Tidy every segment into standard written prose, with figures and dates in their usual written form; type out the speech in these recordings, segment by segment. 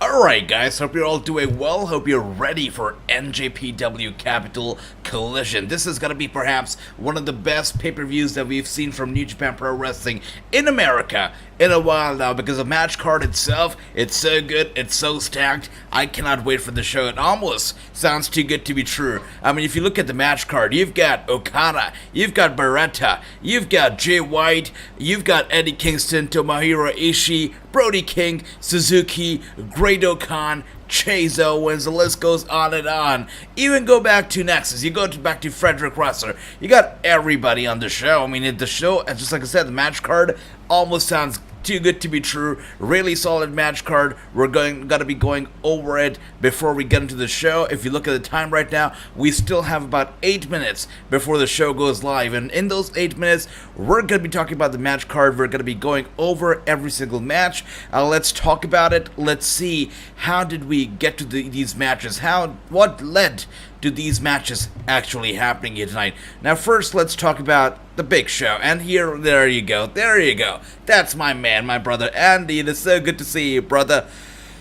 Alright guys, hope you're all doing well, hope you're ready for NJPW Capital Collision. This is gonna be perhaps one of the best pay-per-views that we've seen from New Japan Pro Wrestling in America in a while now, because the match card itself, it's so good, it's so stacked, I cannot wait for the show. It almost sounds too good to be true. I mean, if you look at the match card, you've got Okada, you've got Beretta, you've got Jay White, you've got Eddie Kingston, Tomohiro Ishii, Brody King, Suzuki, Great-O-Khan, Chase Owens, the list goes on and on. Even go back to Nexus, you go back to Fredericks, you got everybody on the show. I mean, the show, just like I said, the match card almost sounds too good to be true. Really solid match card. We're gonna be going over it before we get into the show. If you look at the time right now, we still have about 8 minutes before the show goes live, and in those 8 minutes, we're gonna be talking about the match card. We're gonna be going over every single match. Let's talk about it. Let's see, how did we get to these matches? What led to these matches actually happening here tonight? Now first, let's talk about the big show. And there you go. That's my man, my brother Andy. It is so good to see you, brother.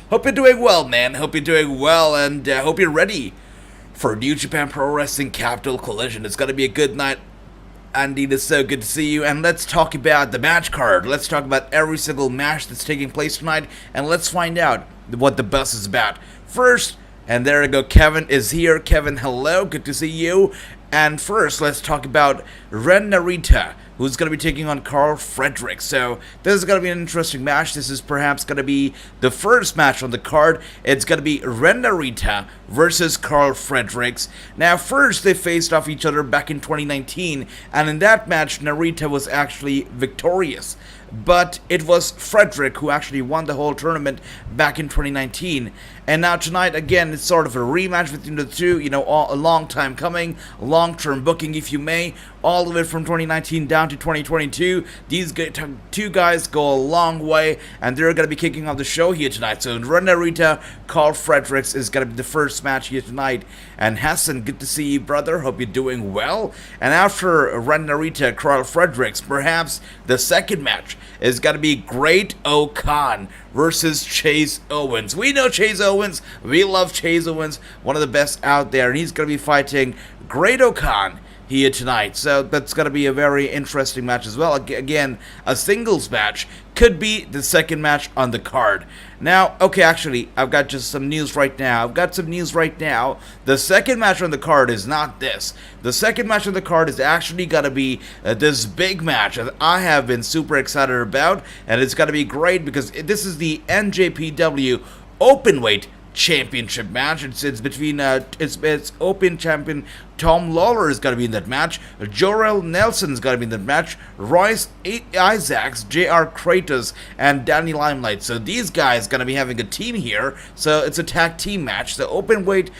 Hope you're doing well, man. Hope you're doing well, and hope you're ready for New Japan Pro Wrestling Capital Collision. It's gonna be a good night. Andy, it is so good to see you, and let's talk about the match card. Let's talk about every single match that's taking place tonight, and let's find out what the buzz is about. First, and there we go, Kevin is here. Kevin, hello, good to see you. And first, let's talk about Ren Narita, who's going to be taking on Karl Fredericks. So this is going to be an interesting match. This is perhaps going to be the first match on the card. It's going to be Ren Narita versus Karl Fredericks. Now first, they faced off each other back in 2019, and in that match, Narita was actually victorious. But it was Frederick who actually won the whole tournament back in 2019. And now tonight, again, it's sort of a rematch between the two. You know, a long time coming, long-term booking, if you may, all the way from 2019 down to 2022. These two guys go a long way, and they're going to be kicking off the show here tonight. So Ren Narita, Karl Fredericks is going to be the first match here tonight. And Hassan, good to see you, brother. Hope you're doing well. And after Ren Narita, Karl Fredericks, perhaps the second match is going to be Great-O-Khan versus Chase Owens. We know Chase Owens. We love Chase Owens. One of the best out there. And he's going to be fighting Great-O-Khan here tonight. So that's going to be a very interesting match as well. Again, a singles match. Could be the second match on the card. Now, okay, actually, I've got just some news right now. The second match on the card is not this. The second match on the card is actually going to be this big match that I have been super excited about. And it's going to be great because this is the NJPW Openweight Championship match. It's between it's Open Champion Tom Lawler is going to be in that match. Jorel Nelson is going to be in that match. Royce Isaacs, JR Kratos, and Danny Limelight. So these guys going to be having a team here. So it's a tag team match. The Openweight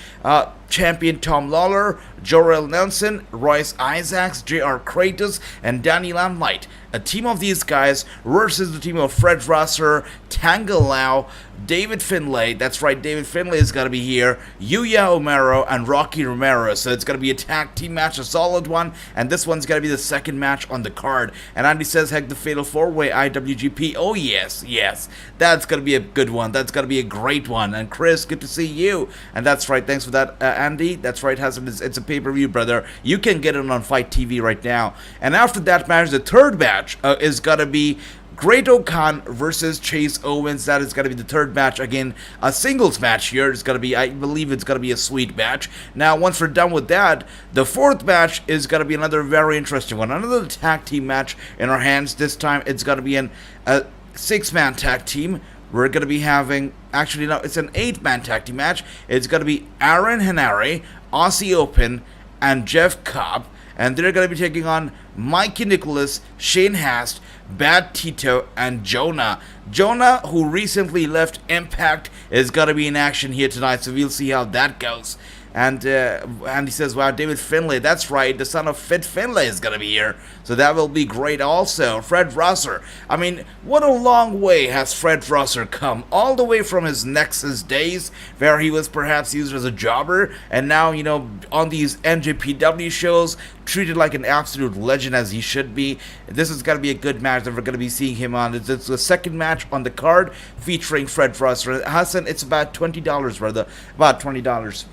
Champion Tom Lawler, Jorel Nelson, Royce Isaacs, JR Kratos, and Danny Limelight. A team of these guys versus the team of Fred Rosser, Tanga Lau, David Finlay. That's right, David Finlay is going to be here. Yuya Omaro and Rocky Romero. So it's going to be a tag team match, a solid one. And this one's going to be the second match on the card. And Andy says, heck, the Fatal 4-Way IWGP. Oh, yes. That's going to be a good one. That's going to be a great one. And Chris, good to see you. And that's right. Thanks for that, Andy. That's right, it's a pay-per-view, brother. You can get it on Fight TV right now. And after that match, the third match is going to be Great-O-Khan versus Chase Owens. That is going to be the third match. Again, a singles match here. It's going to be, I believe it's going to be a sweet match. Now, once we're done with that, the fourth match is going to be another very interesting one. Another tag team match in our hands. This time, it's going to be a 6-man tag team. We're going to be having, actually, no, it's an 8-man tag team match. It's going to be Aaron Henare, Aussie Open, and Jeff Cobb. And they're going to be taking on Mikey Nicholas, Shane Hast, Bad Tito, and Jonah. Jonah, who recently left Impact, is going to be in action here tonight, so we'll see how that goes. And he says, wow, David Finlay, that's right, the son of Fit Finlay is going to be here. So that will be great also. Fred Rosser. I mean, what a long way has Fred Rosser come. All the way from his Nexus days, where he was perhaps used as a jobber, and now, you know, on these NJPW shows, treated like an absolute legend as he should be. This is going to be a good match that we're going to be seeing him on. It's the second match on the card featuring Fred Rosser. Hassan, it's about $20, brother. About $20.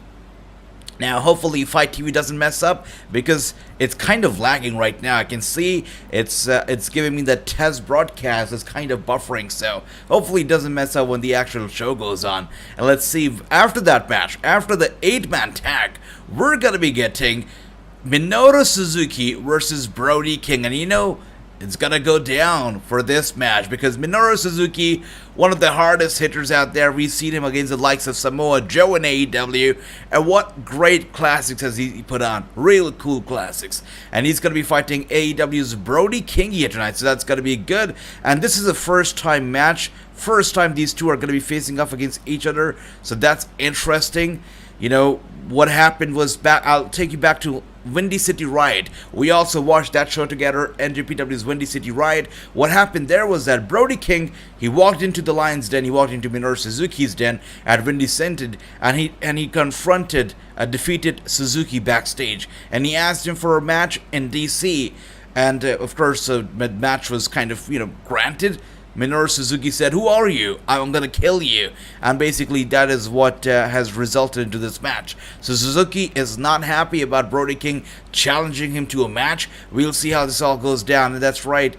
Now, hopefully, Fight TV doesn't mess up, because it's kind of lagging right now. I can see it's giving me the test broadcast is kind of buffering, so hopefully it doesn't mess up when the actual show goes on. And let's see, after that match, after the 8-man tag, we're going to be getting Minoru Suzuki versus Brody King. And you know, it's gonna go down for this match, because Minoru Suzuki, one of the hardest hitters out there. We've seen him against the likes of Samoa Joe in AEW, and what great classics has he put on. Real cool classics. And he's gonna be fighting AEW's Brody King here tonight, so that's gonna be good. And this is a first time match. First time these two are gonna be facing off against each other, so that's interesting. You know, what happened was I'll take you back to Windy City Riot. We also watched that show together, NJPW's Windy City Riot. What happened there was that Brody King, he walked into the Lion's Den, he walked into Minoru Suzuki's den at Windy City, and he confronted a defeated Suzuki backstage, and he asked him for a match in DC, and of course the match was kind of, you know, granted. Minoru Suzuki said, "Who are you? I'm gonna kill you." And basically that is what has resulted into this match. So Suzuki is not happy about Brody King challenging him to a match. We'll see how this all goes down. And that's right,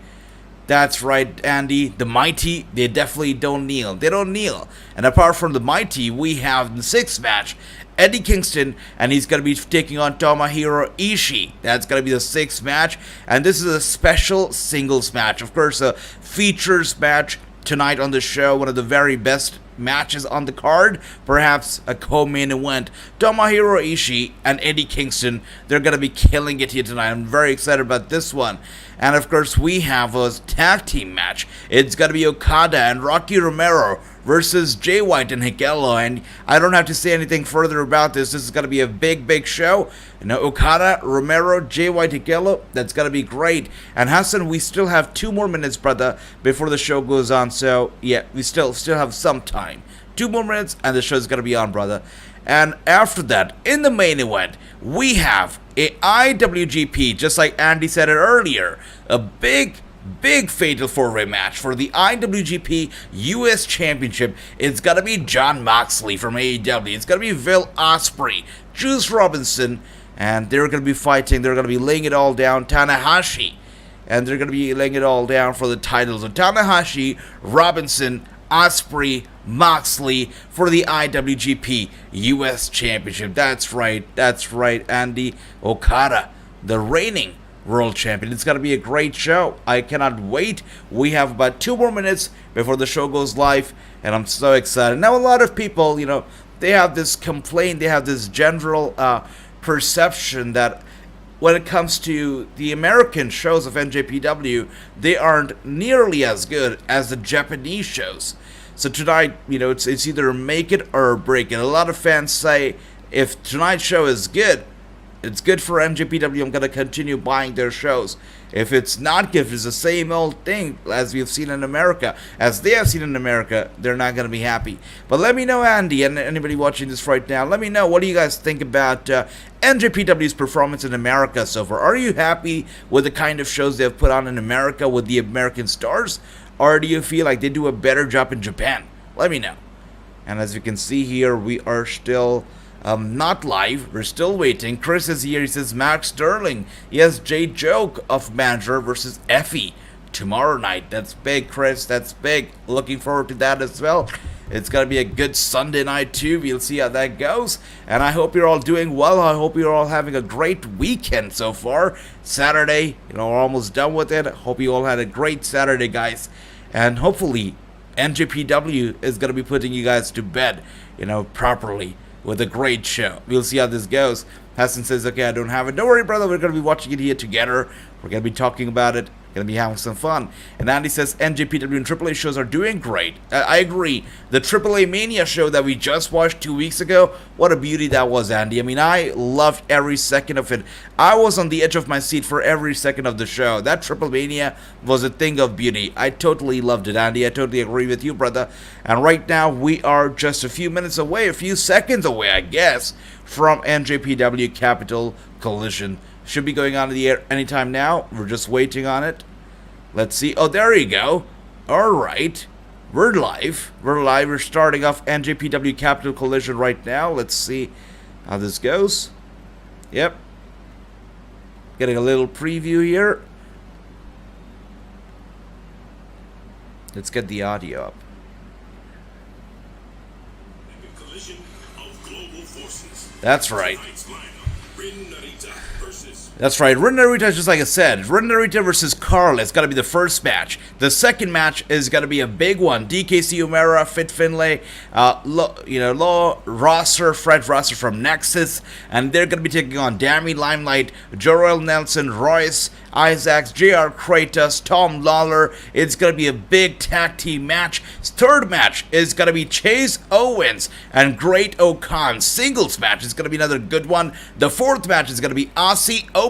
Andy. The Mighty, they definitely don't kneel. They don't kneel. And apart from the Mighty, we have the 6th match, Eddie Kingston, and he's going to be taking on Tomohiro Ishii. That's going to be the 6th match, and this is a special singles match. Of course, a features match tonight on the show, one of the very best matches on the card, perhaps a co-main event. Tomohiro Ishii and Eddie Kingston, they're going to be killing it here tonight. I'm very excited about this one. And of course, we have a tag team match. It's going to be Okada and Rocky Romero versus Jay White and Hikaru, and I don't have to say anything further about this. This is going to be a big show. You know, Okada, Romero, Jay White, Hikaru, that's going to be great. And Hassan, we still have 2 more minutes, brother, before the show goes on, so yeah, we still have some time. 2 more minutes and the show's going to be on, brother. And after that, in the main event, we have a IWGP, just like Andy said it earlier, a big fatal 4-way match for the IWGP US Championship. It's gonna be Jon Moxley from AEW. It's gonna be Will Osprey, Juice Robinson, and they're gonna be fighting. They're gonna be laying it all down. Tanahashi, and they're gonna be laying it all down for the titles of Tanahashi, Robinson, Osprey, Moxley for the IWGP US Championship. That's right, Andy. Okada, the reigning World Champion. It's going to be a great show. I cannot wait. We have about 2 more minutes before the show goes live, and I'm so excited. Now, a lot of people, you know, they have this complaint, they have this general perception that when it comes to the American shows of NJPW, they aren't nearly as good as the Japanese shows. So tonight, you know, it's either make it or break it. A lot of fans say, if tonight's show is good, it's good for NJPW, I'm going to continue buying their shows. If it's not good, if it's the same old thing as we've seen in America, as they have seen in America, they're not going to be happy. But let me know, Andy, and anybody watching this right now, let me know, what do you guys think about NJPW's performance in America so far? Are you happy with the kind of shows they've put on in America with the American stars? Or do you feel like they do a better job in Japan? Let me know. And as you can see here, we are still not live. We're still waiting. Chris is here. He says Max Sterling. Yes, Jay Joke of Manager versus Effie tomorrow night. That's big, Chris. That's big. Looking forward to that as well. It's going to be a good Sunday night too. We'll see how that goes. And I hope you're all doing well. I hope you're all having a great weekend so far. Saturday, you know, we're almost done with it. Hope you all had a great Saturday, guys. And hopefully NJPW is going to be putting you guys to bed, you know, properly with a great show. We'll see how this goes. Hassan says, okay, I don't have it. Don't worry, brother. We're going to be watching it here together. We're going to be talking about it. Gonna be having some fun. And Andy says NJPW and AAA shows are doing great. I agree. The AAA Mania show that we just watched 2 weeks ago, what a beauty that was, Andy. I mean, I loved every second of it. I was on the edge of my seat for every second of the show. That AAA Mania was a thing of beauty. I totally loved it, Andy. I totally agree with you, brother. And right now, we are just a few minutes away, a few seconds away, I guess, from NJPW Capital Collision. Should be going on in the air anytime now. We're just waiting on it. Let's see. Oh, there you go. All right. We're live. We're live. We're starting off NJPW Capital Collision right now. Let's see how this goes. Yep. Getting a little preview here. Let's get the audio up. That's right. That's right, Rin Narita, just like I said, Rin Narita versus Carl is going to be the first match. The second match is going to be a big one. DKC Umera, Fit Finlay, Law Rosser, Fred Rosser from Nexus, and they're going to be taking on Dammy Limelight, Jorel Nelson, Royce, Isaacs, JR Kratos, Tom Lawler. It's going to be a big tag team match. Third match is going to be Chase Owens and Great O'Khan. Singles match is going to be another good one. The fourth match is going to be Aussie Open.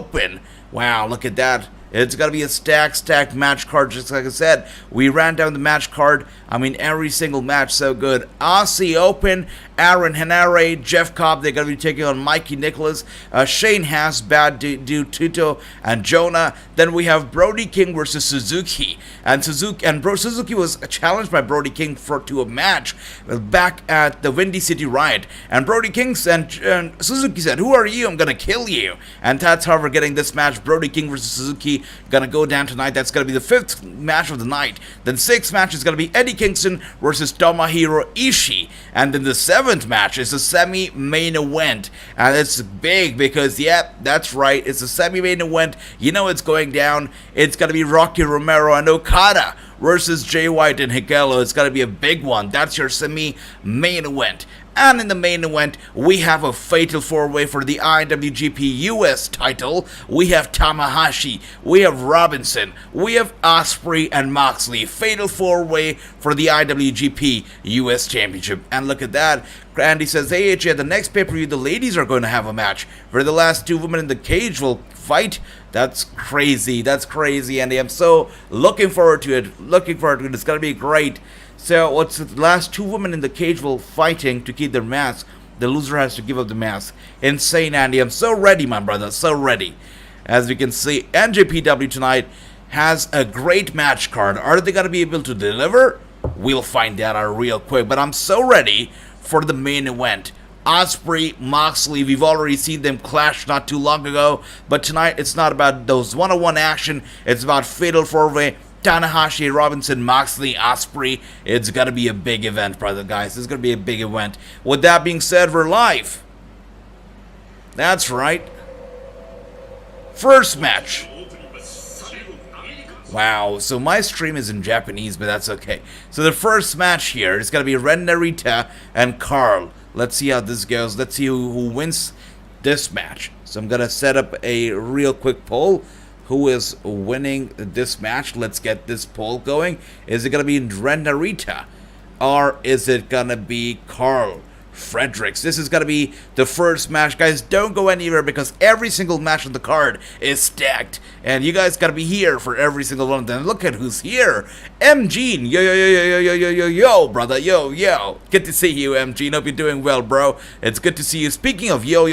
Wow, look at that. It's going to be a stacked match card, just like I said. We ran down the match card. I mean, every single match so good. Aussie Open, Aaron Henare, Jeff Cobb, they're going to be taking on Mikey Nicholas, Shane Haas, Bad Dude Tuto, and Jonah. Then we have Brody King versus Suzuki. And Suzuki was challenged by Brody King to a match back at the Windy City Riot. And Brody King and Suzuki said, "Who are you? I'm going to kill you." And that's how we're getting this match. Brody King versus Suzuki going to go down tonight. That's going to be the fifth match of the night. Then sixth match is going to be Eddie Kingston versus Tomohiro Ishii. And then the seventh match is a semi-main event. And it's big because, yeah, that's right. It's a semi-main event. You know it's going down. It's going to be Rocky Romero and Okada versus Jay White and Hikaru. It's going to be a big one. That's your semi-main event. And in the main event, we have a fatal four-way for the IWGP US title. We have Tanahashi, we have Robinson, we have Osprey and Moxley. Fatal four-way for the IWGP US Championship. And look at that. Andy says, "Hey, AJ, at the next pay-per-view, the ladies are going to have a match where the last two women in the cage will fight." That's crazy. That's crazy, Andy. I'm so looking forward to it. It's going to be great. So, what's the last two women in the cage will fighting to keep their mask. The loser has to give up the mask. Insane, Andy. I'm so ready, my brother. So ready. As we can see, NJPW tonight has a great match card. Are they going to be able to deliver? We'll find out real quick. But I'm so ready for the main event. Osprey, Moxley, we've already seen them clash not too long ago. But tonight, it's not about those one-on-one action. It's about fatal four-way. Tanahashi, Robinson, Moxley, Osprey. It's going to be a big event, brother, guys. It's going to be a big event. With that being said, we're live. That's right. First match. Wow, so my stream is in Japanese, but that's okay. So the first match here is going to be Ren Narita and Carl. Let's see how this goes. Let's see who wins this match. So I'm going to set up a real quick poll. Who is winning this match? Let's get this poll going. Is it going to be Ren Narita? Or is it going to be Carl Fredericks? This is going to be the first match. Guys, don't go anywhere because every single match on the card is stacked. And you guys got to be here for every single one of them. Look at who's here. M. Gene. Yo, brother. Yo. Good to see you, M. Gene. Hope you're doing well, bro. It's good to see you. Speaking of yo,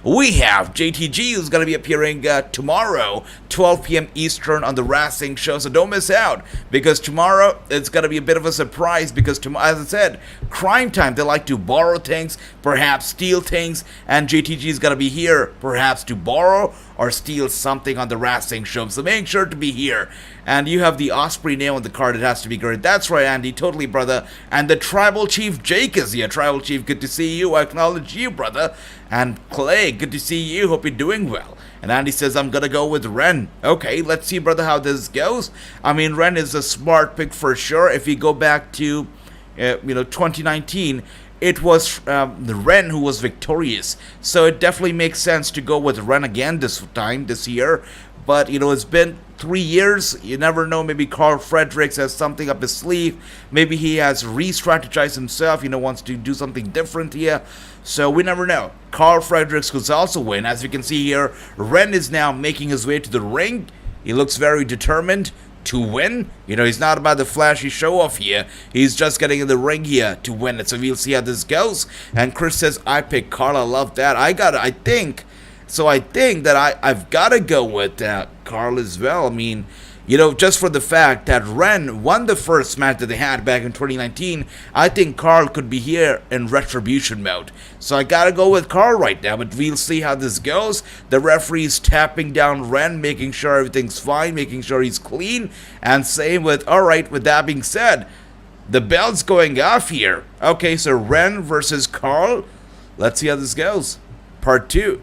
we have JTG who's going to be appearing tomorrow, 12 p.m. Eastern on the Wrassingh show. So don't miss out because tomorrow it's going to be a bit of a surprise because, as I said, Crime Time, they like to borrow things, perhaps steal things, and JTG is going to be here perhaps to borrow or steal something on the Wrassingh show. So make sure to be here. And you have the Osprey name on the card. It has to be great. That's right, Andy. Totally, brother. And the Tribal Chief Jake is here. Tribal Chief, good to see you. I acknowledge you, brother. And Clay, good to see you. Hope you're doing well. And Andy says, I'm going to go with Ren. Okay, let's see, brother, how this goes. I mean, Ren is a smart pick for sure. If you go back to, 2019, it was the Ren who was victorious. So it definitely makes sense to go with Ren again this year. But, it's been 3 years. You never know, maybe Carl Fredericks has something up his sleeve. Maybe he has re-strategized himself, wants to do something different here. So we never know. Carl Fredericks could also win. As you can see here, Ren is now making his way to the ring. He looks very determined to win. He's not about the flashy show off here. He's just getting in the ring here to win it. So we'll see how this goes. And Chris says, I pick Carl. I love that. I think that I've got to go with Carl as well. I mean, just for the fact that Ren won the first match that they had back in 2019, I think Carl could be here in retribution mode. So I gotta go with Carl right now, but we'll see how this goes. The referee's tapping down Ren, making sure everything's fine, making sure he's clean, and same with, alright, with that being said, the bell's going off here. Okay, so Ren versus Carl. Let's see how this goes. Part 2.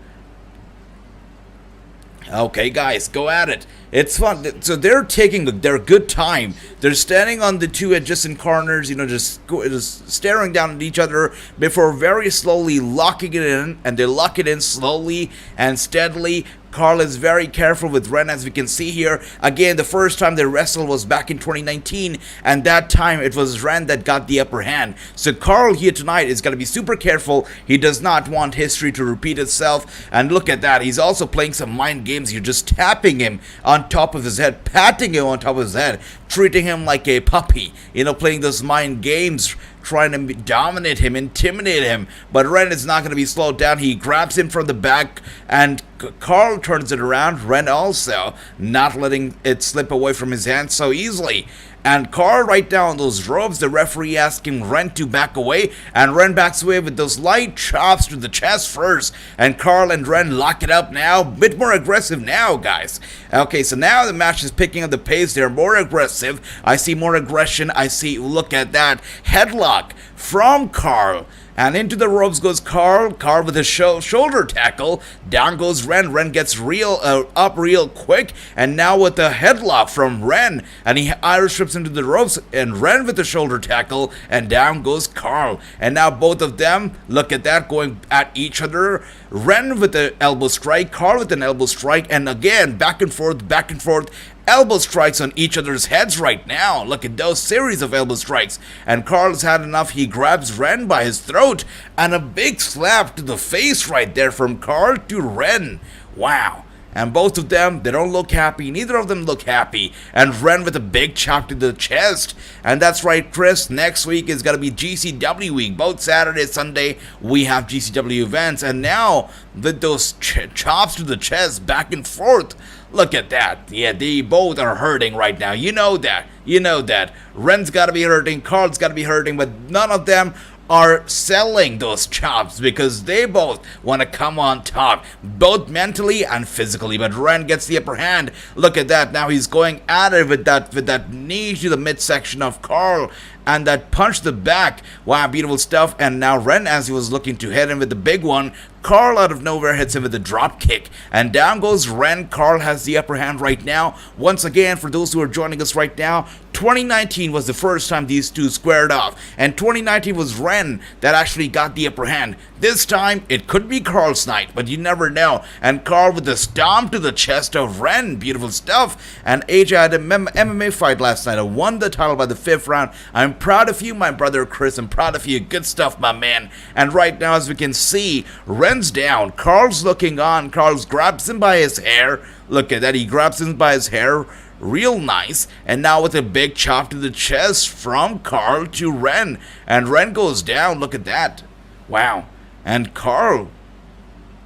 Okay, guys, go at it. It's fun. So they're taking their good time. They're standing on the two adjacent corners, just staring down at each other before very slowly locking it in, and they lock it in slowly and steadily. Carl is very careful with Ren, as we can see here. Again, the first time they wrestled was back in 2019, and that time it was Ren that got the upper hand. So Carl here tonight is going to be super careful. He does not want history to repeat itself. And look at that. He's also playing some mind games. You're just tapping him on top of his head, patting him on top of his head, treating him like a puppy. Playing those mind games, trying to dominate him, intimidate him. But Ren is not going to be slowed down. He grabs him from the back, and Carl turns it around. Ren also not letting it slip away from his hands so easily. And Carl right down those ropes, the referee asking Ren to back away, and Ren backs away with those light chops to the chest first, and Carl and Ren lock it up now, bit more aggressive now, guys. Okay, so now the match is picking up the pace. They're more aggressive. I see more aggression. I see, look at that, headlock from Carl. And into the ropes goes Carl. Carl with a shoulder tackle. Down goes Ren. Ren gets up real quick. And now with a headlock from Ren. And he Irish trips into the ropes. And Ren with the shoulder tackle. And down goes Carl. And now both of them, look at that, going at each other. Ren with the elbow strike. Carl with an elbow strike. And again, back and forth, back and forth. Elbow strikes on each other's heads right now. Look at those series of elbow strikes. And Carl's had enough. He grabs Ren by his throat. And a big slap to the face right there from Carl to Ren. Wow. And both of them, they don't look happy. Neither of them look happy. And Ren with a big chop to the chest. And that's right, Chris. Next week is going to be GCW week. Both Saturday and Sunday, we have GCW events. And now, with those chops to the chest, back and forth. Look at that. Yeah, they both are hurting right now. You know that. Ren's got to be hurting. Carl's got to be hurting. But none of them are selling those chops because they both want to come on top, both mentally and physically. But Ren gets the upper hand. Look at that. Now he's going at it with that knee to the midsection of Carl. And that punch to the back. Wow, beautiful stuff. And now Ren, as he was looking to hit him with the big one, Carl out of nowhere hits him with a drop kick. And down goes Ren. Carl has the upper hand right now. Once again, for those who are joining us right now, 2019 was the first time these two squared off. And 2019 was Ren that actually got the upper hand. This time, it could be Carl's night, but you never know. And Carl with a stomp to the chest of Ren. Beautiful stuff. And AJ had an MMA fight last night. I won the title by the 5th round. I'm proud of you, my brother Chris. I'm proud of you. Good stuff, my man. And right now, as we can see, Ren's down. Carl's looking on. Carl grabs him by his hair. Look at that. He grabs him by his hair. Real nice. And now with a big chop to the chest from Carl to Ren. And Ren goes down. Look at that. Wow. And Carl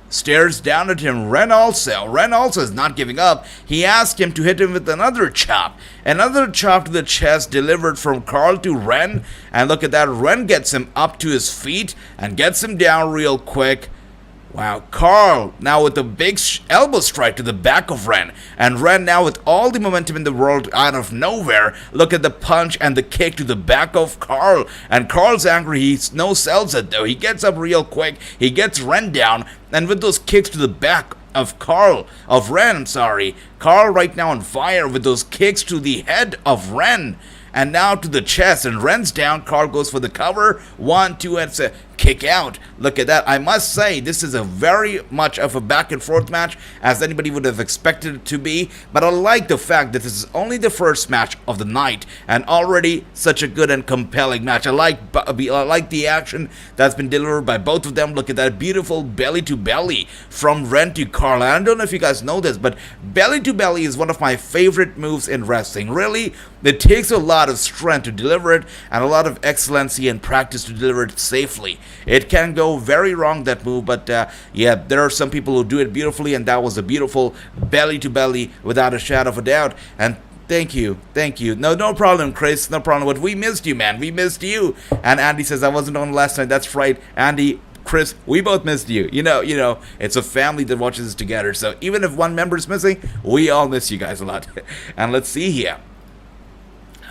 stares down at him. Ren also is not giving up. He asked him to hit him with another chop. Another chop to the chest delivered from Carl to Ren. And look at that. Ren gets him up to his feet and gets him down real quick. Wow, Carl now with a big elbow strike to the back of Ren. And Ren now with all the momentum in the world out of nowhere. Look at the punch and the kick to the back of Carl. And Carl's angry. He no-sells it though. He gets up real quick. He gets Ren down. And with those kicks to the back of Ren, Carl right now on fire with those kicks to the head of Ren. and now to the chest, and Ren's down. Carl goes for the cover. 1, 2, and it's a kick out. Look at that. I must say, this is a very much of a back and forth match as anybody would have expected it to be, but I like the fact that this is only the first match of the night and already such a good and compelling match. I like the action that's been delivered by both of them. Look at that beautiful belly to belly from Ren to Carl. I don't know if you guys know this, but belly to belly is one of my favorite moves in wrestling. Really, it takes a lot of strength to deliver it and a lot of excellency and practice to deliver it safely. It can go very wrong, that move, but yeah, there are some people who do it beautifully, and that was a beautiful belly to belly without a shadow of a doubt. And thank you. No problem, Chris, no problem. But we missed you, man. We missed you. And Andy says, I wasn't on last night. That's right, Andy, Chris, we both missed you. You know, it's a family that watches this together. So even if one member's missing, we all miss you guys a lot. And let's see here.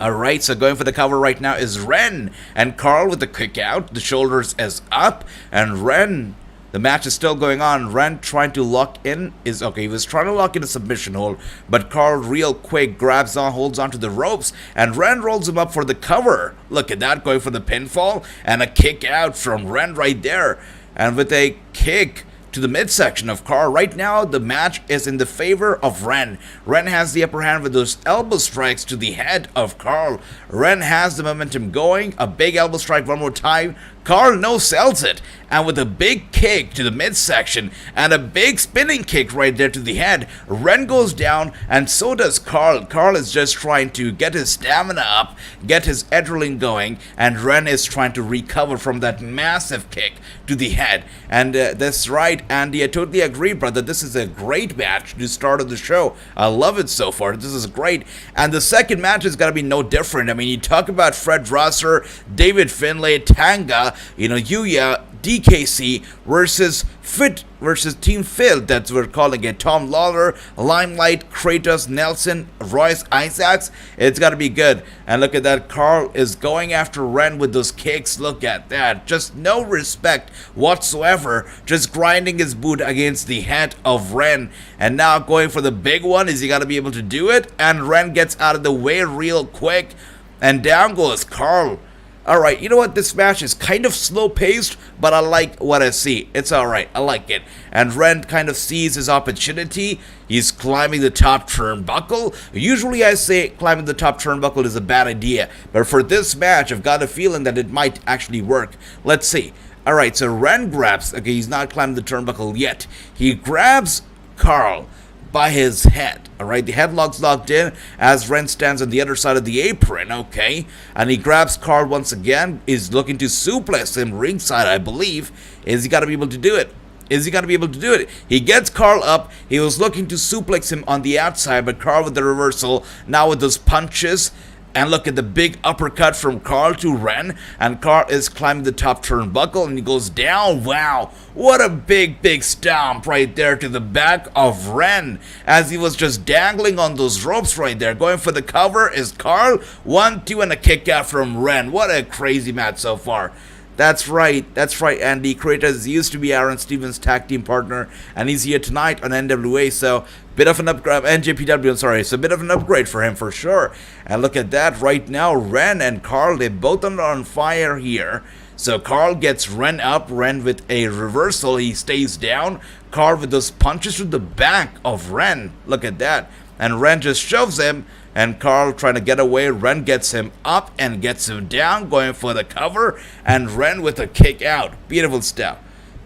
Alright, so going for the cover right now is Ren, and Carl with the kick out, the shoulders is up, and Ren, the match is still going on. Ren trying to lock in is okay, he was trying to lock in a submission hold, but Carl real quick grabs on, holds onto the ropes, and Ren rolls him up for the cover. Look at that, going for the pinfall, and a kick out from Ren right there, and with a kick to the midsection of Carl. Right now, the match is in the favor of Ren. Ren has the upper hand with those elbow strikes to the head of Carl. Ren has the momentum going. A big elbow strike one more time. Carl no-sells it, and with a big kick to the midsection and a big spinning kick right there to the head, Ren goes down, and so does Carl. Carl is just trying to get his stamina up, get his adrenaline going, and Ren is trying to recover from that massive kick to the head. And that's right, Andy, I totally agree, brother. This is a great match to start of the show. I love it so far. This is great. And the second match is going to be no different. I mean, you talk about Fred Rosser, David Finlay, Tanga, Yuya, DKC versus Team Phil, that's what we're calling it. Tom Lawler, Limelight, Kratos, Nelson, Royce Isaacs. It's got to be good. And look at that. Carl is going after Ren with those kicks. Look at that. Just no respect whatsoever. Just grinding his boot against the head of Ren. And now going for the big one. Is he going to be able to do it? And Ren gets out of the way real quick. And down goes Carl. Alright, you know what, this match is kind of slow-paced, but I like what I see. It's alright, I like it. And Ren kind of sees his opportunity. He's climbing the top turnbuckle. Usually I say climbing the top turnbuckle is a bad idea, but for this match, I've got a feeling that it might actually work. Let's see. Alright, so Ren grabs, okay, he's not climbing the turnbuckle yet. He grabs Carl by his head. Alright, the headlock's locked in as Ren stands on the other side of the apron, okay? And he grabs Carl once again, is looking to suplex him ringside, I believe. Is he gonna be able to do it? Is he gonna be able to do it? He gets Carl up, he was looking to suplex him on the outside, but Carl with the reversal, now with those punches. And look at the big uppercut from Carl to Ren. And Carl is climbing the top turnbuckle and he goes down. Wow, what a big stomp right there to the back of Ren. As he was just dangling on those ropes right there. Going for the cover is Carl. 1, 2, and a kick out from Ren. What a crazy match so far. That's right, Andy. Kratos used to be Aaron Stevens' tag team partner, and he's here tonight on NWA, so bit of an upgrade, NJPW, I'm sorry, so a bit of an upgrade for him for sure. And look at that right now, Ren and Carl, they both are on fire here. So Carl gets Ren up, Ren with a reversal, he stays down. Carl with those punches to the back of Ren, look at that. And Ren just shoves him, and Carl trying to get away. Ren gets him up and gets him down, going for the cover, and Ren with a kick out. Beautiful stuff.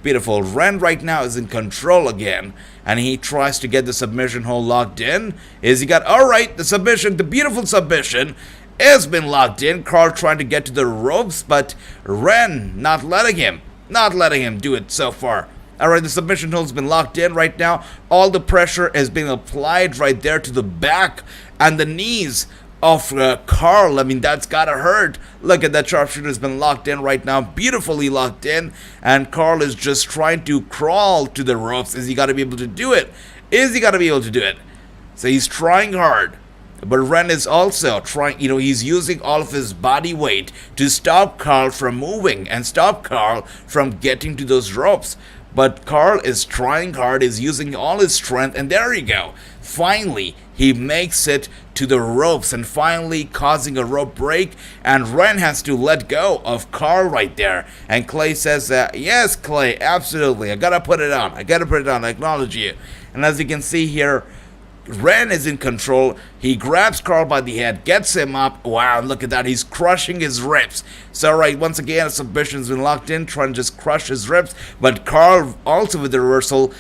Beautiful. Ren right now is in control again, and he tries to get the submission hold locked in. Is he got, alright, the submission, the beautiful submission has been locked in. Carl trying to get to the ropes, but Ren not letting him do it so far. Alright, the submission hold's been locked in right now. All the pressure is being applied right there to the back and the knees of Carl. I mean, that's gotta hurt. Look at that, sharpshooter's been locked in right now. Beautifully locked in. And Carl is just trying to crawl to the ropes. Is he gonna be able to do it? Is he gonna be able to do it? So he's trying hard. But Ren is also trying, he's using all of his body weight to stop Carl from moving and stop Carl from getting to those ropes. but Carl is trying hard, is using all his strength, and there you go. Finally, he makes it to the ropes and finally causing a rope break, and Ren has to let go of Carl right there. And Clay says, yes, Clay, absolutely, I gotta put it on, I acknowledge you. And as you can see here, Ren is in control. He grabs Carl by the head, gets him up. Wow, look at that. He's crushing his ribs. So, right, once again, a submission's been locked in, trying to just crush his ribs. But Carl also with the reversal,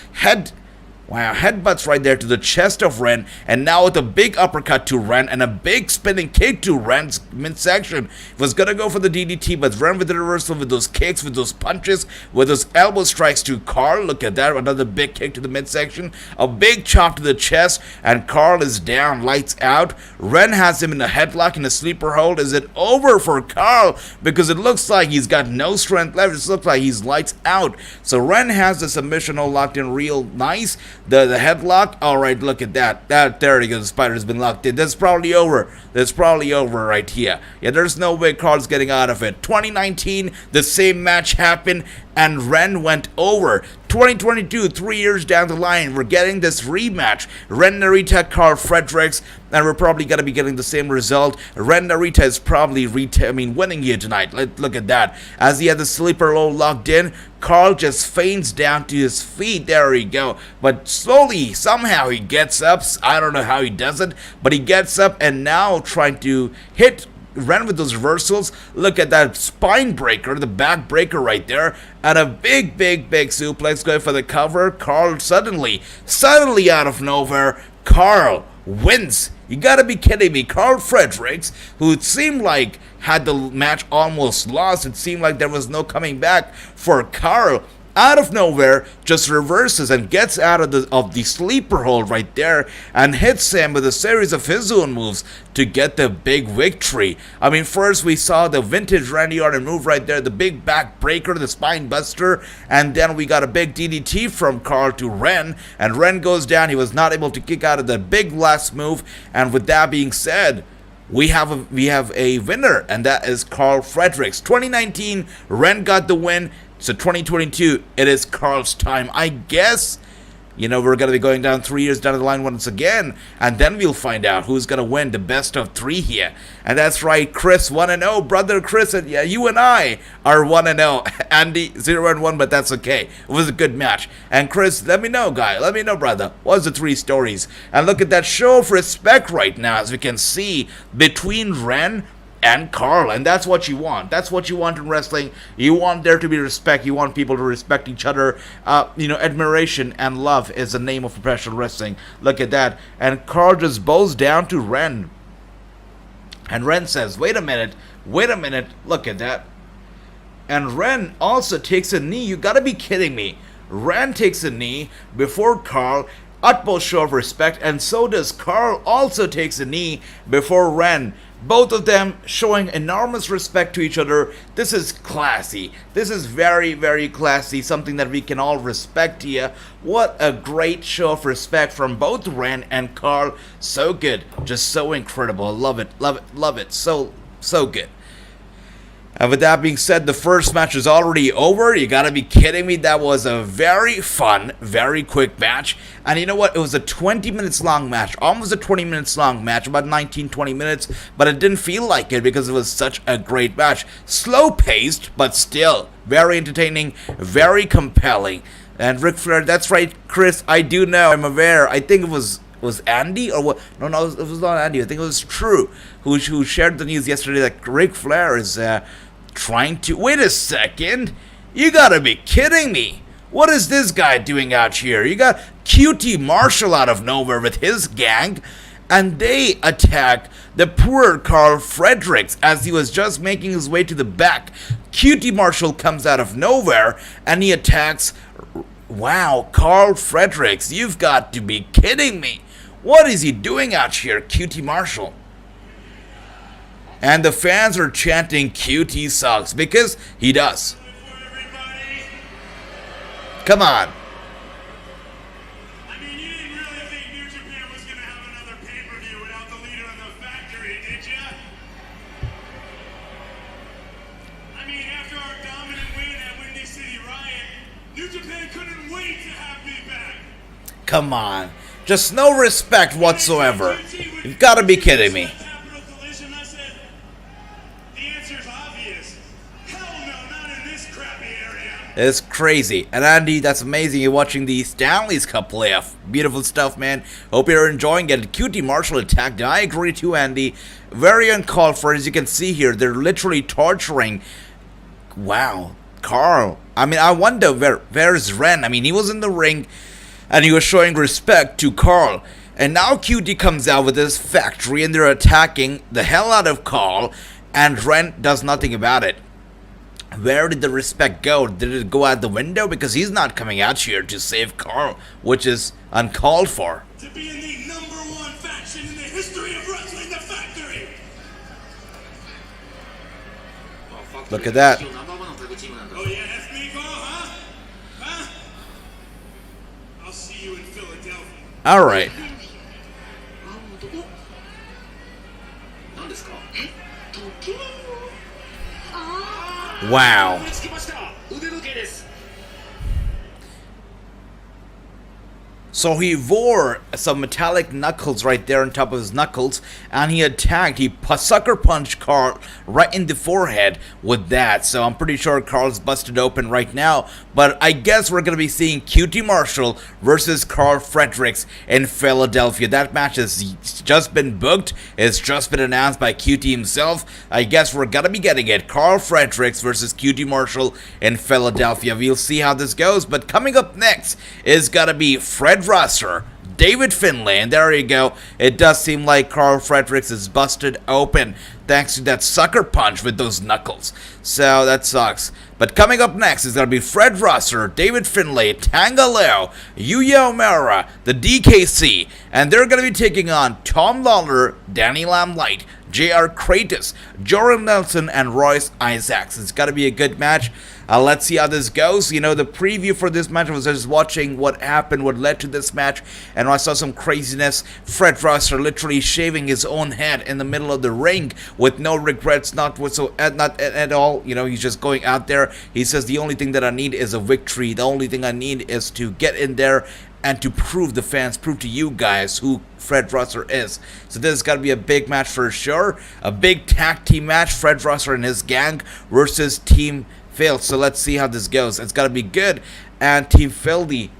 headbutts right there to the chest of Ren, and now with a big uppercut to Ren and a big spinning kick to Ren's midsection. Was gonna go for the DDT, but Ren with the reversal, with those kicks, with those punches, with those elbow strikes to Carl. Look at that, another big kick to the midsection, a big chop to the chest, and Carl is down, lights out. Ren has him in a headlock, in a sleeper hold. Is it over for Carl? Because it looks like he's got no strength left. It looks like he's lights out. So Ren has the submission all locked in real nice. The headlock, alright, look at that. There you go, the spider's been locked in. That's probably over. That's probably over right here. Yeah, there's no way Carl's getting out of it. 2019, the same match happened, and Ren went over. 2022, 3 years down the line, we're getting this rematch. Ren Narita, Carl Fredericks, and we're probably going to be getting the same result. Ren Narita is probably winning here tonight. Look at that. As he had the sleeper low locked in, Carl just feigns down to his feet. There we go. But slowly, somehow he gets up. I don't know how he does it, but he gets up and now trying to hit Ren with those reversals. Look at that spine breaker, the back breaker right there, and a big suplex going for the cover. Carl suddenly out of nowhere, Carl wins. You gotta be kidding me. Carl Fredericks, who it seemed like had the match almost lost, it seemed like there was no coming back for Carl, out of nowhere just reverses and gets out of the sleeper hold right there and hits him with a series of his own moves to get the big victory. I mean, first we saw the vintage Randy Orton move right there, the big back breaker, the spine buster, and then we got a big DDT from Carl to Ren, and Ren goes down. He was not able to kick out of the big last move, and with that being said, we have a winner, and that is Carl Fredericks. 2019, Ren got the win. So 2022, it is Carl's time. I guess, we're going to be going down 3 years down the line once again, and then we'll find out who's going to win the best of three here. And that's right, Chris 1-0, brother Chris, and yeah, you and I are 1-0. Andy 0-1, but that's okay. It was a good match. And Chris, let me know, guy. Let me know, brother. What's the three stories? And look at that show of respect right now, as we can see, between Ren and Carl, and that's what you want. That's what you want in wrestling. You want there to be respect. You want people to respect each other. Admiration and love is the name of professional wrestling. Look at that. And Carl just bows down to Ren. And Ren says, wait a minute. Look at that. And Ren also takes a knee. You gotta be kidding me. Ren takes a knee before Carl. Utmost show of respect. And so does Carl, also takes a knee before Ren. Both of them showing enormous respect to each other. This is classy. This is very, very classy. Something that we can all respect here. What a great show of respect from both Ren and Carl. So good. Just so incredible. Love it. So good. And with that being said, the first match is already over. You gotta be kidding me. That was a very fun, very quick match. And you know what? It was a 20 minutes long match. Almost a 20 minutes long match. About 19, 20 minutes. But it didn't feel like it because it was such a great match. Slow paced, but still very entertaining, very compelling. And Ric Flair, that's right, Chris, I do know. I'm aware. I think it was Andy or what? No, it was not Andy. I think it was True who shared the news yesterday that Ric Flair is trying to... Wait a second. You gotta be kidding me. What is this guy doing out here? You got QT Marshall out of nowhere with his gang, and they attack the poor Carl Fredericks as he was just making his way to the back. QT Marshall comes out of nowhere and he attacks... Wow, Carl Fredericks, you've got to be kidding me. What is he doing out here, QT Marshall? And the fans are chanting QT sucks, because he does. Come on. I mean, you didn't really think New Japan was going to have another pay-per-view without the leader of the factory, did you? I mean, after our dominant win at Windy City Riot, New Japan couldn't Come on. Just no respect whatsoever. You've got to be kidding me. Capital Collision, I said, the answer's obvious. Hell no, not in this crappy area. It's crazy. And Andy, that's amazing. You're watching the Stanley's Cup playoff. Beautiful stuff, man. Hope you're enjoying it. QT Marshall attacked. I agree too, Andy. Very uncalled for. As you can see here, they're literally torturing. Wow. Carl. I mean, I wonder where's Ren? I mean, he was in the ring and he was showing respect to Carl. And now QT comes out with his factory and they're attacking the hell out of Carl. And Ren does nothing about it. Where did the respect go? Did it go out the window? Because he's not coming out here to save Carl, which is uncalled for. To be in the #1 faction in the history of wrestling, the factory. Look at that. Oh yeah, that's me, huh? Huh? I'll see you in Philadelphia. All right. Wow. So he wore some metallic knuckles right there on top of his knuckles, and he attacked. He sucker punched Carl right in the forehead with that. So I'm pretty sure Carl's busted open right now. But I guess we're going to be seeing QT Marshall versus Carl Fredericks in Philadelphia. That match has just been booked. It's just been announced by QT himself. I guess we're going to be getting it. Carl Fredericks versus QT Marshall in Philadelphia. We'll see how this goes. But coming up next is going to be Fred Rosser, David Finlay, and there you go. It does seem like Carl Fredericks is busted open thanks to that sucker punch with those knuckles. So that sucks. But coming up next is going to be Fred Rosser, David Finlay, Tangaleo, Yuya Uemura, the DKC, and they're going to be taking on Tom Lawler, Danny Limelight, JR Kratos, Jordan Nelson, and Royce Isaacs. It's got to be a good match. Let's see how this goes. You know, the preview for this match was just watching what happened, what led to this match, and I saw some craziness. Fred Rosser literally shaving his own head in the middle of the ring with no regrets, not at all. You know, he's just going out there. He says, the only thing that I need is a victory. The only thing I need is to get in there and to prove the fans, prove to you guys who Fred Rosser is. So this has got to be a big match for sure. A big tag team match, Fred Rosser and his gang versus Team Phil. So let's see how this goes. It's got to be good. And Team Philly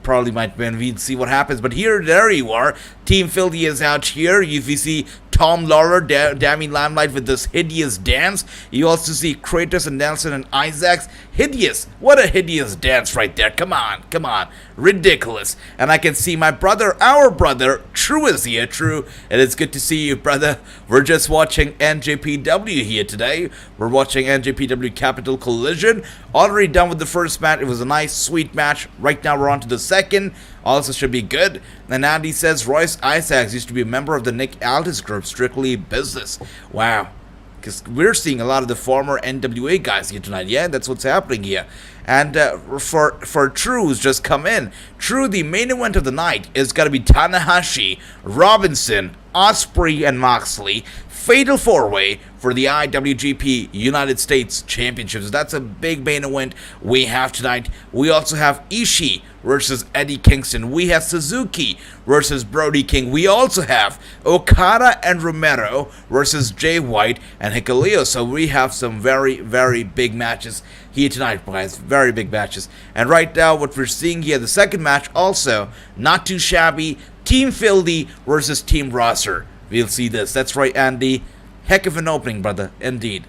probably might win. We'll see what happens. But there you are. Team Philly is out here. If you see Tom Lawler, Danny Limelight with this hideous dance. You also see Kratos and Nelson and Isaacs. Hideous. What a hideous dance right there. Come on. Come on. Ridiculous. And I can see my brother, our brother, True is here. True, it is good to see you, brother. We're just watching NJPW here today. We're watching NJPW Capital Collision. Already done with the first match. It was a nice, sweet match. Right now we're on to the second. Also should be good. And Andy says Royce Isaacs used to be a member of the Nick Aldis group, Strictly Business. Wow. Because we're seeing a lot of the former NWA guys here tonight. Yeah, that's what's happening here. And for True, who's just come in, True, the main event of the night is going to be Tanahashi, Robinson, Osprey, and Moxley. Fatal 4-way for the IWGP United States Championships. That's a big main event we have tonight. We also have Ishii versus Eddie Kingston. We have Suzuki versus Brody King. We also have Okada and Romero versus Jay White and Hikuleo. So we have some very, very big matches here tonight, guys. Very big matches. And right now, what we're seeing here, the second match also, not too shabby. Team Philly versus Team Rosser. We'll see this. That's right, Andy. Heck of an opening, brother. Indeed.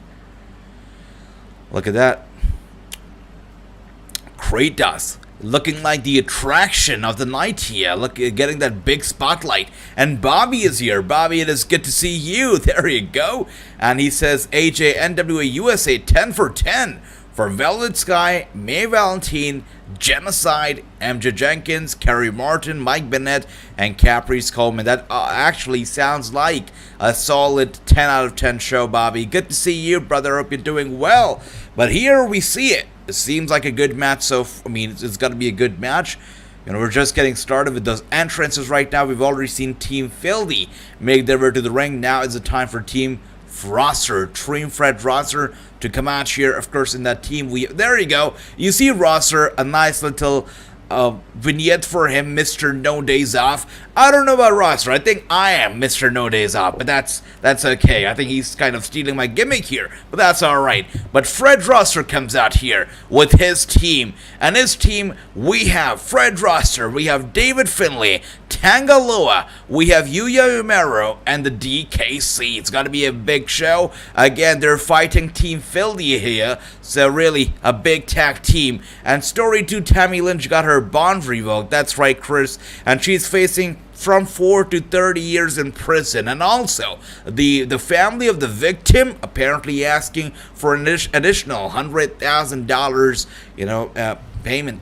Look at that. Kratos looking like the attraction of the night here. Look, getting that big spotlight. And Bobby is here. Bobby, it is good to see you. There you go. And he says, AJ, NWA USA 10 for 10 for Velvet Sky, May Valentine, Genocide, MJ Jenkins, Kerry Martin, Mike Bennett, and Caprice Coleman. That actually sounds like a solid 10 out of 10 show, Bobby. Good to see you, brother. Hope you're doing well. But here we see it. It seems like a good match, so, I mean, it's got to be a good match. You know, we're just getting started with those entrances right now. We've already seen Team Philly make their way to the ring. Now is the time for Team Rosser, Team Fred Rosser, to come out here. Of course, in that team, there you go. You see Rosser, a nice little vignette for him, Mr. No Days Off. I don't know about Roster. I think I am Mr. No Days Off, but that's okay. I think he's kind of stealing my gimmick here, but that's alright. But Fred Roster comes out here with his team, and his team, we have Fred Roster, we have David Finlay, Tangaloa, we have Yuya Uemura, and the DKC. It's gonna be a big show. Again, they're fighting Team Philly here, so really a big tag team. And Story 2, Tammy Lynch got her bond revoked. That's right, Chris, and she's facing from 4 to 30 years in prison. And also, the family of the victim apparently asking for an additional $100,000, payment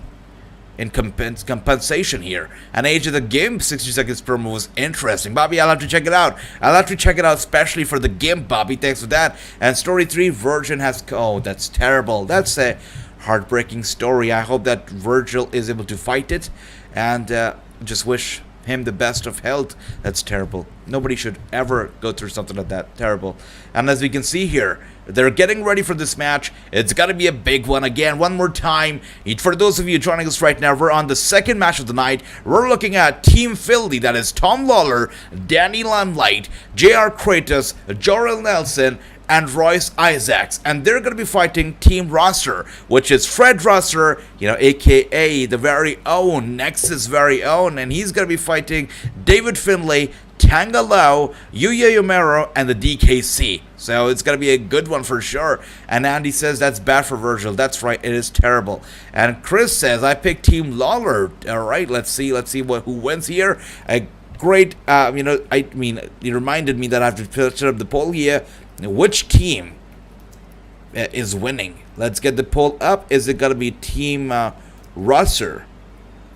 in compensation here. And Age of the Gimp 60 seconds promo was interesting. Bobby, I'll have to check it out. I'll have to check it out, especially for the Gimp, Bobby. Thanks for that. And Story 3, Virgin has... Oh, that's terrible. That's a heartbreaking story. I hope that Virgil is able to fight it. And just wish him the best of health. That's terrible. Nobody should ever go through something like that. Terrible. And as we can see here, they're getting ready for this match. It's got to be a big one. Again, one more time, for those of you joining us right now, we're on the second match of the night. We're looking at Team Philly. That is Tom Lawler, Danny Limelight, JR Kratos, Jorel Nelson, and Royce Isaacs, and they're going to be fighting Team Roster, which is Fred Roster, aka the very own Nexus very own, and he's going to be fighting David Finlay, Tangaloa, Yuya Uemura, and the DKC. So it's going to be a good one for sure. And Andy says that's bad for Virgil. That's right, it is terrible. And Chris says I picked Team Lawler. All right, let's see who wins here. A great, you reminded me that I have to put up the poll here. Which team is winning? Let's get the poll up. Is it going to be Team Roster,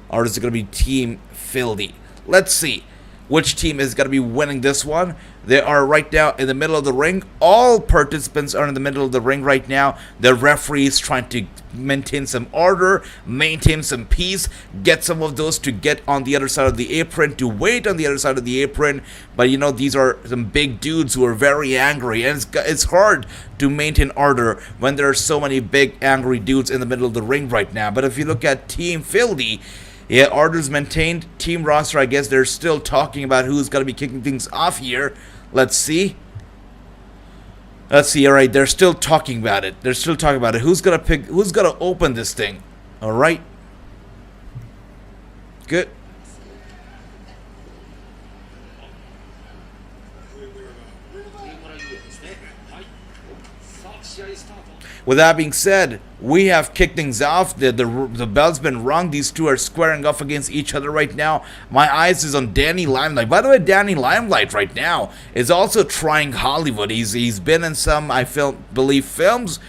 or is it going to be Team Philly? Let's see which team is going to be winning this one. They are right now in the middle of the ring. All participants are in the middle of the ring right now. The referee is trying to maintain some order, maintain some peace, get some of those to get on the other side of the apron, to wait on the other side of the apron. But these are some big dudes who are very angry, and it's hard to maintain order when there are so many big angry dudes in the middle of the ring right now. But if you look at Team Philly, yeah, order's maintained. Team Roster, I guess they're still talking about who's going to be kicking things off here. Let's see. All right, they're still talking about it. Who's going to open this thing? All right. Good. With that being said, we have kicked things off. The bell's been rung. These two are squaring off against each other right now. My eyes is on Danny Limelight. By the way, Danny Limelight right now is also trying Hollywood. He's been in some, believe films,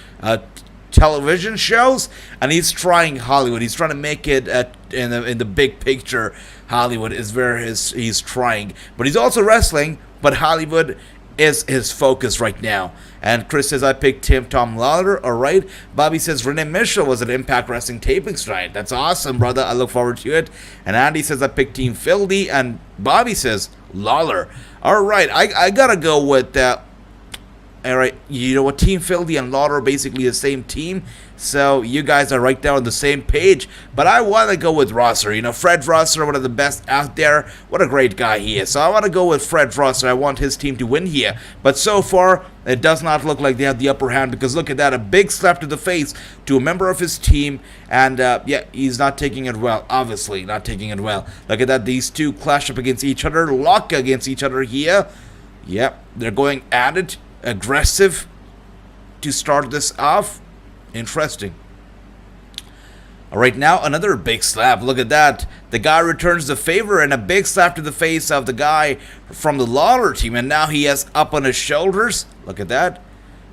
television shows, and he's trying Hollywood. He's trying to make it in the big picture. Hollywood is where he's trying, but he's also wrestling. But Hollywood is his focus right now. And Chris says I picked Tom Lawler. All right. Bobby says Renee Mitchell was at Impact Wrestling tapings tonight. That's awesome, brother. I look forward to it. And Andy says I picked Team Philly, and Bobby says Lawler. All right. I gotta go with that. All right, Team Philly and Lawler are basically the same team, so you guys are right there on the same page. But I want to go with Roster. Fred Roster, one of the best out there. What a great guy he is. So I want to go with Fred Roster. I want his team to win here. But so far, it does not look like they have the upper hand, because look at that, a big slap to the face to a member of his team. And he's not taking it well. Obviously, not taking it well. Look at that. These two clash up against each other, lock against each other here. Yep, they're going at it. Aggressive to start this off. Interesting. All right, now another big slap. Look at that. The guy returns the favor, and a big slap to the face of the guy from the Lawler team, and now he has up on his shoulders. Look at that.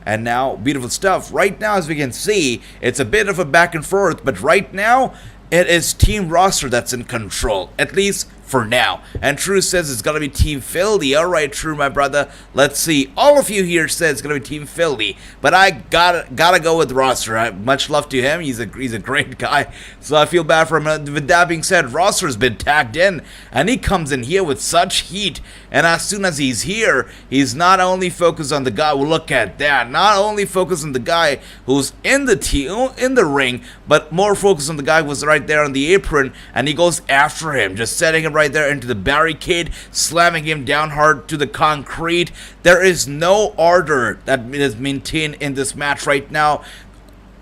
And now, beautiful stuff. Right now, as we can see, it's a bit of a back and forth, but right now it is Team Roster that's in control, at least for now. And True says it's gonna be Team Philly. Alright, True, my brother. Let's see. All of you here said it's gonna be Team Philly, but I gotta go with Roster. Much love to him. He's a great guy, so I feel bad for him. With that being said, Roster's been tagged in, and he comes in here with such heat. And as soon as he's here, he's not only focused on the guy. Well, look at that. Not only focused on the guy who's in the ring, but more focused on the guy who was right there on the apron, and he goes after him, just setting him right there into the barricade, slamming him down hard to the concrete. There is no order that is maintained in this match right now.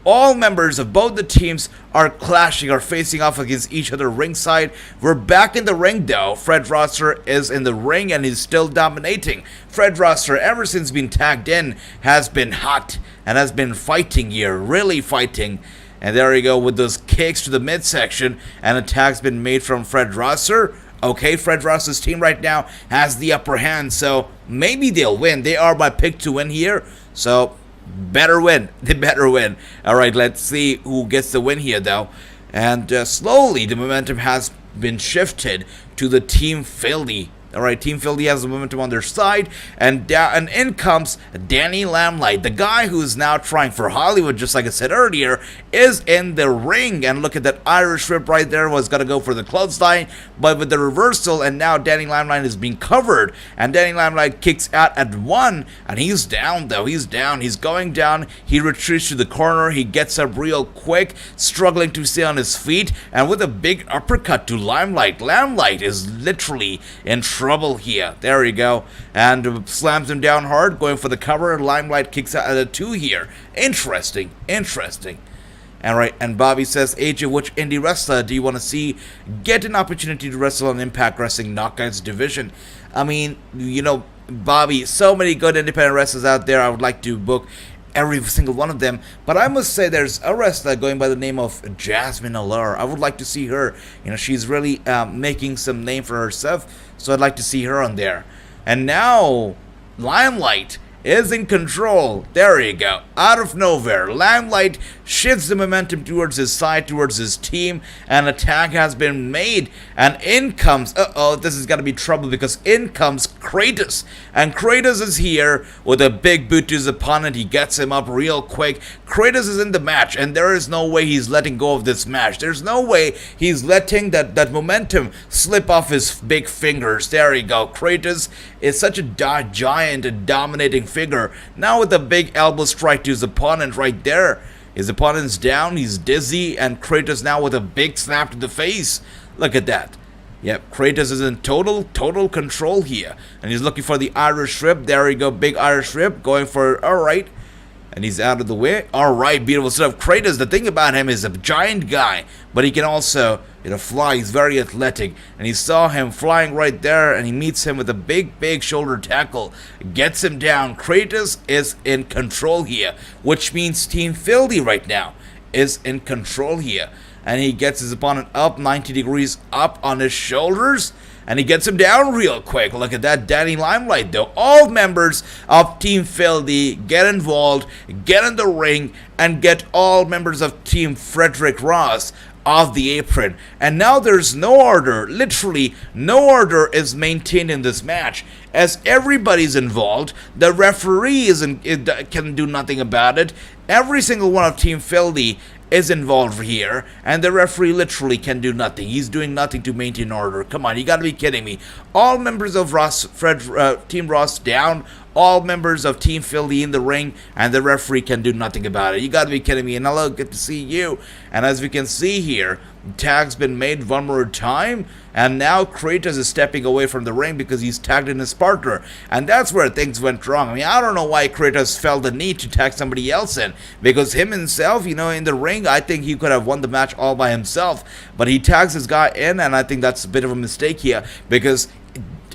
All members of both the teams are clashing, are facing off against each other ringside. We're back in the ring though. Fred Roster is in the ring and he's still dominating. Fred Roster, ever since being tagged in, has been hot and has been fighting here, really fighting. And there you go with those kicks to the midsection, and a tag's been made from Fred Roster. Okay, Fred Roster's team right now has the upper hand, so maybe they'll win. They are my pick to win here, so better win. They better win. Alright, let's see who gets the win here though. And slowly the momentum has been shifted to the Team Philly. Alright, Team Philly has the momentum on their side, and in comes Danny Limelight. The guy who's now trying for Hollywood, just like I said earlier, is in the ring. And look at that Irish whip right there, was going to go for the clothesline, but with the reversal, and now Danny Limelight is being covered, and Danny Limelight kicks out at one, and he's down though, he's down, he's going down, he retreats to the corner, he gets up real quick, struggling to stay on his feet, and with a big uppercut to Limelight. Limelight is literally in trouble here. There you go. And slams him down hard, going for the cover. Limelight kicks out at a 2 here. Interesting. Alright, and Bobby says, AJ, which indie wrestler do you want to see get an opportunity to wrestle on Impact Wrestling Knockouts division? I mean, you know, Bobby, so many good independent wrestlers out there. I would like to book every single one of them, but I must say there's a wrestler going by the name of Jasmine Allure. I would like to see her. You know, she's really making some name for herself, so I'd like to see her on there. And now Limelight is in control. There you go. Out of nowhere, Limelight shifts the momentum towards his side, towards his team, and a tag has been made. And in comes, this is gonna be trouble, because in comes Kratos. And Kratos is here with a big boot to his opponent. He gets him up real quick. Kratos is in the match, and there is no way he's letting go of this match. There's no way he's letting that momentum slip off his big fingers. There you go. Kratos is such a giant and dominating figure. Now with a big elbow strike to his opponent right there. His opponent's down, he's dizzy, and Kratos now with a big snap to the face. Look at that. Yep, Kratos is in total control here. And he's looking for the Irish whip. There you go, big Irish whip, going for, alright. And he's out of the way. Alright, beautiful stuff. Kratos, the thing about him is a giant guy, but he can also, you know, fly. He's very athletic. And he saw him flying right there, and he meets him with a big shoulder tackle. Gets him down. Kratos is in control here, which means Team Philly right now is in control here. And he gets his opponent up 90 degrees up on his shoulders, and he gets him down real quick. Look at that, Danny Limelight though. All members of Team Philly get involved, get in the ring, and get all members of Team Frederick Ross off the apron. And now there's no order, literally no order is maintained in this match, as everybody's involved. The referee can do nothing about it. Every single one of Team Philly is involved here, and the referee literally can do nothing. He's doing nothing to maintain order. Come on, you gotta be kidding me. All members of Team Ross down, all members of Team Philly in the ring, and the referee can do nothing about it. You gotta be kidding me. And hello, good to see you. And as we can see here, tag's been made one more time, and now Kratos is stepping away from the ring because he's tagged in his partner, and that's where things went wrong. I mean, I don't know why Kratos felt the need to tag somebody else in, because him himself, you know, in the ring, I think he could have won the match all by himself, but he tags his guy in, and I think that's a bit of a mistake here, because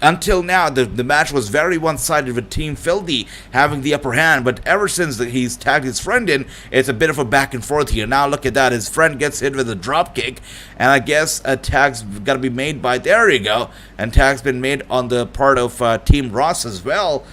until now, the match was very one-sided with Team Philly having the upper hand, but ever since he's tagged his friend in, it's a bit of a back and forth here. Now look at that, his friend gets hit with a drop kick, and I guess a tag's got to be made by, there you go, and tag's been made on the part of Team Ross as well.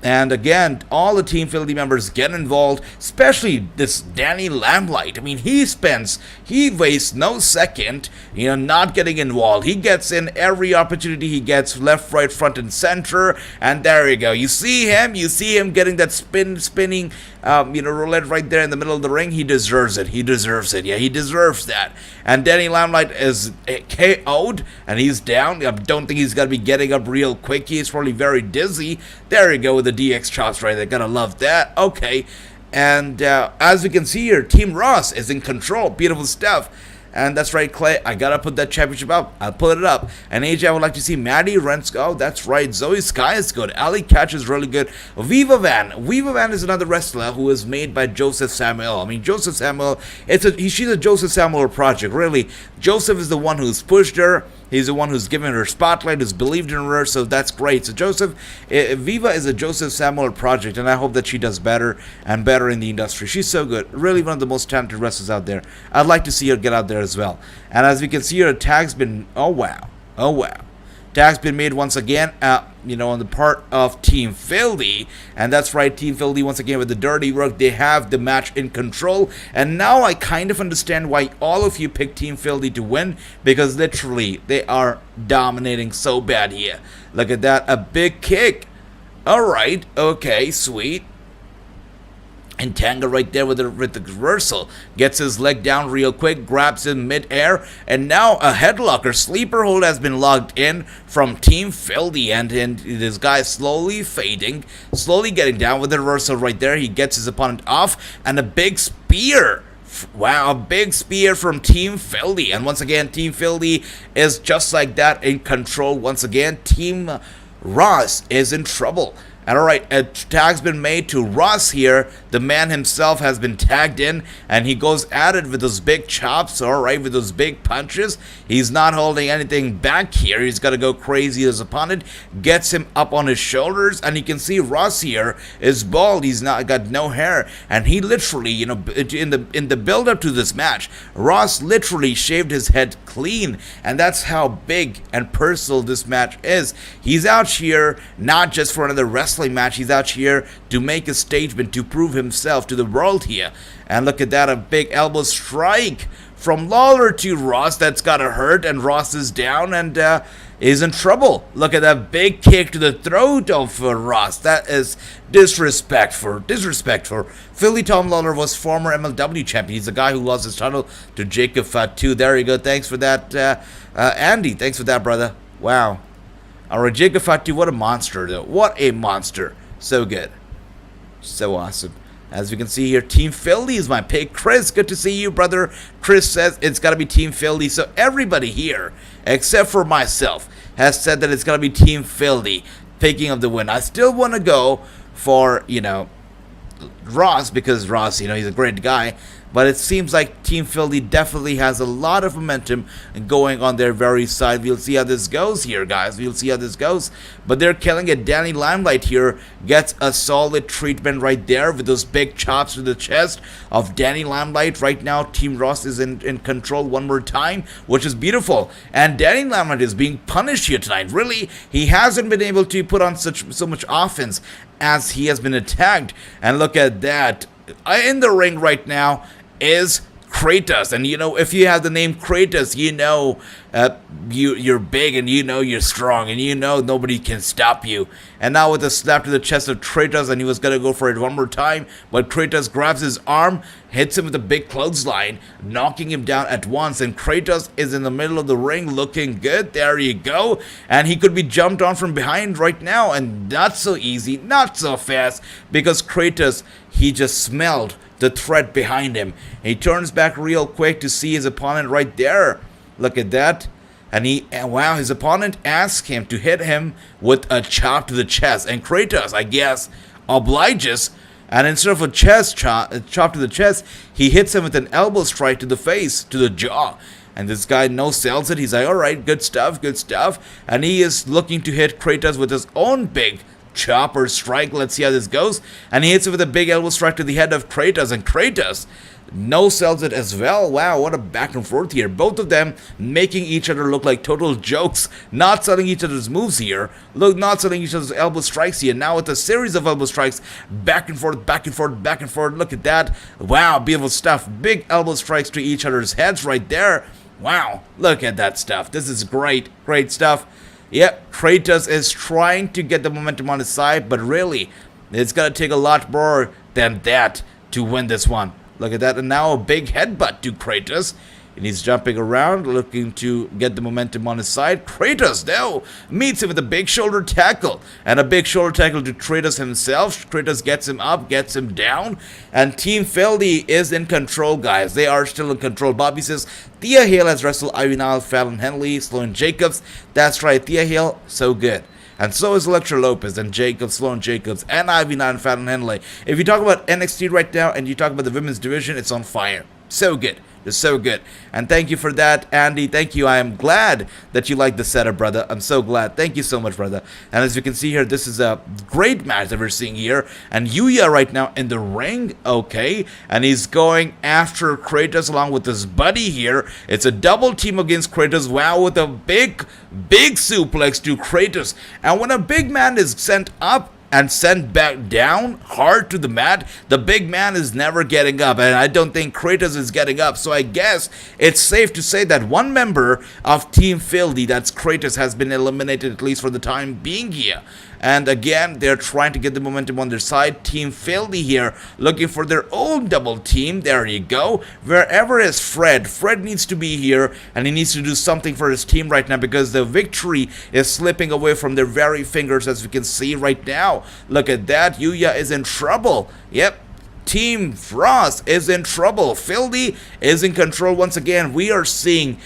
And again, all the Team Philly members get involved, especially this Danny Lamplight. I mean, he wastes no second, not getting involved. He gets in every opportunity he gets, left, right, front, and center. And there you go. You see him getting that spinning, roulette right there in the middle of the ring. He deserves it. Yeah, he deserves that. And Danny Lamplight is KO'd, and he's down. I don't think he's going to be getting up real quick. He's probably very dizzy. There you go with the DX chops right there. Gotta love that. Okay. And as we can see here, Team Ross is in control. Beautiful stuff. And that's right, Clay. I gotta put that championship up. I'll put it up. And AJ, I would like to see Maddie Rensko. Oh, that's right. Zoe Sky is good. Ali Catch is really good. Viva Van is another wrestler who is made by Joseph Samuel. I mean, Joseph Samuel, she's a Joseph Samuel project, really. Joseph is the one who's pushed her. He's the one who's given her spotlight, who's believed in her, so that's great. So Viva is a Joseph Samuel project, and I hope that she does better and better in the industry. She's so good. Really one of the most talented wrestlers out there. I'd like to see her get out there as well. And as we can see, her tag's been, oh wow. Tag's been made once again, on the part of Team Philly. And that's right, Team Philly, once again, with the dirty work, they have the match in control. And now I kind of understand why all of you picked Team Philly to win, because literally, they are dominating so bad here. Look at that, a big kick. Alright, okay, sweet. And Tanga right there with the reversal. Gets his leg down real quick, grabs him mid-air, and now a headlock or sleeper hold has been logged in from Team Philly, and this guy slowly fading, slowly getting down with the reversal right there. He gets his opponent off, and a big spear. Wow, a big spear from Team Philly. And once again, Team Philly is just like that in control. Once again, Team Ross is in trouble. And alright, a tag's been made to Ross here. The man himself has been tagged in, and he goes at it with those big chops, alright, with those big punches. He's not holding anything back here. He's got to go crazy. His opponent gets him up on his shoulders, and you can see Ross here is bald. He's not got no hair, and he literally, in the build-up to this match, Ross literally shaved his head clean, and that's how big and personal this match is. He's out here not just for another wrestling match. He's out here to make a statement, to prove himself to the world here. And look at that, a big elbow strike from Lawler to Ross. That's gotta hurt, and Ross is down and is in trouble. Look at that big kick to the throat of Ross. That is disrespectful. Philly Tom Lawler was former MLW champion. He's the guy who lost his title to Jacob Fatu. There you go. Thanks for that, Andy. Thanks for that, brother. Wow. Alright, Jacob Fatu, what a monster, though. What a monster. So good. So awesome. As we can see here, Team Philly is my pick. Chris, good to see you, brother. Chris says it's got to be Team Philly. So everybody here, except for myself, has said that it's got to be Team Philly picking up the win. I still want to go for, Ross, because Ross, he's a great guy. But it seems like Team Philly definitely has a lot of momentum going on their very side. We'll see how this goes here, guys. We'll see how this goes. But they're killing it. Danny Limelight here gets a solid treatment right there with those big chops to the chest of Danny Limelight. Right now, Team Ross is in control one more time, which is beautiful. And Danny Limelight is being punished here tonight. Really, he hasn't been able to put on so much offense as he has been attacked. And look at that. In the ring right now is Kratos, and if you have the name Kratos, you're big, and you're strong, and nobody can stop you. And now with a slap to the chest of Kratos, and he was gonna go for it one more time, but Kratos grabs his arm, hits him with a big clothesline, knocking him down at once, and Kratos is in the middle of the ring looking good. There you go. And he could be jumped on from behind right now, and not so easy, not so fast, because Kratos, he just smelled the threat behind him. He turns back real quick to see his opponent right there. Look at that. And wow, his opponent asks him to hit him with a chop to the chest. And Kratos, I guess, obliges. And instead of a chop to the chest, he hits him with an elbow strike to the face, to the jaw. And this guy no-sells it. He's like, alright, good stuff. And he is looking to hit Kratos with his own big chopper strike. Let's see how this goes. And he hits it with a big elbow strike to the head of Kratos, and Kratos no sells it as well. Wow, what a back and forth here. Both of them making each other look like total jokes, not selling each other's moves here. Look, not selling each other's elbow strikes here. Now with a series of elbow strikes, back and forth, back and forth, back and forth. Look at that. Wow, beautiful stuff. Big elbow strikes to each other's heads right there. Wow, look at that stuff. This is great, great stuff. Yep, Kratos is trying to get the momentum on his side, but really, it's going to take a lot more than that to win this one. Look at that, and now a big headbutt to Kratos. And he's jumping around, looking to get the momentum on his side. Kratos, though, meets him with a big shoulder tackle. And a big shoulder tackle to Kratos himself. Kratos gets him up, gets him down. And Team Philly is in control, guys. They are still in control. Bobby says, Thea Hale has wrestled Ivy Nile, Fallon Henley, Sloan Jacobs. That's right, Thea Hale, so good. And so is Elektra Lopez and Jacobs, Sloan Jacobs, and Ivy Nile and Fallon Henley. If you talk about NXT right now and you talk about the women's division, it's on fire. So good. It's so good. And thank you for that, Andy. Thank you. I am glad that you like the setup, brother. I'm so glad. Thank you so much, brother. And as you can see here, this is a great match that we're seeing here. And Yuya right now in the ring. Okay. And he's going after Kratos along with his buddy here. It's a double team against Kratos. Wow, with a big suplex to Kratos. And when a big man is sent up and sent back down hard to the mat, the big man is never getting up, and I don't think Kratos is getting up. So I guess it's safe to say that one member of Team Philly, that's Kratos, has been eliminated, at least for the time being here. And again, they're trying to get the momentum on their side. Team Philly here looking for their own double team. There you go. Wherever is Fred? Fred needs to be here, and he needs to do something for his team right now, because the victory is slipping away from their very fingers, as we can see right now. Look at that. Yuya is in trouble. Yep. Team Frost is in trouble. Philly is in control once again. We are seeing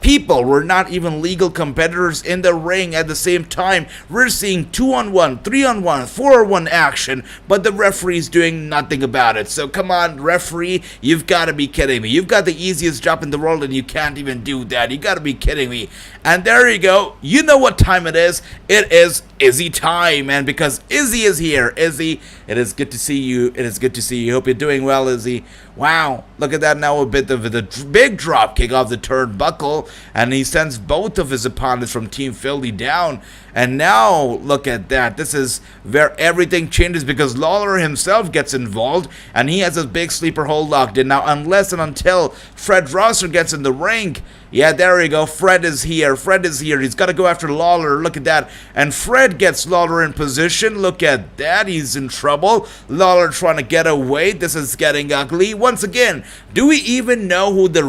people were not even legal competitors in the ring at the same time. We're seeing 2-on-1, 3-on-1, 4-on-1 action, but the referee's doing nothing about it. So come on, referee, you've got to be kidding me. You've got the easiest job in the world and you can't even do that. You got to be kidding me. And there you go. You know what time it is. It is Izzy time. And because Izzy is here, Izzy, it is good to see you. It is good to see you. Hope you're doing well, Izzy. Wow, look at that now, a bit of a big drop kick off the turnbuckle, and he sends both of his opponents from Team Philly down. And now, look at that. This is where everything changes, because Lawler himself gets involved, and he has a big sleeper hold locked in. Now, unless and until Fred Rosser gets in the ring, yeah, there you go. Fred is here. Fred is here. He's got to go after Lawler. Look at that. And Fred gets Lawler in position. Look at that. He's in trouble. Lawler trying to get away. This is getting ugly. Once again, do we even know who the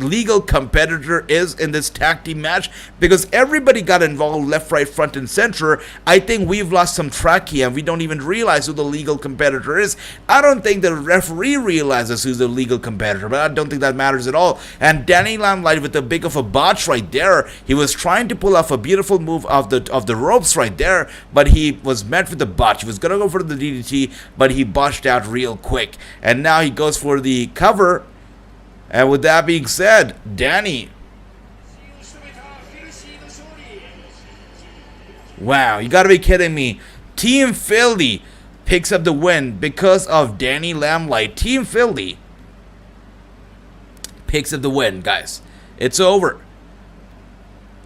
legal competitor is in this tag team match? Because everybody got involved left, right, front, and center. I think we've lost some track here, and we don't even realize who the legal competitor is. I don't think the referee realizes who's the legal competitor, but I don't think that matters at all. And Danny Limelight with a big of a botch right there. He was trying to pull off a beautiful move of the ropes right there, but he was met with a botch. He was gonna go for the DDT, but he botched out real quick. And now he goes for the cover. And with that being said, Danny. Wow, you gotta be kidding me. Team Philly picks up the win because of Danny Limelight. Team Philly picks up the win, guys. It's over.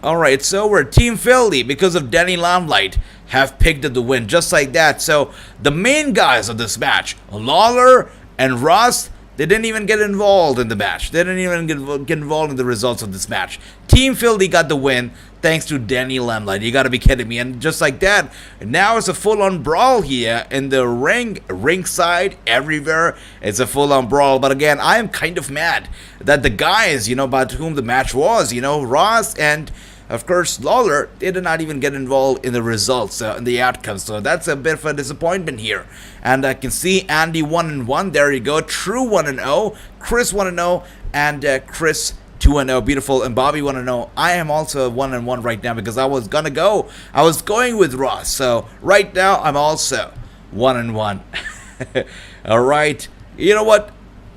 Alright, it's over. Team Philly, because of Danny Limelight, have picked up the win, just like that. So, the main guys of this match, Lawler and Ross, they didn't even get involved in the match. They didn't even get involved in the results of this match. Team Philly got the win thanks to Danny Limelight. You gotta be kidding me. And just like that, now it's a full-on brawl here in the ring, ringside, everywhere. It's a full-on brawl. But again, I am kind of mad that the guys, about whom the match was, Ross and, of course, Lawler, they did not even get involved in the results, in the outcomes. So that's a bit of a disappointment here. And I can see Andy 1-1. There you go. True 1-0. Chris 1-0. And Chris 2-0. Beautiful. And Bobby 1-0. I am also 1-1 right now because I was going with Ross. So right now, I'm also 1-1. All right. You know what?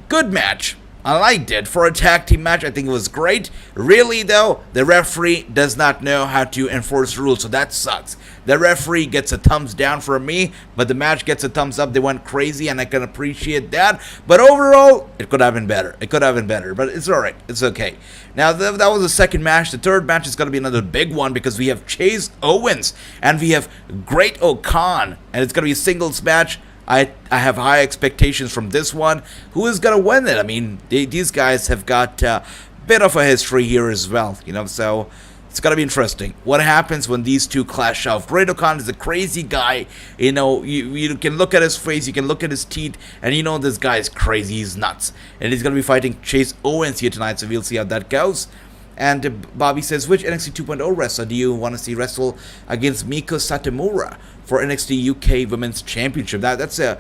Good match. I liked it. For a tag team match, I think it was great. Really, though, the referee does not know how to enforce rules, so that sucks. The referee gets a thumbs down from me, but the match gets a thumbs up. They went crazy, and I can appreciate that. But overall, it could have been better. It could have been better, but it's alright. It's okay. Now, that was the second match. The third match is going to be another big one because we have Chase Owens, and we have Great O'Khan, and it's going to be a singles match. I have high expectations from this one. Who is going to win it? I mean, these guys have got a bit of a history here as well, so it's going to be interesting. What happens when these two clash out? Great O'Khan is a crazy guy. You can look at his face, you can look at his teeth, and this guy is crazy. He's nuts. And he's going to be fighting Chase Owens here tonight, so we'll see how that goes. And Bobby says, which NXT 2.0 wrestler do you want to see wrestle against Miko Satomura for NXT UK Women's Championship? That's a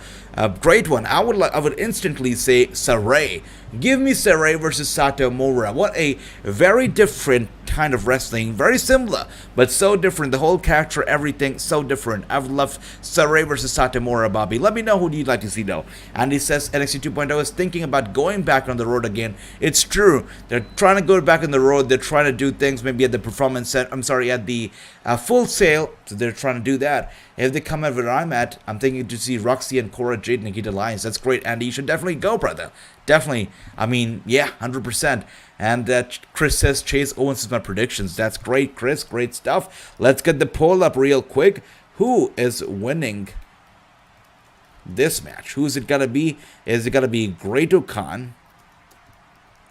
great one. I would instantly say Saray. Give me Saray versus Satomura. What a very different kind of wrestling. Very similar, but so different. The whole character, everything, so different. I would love Saray versus Satomura, Bobby. Let me know who you'd like to see, though. And he says NXT 2.0 is thinking about going back on the road again. It's true. They're trying to go back on the road. They're trying to do things maybe at the performance set. I'm sorry, at the Full Sail. So they're trying to do that. If they come at where I'm at, I'm thinking to see Roxy and Cora Jade Nikita Lyons. That's great, Andy. You should definitely go, brother. Definitely. I mean, yeah, 100%. And Chris says Chase Owens is my predictions. That's great, Chris. Great stuff. Let's get the poll up real quick. Who is winning this match? Who is it going to be? Is it going to be Great O'Khan?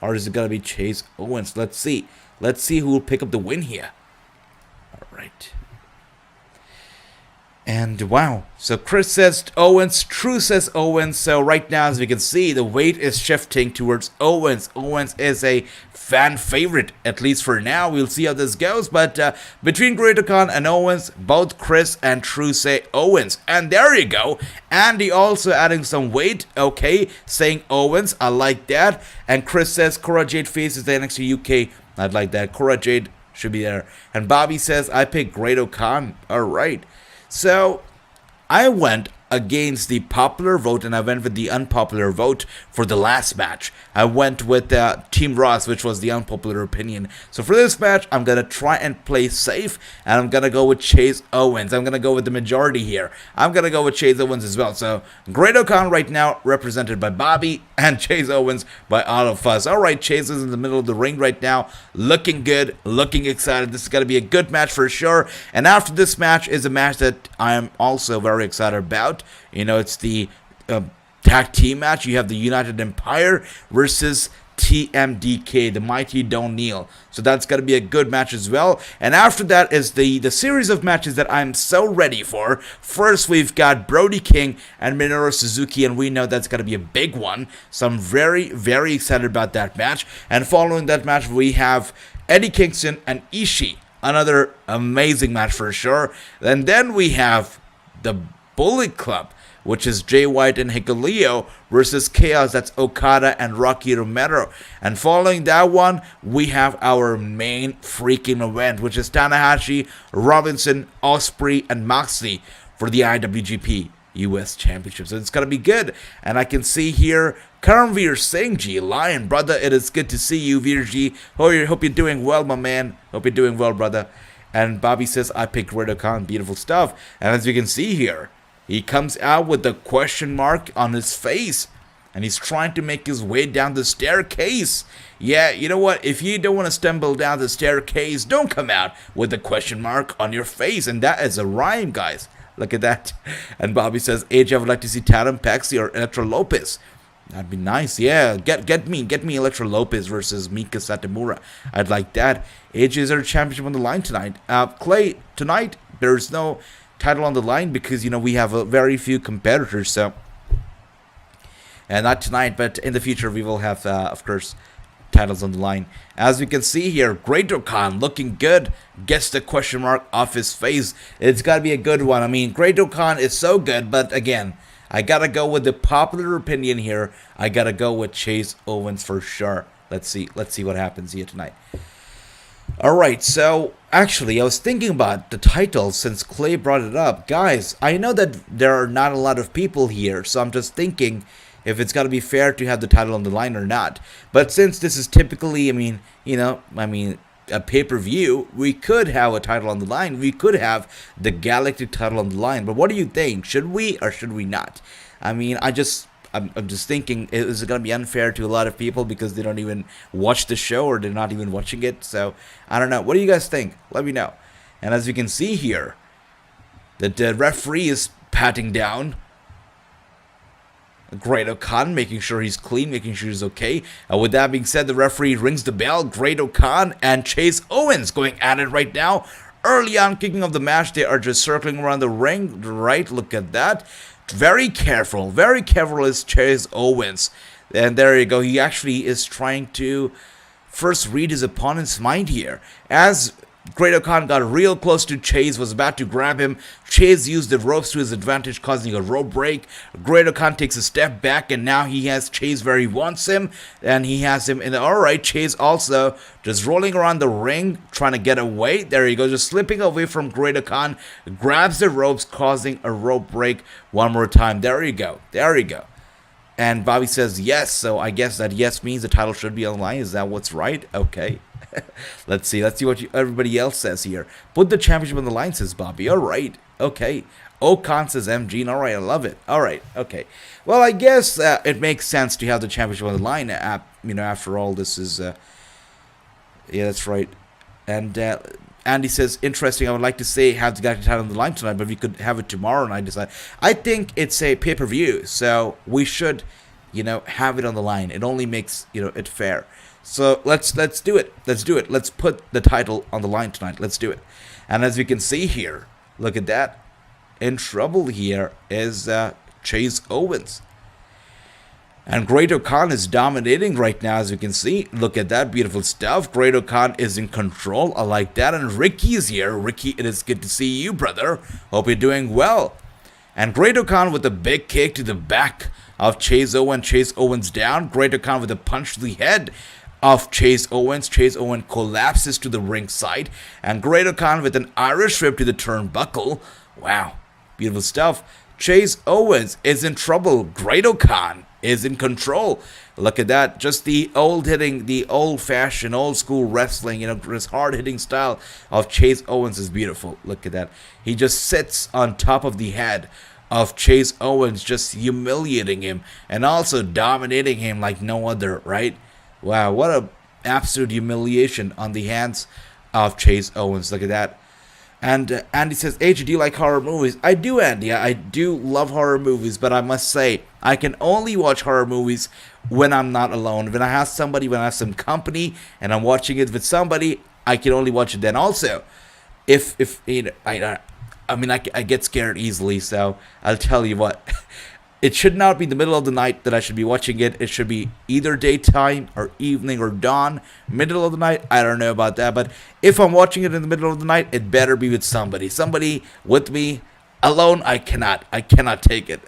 Or is it going to be Chase Owens? Let's see. Let's see who will pick up the win here. All right. And wow, so Chris says Owens, True says Owens. So right now, as we can see, the weight is shifting towards Owens. Owens is a fan favorite, at least for now. We'll see how this goes. But between Great O'Khan and Owens, both Chris and True say Owens. And there you go. Andy also adding some weight, okay, saying Owens. I like that. And Chris says Cora Jade faces the NXT UK. I'd like that. Cora Jade should be there. And Bobby says, I pick Great O'Khan. All right. So, I went against the popular vote and I went with the unpopular vote for the last match. I went with Team Ross, which was the unpopular opinion. So for this match, I'm going to try and play safe and I'm going to go with Chase Owens. I'm going to go with the majority here. I'm going to go with Chase Owens as well. So Great O'Khan right now represented by Bobby and Chase Owens by all of us. Alright, Chase is in the middle of the ring right now. Looking good, looking excited. This is going to be a good match for sure. And after this match is a match that I am also very excited about. It's the tag team match. You have the United Empire versus TMDK, the Mighty Don't Kneel. So that's going to be a good match as well. And after that is the series of matches that I'm so ready for. First, we've got Brody King and Minoru Suzuki, and we know that's going to be a big one. So I'm very, very excited about that match. And following that match, we have Eddie Kingston and Ishii. Another amazing match for sure. And then we have the Bullet Club, which is Jay White and Hikuleo versus Chaos. That's Okada and Rocky Romero. And following that one, we have our main freaking event, which is Tanahashi, Robinson, Osprey, and Moxley for the IWGP US Championship. So it's going to be good. And I can see here, Karamveer Singh G, Lion, brother, it is good to see you, Veerji. Hope you're doing well, my man. Hope you're doing well, brother. And Bobby says, I picked Great O'Khan. Beautiful stuff. And as you can see here, he comes out with a question mark on his face. And he's trying to make his way down the staircase. Yeah, you know what? If you don't want to stumble down the staircase, don't come out with a question mark on your face. And that is a rhyme, guys. Look at that. And Bobby says, AJ, I would like to see Tatum Paxi or Elektra Lopez. That'd be nice. Yeah, get me Elektra Lopez versus Mika Satomura. I'd like that. AJ, is there a championship on the line tonight? Clay, tonight, there's no title on the line because we have a very few competitors, so not tonight, but in the future we will have of course titles on the line. As we can see here, Great O'Khan looking good, gets the question mark off his face. It's got to be a good one. I mean, Great O'Khan is so good, but again, I gotta go with the popular opinion here. I gotta go with Chase Owens for sure. Let's see what happens here tonight. Alright, so actually I was thinking about the title since Clay brought it up. Guys, I know that there are not a lot of people here, so I'm just thinking, if it's got to be fair to have the title on the line or not. But since this is typically, a pay-per-view, we could have a title on the line. We could have the Galactic title on the line. But what do you think? Should we or should we not? I'm just thinking, is it going to be unfair to a lot of people because they don't even watch the show or they're not even watching it? So, I don't know. What do you guys think? Let me know. And as you can see here, the referee is patting down Great-O-Khan, making sure he's clean, making sure he's okay. With that being said, the referee rings the bell. Great-O-Khan and Chase Owens going at it right now. Early on, kicking off the match, they are just circling around the ring. Right, look at that. Very careful is Chase Owens. And there you go. He actually is trying to first read his opponent's mind here. As Great-O-Khan got real close to Chase, was about to grab him. Chase used the ropes to his advantage, causing a rope break. Great-O-Khan takes a step back, and now he has Chase where he wants him. And he has him in the... Alright, Chase also just rolling around the ring, trying to get away. There you go, just slipping away from Great-O-Khan. Grabs the ropes, causing a rope break one more time. There you go. And Bobby says yes, so I guess that yes means the title should be on the line. Is that what's right? Okay. Let's see what everybody else says here. Put the championship on the line, says Bobby. Alright, okay. O-Khan says MG. Alright, I love it. Alright, okay. Well, I guess it makes sense to have the championship on the line. After all, this is... yeah, that's right. And Andy says, interesting, I would like to say have the Galactic title on the line tonight, but we could have it tomorrow night. I think it's a pay-per-view, so we should, have it on the line. It only makes, it fair. So let's do it. Let's put the title on the line tonight. Let's do it. And as we can see here, look at that. In trouble here is Chase Owens. And Great-O-Khan is dominating right now, as you can see. Look at that beautiful stuff. Great-O-Khan is in control. I like that. And Ricky is here. Ricky, it is good to see you, brother. Hope you're doing well. And Great-O-Khan with a big kick to the back of Chase Owens. Chase Owens down. Great-O-Khan with a punch to the head of Chase Owens. Chase Owens collapses to the ringside. And Great-O-Khan with an Irish whip to the turnbuckle. Wow, beautiful stuff. Chase Owens is in trouble. Great-O-Khan is in control. Look at that. Just the old-fashioned, old-school wrestling, this hard-hitting style of Chase Owens is beautiful. Look at that. He just sits on top of the head of Chase Owens, just humiliating him and also dominating him like no other, right? Wow, what a absolute humiliation on the hands of Chase Owens. Look at that. And Andy says, H, do you like horror movies? I do, Andy. I do love horror movies, but I must say, I can only watch horror movies when I'm not alone. When I have somebody, when I have some company, and I'm watching it with somebody, I can only watch it then. Also, if I get scared easily, so I'll tell you what. It should not be the middle of the night that I should be watching it. It should be either daytime or evening or dawn. Middle of the night, I don't know about that. But if I'm watching it in the middle of the night, it better be with somebody. Somebody with me. Alone, I cannot take it.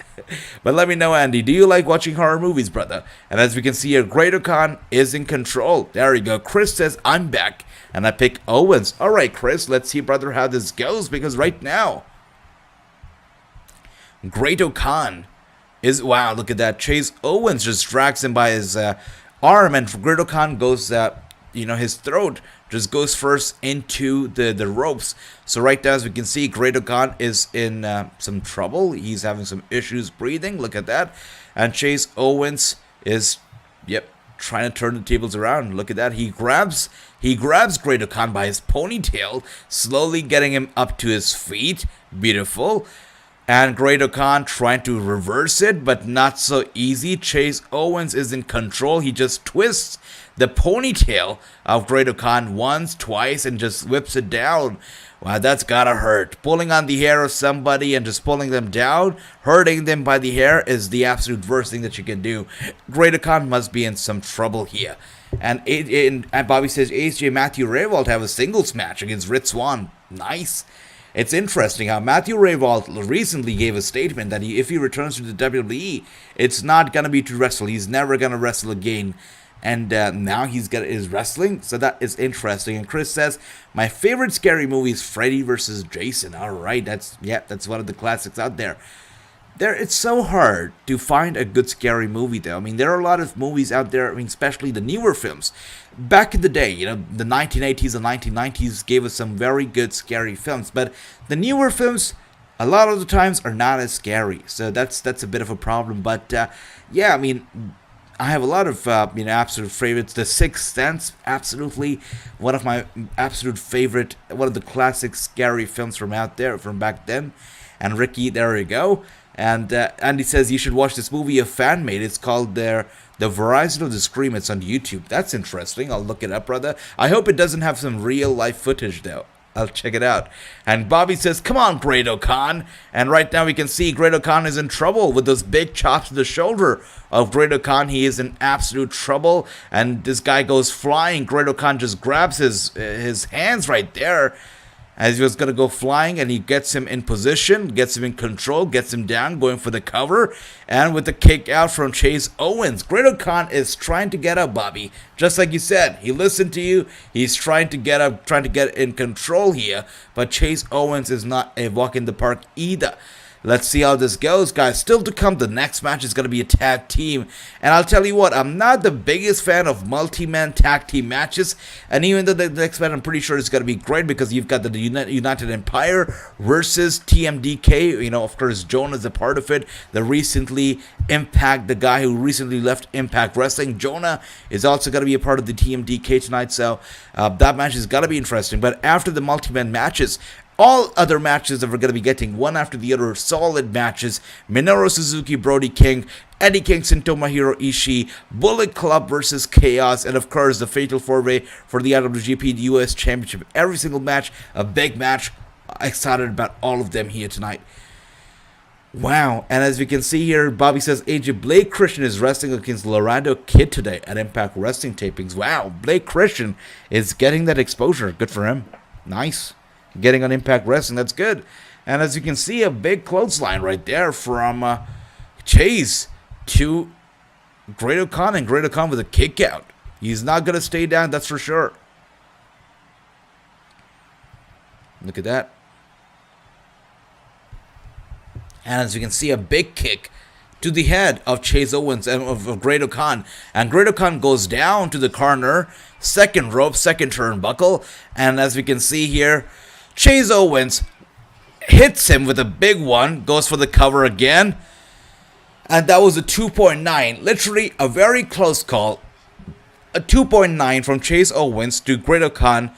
But let me know, Andy, do you like watching horror movies, brother? And as we can see here, Great-O-Khan is in control. There you go. Chris says, I'm back. And I pick Owens. All right, Chris, let's see, brother, how this goes. Because right now, Great-O-Khan is, wow, look at that. Chase Owens just drags him by his arm, and Great-O-Khan goes, his throat just goes first into the ropes. So right now, as we can see, Great-O-Khan is in some trouble. He's having some issues breathing. Look at that. And Chase Owens is, trying to turn the tables around. Look at that. He grabs Great-O-Khan by his ponytail, slowly getting him up to his feet. Beautiful. And Great-O-Khan trying to reverse it, but not so easy. Chase Owens is in control. He just twists the ponytail of Great-O-Khan once, twice, and just whips it down. Wow, that's gotta hurt. Pulling on the hair of somebody and just pulling them down, hurting them by the hair is the absolute worst thing that you can do. Great-O-Khan must be in some trouble here. And Bobby says, AJ Matthew Rehwoldt have a singles match against Rich Swann. Nice. It's interesting how Matthew Rehwoldt recently gave a statement that if he returns to the WWE, it's not going to be to wrestle. He's never going to wrestle again. And now is wrestling, so that is interesting. And Chris says, my favorite scary movie is Freddy vs. Jason. All right, that's one of the classics out there. It's so hard to find a good scary movie, though. I mean, there are a lot of movies out there, I mean, especially the newer films. Back in the day, you know, the 1980s and 1990s gave us some very good scary films, but the newer films, a lot of the times, are not as scary. So that's a bit of a problem. But, yeah, I mean, I have a lot of, absolute favorites. The Sixth Sense, absolutely one of my absolute favorite, one of the classic scary films from back then. And Ricky, there you go. And Andy says you should watch this movie a fan made. It's called The Verizon of the Scream. It's on YouTube. That's interesting. I'll look it up, brother. I hope it doesn't have some real life footage, though. I'll check it out. And Bobby says, come on, Great-O-Khan. And right now we can see Great-O-Khan is in trouble with those big chops to the shoulder of Great-O-Khan. He is in absolute trouble. And this guy goes flying. Great-O-Khan just grabs his hands right there as he was going to go flying, and he gets him in position, gets him in control, gets him down, going for the cover, and with the kick out from Chase Owens. Great-O-Khan is trying to get up, Bobby. Just like you said, he listened to you. He's trying to get up, trying to get in control here, but Chase Owens is not a walk in the park either. Let's see how this goes, guys. Still to come, the next match is going to be a tag team. And I'll tell you what, I'm not the biggest fan of multi-man tag team matches. And even though the next match, I'm pretty sure it's going to be great because you've got the United Empire versus TMDK. You know, of course, Jonah is a part of it. The guy who recently left Impact Wrestling, Jonah, is also going to be a part of the TMDK tonight. So that match is going to be interesting. But after the multi-man matches, all other matches that we're going to be getting, one after the other, solid matches. Minoru Suzuki, Brody King, Eddie Kingston, Tomohiro Ishii, Bullet Club versus Chaos, and of course the Fatal 4-Way for the IWGP US Championship. Every single match, a big match. Excited about all of them here tonight. Wow, and as we can see here, Bobby says AJ Blake Christian is wrestling against Laredo Kid today at Impact Wrestling tapings. Wow, Blake Christian is getting that exposure. Good for him. Nice. Getting on Impact Wrestling, that's good. And as you can see, a big clothesline right there from Chase to Great-O-Khan, and Great-O-Khan with a kick out. He's not going to stay down, that's for sure. Look at that. And as you can see, a big kick to the head of Chase Owens and of Great-O-Khan. And Great-O-Khan goes down to the corner, second rope, second turnbuckle. And as we can see here, Chase Owens hits him with a big one, goes for the cover again, and that was a 2.9. Literally a very close call. A 2.9 from Chase Owens to Great-O-Khan.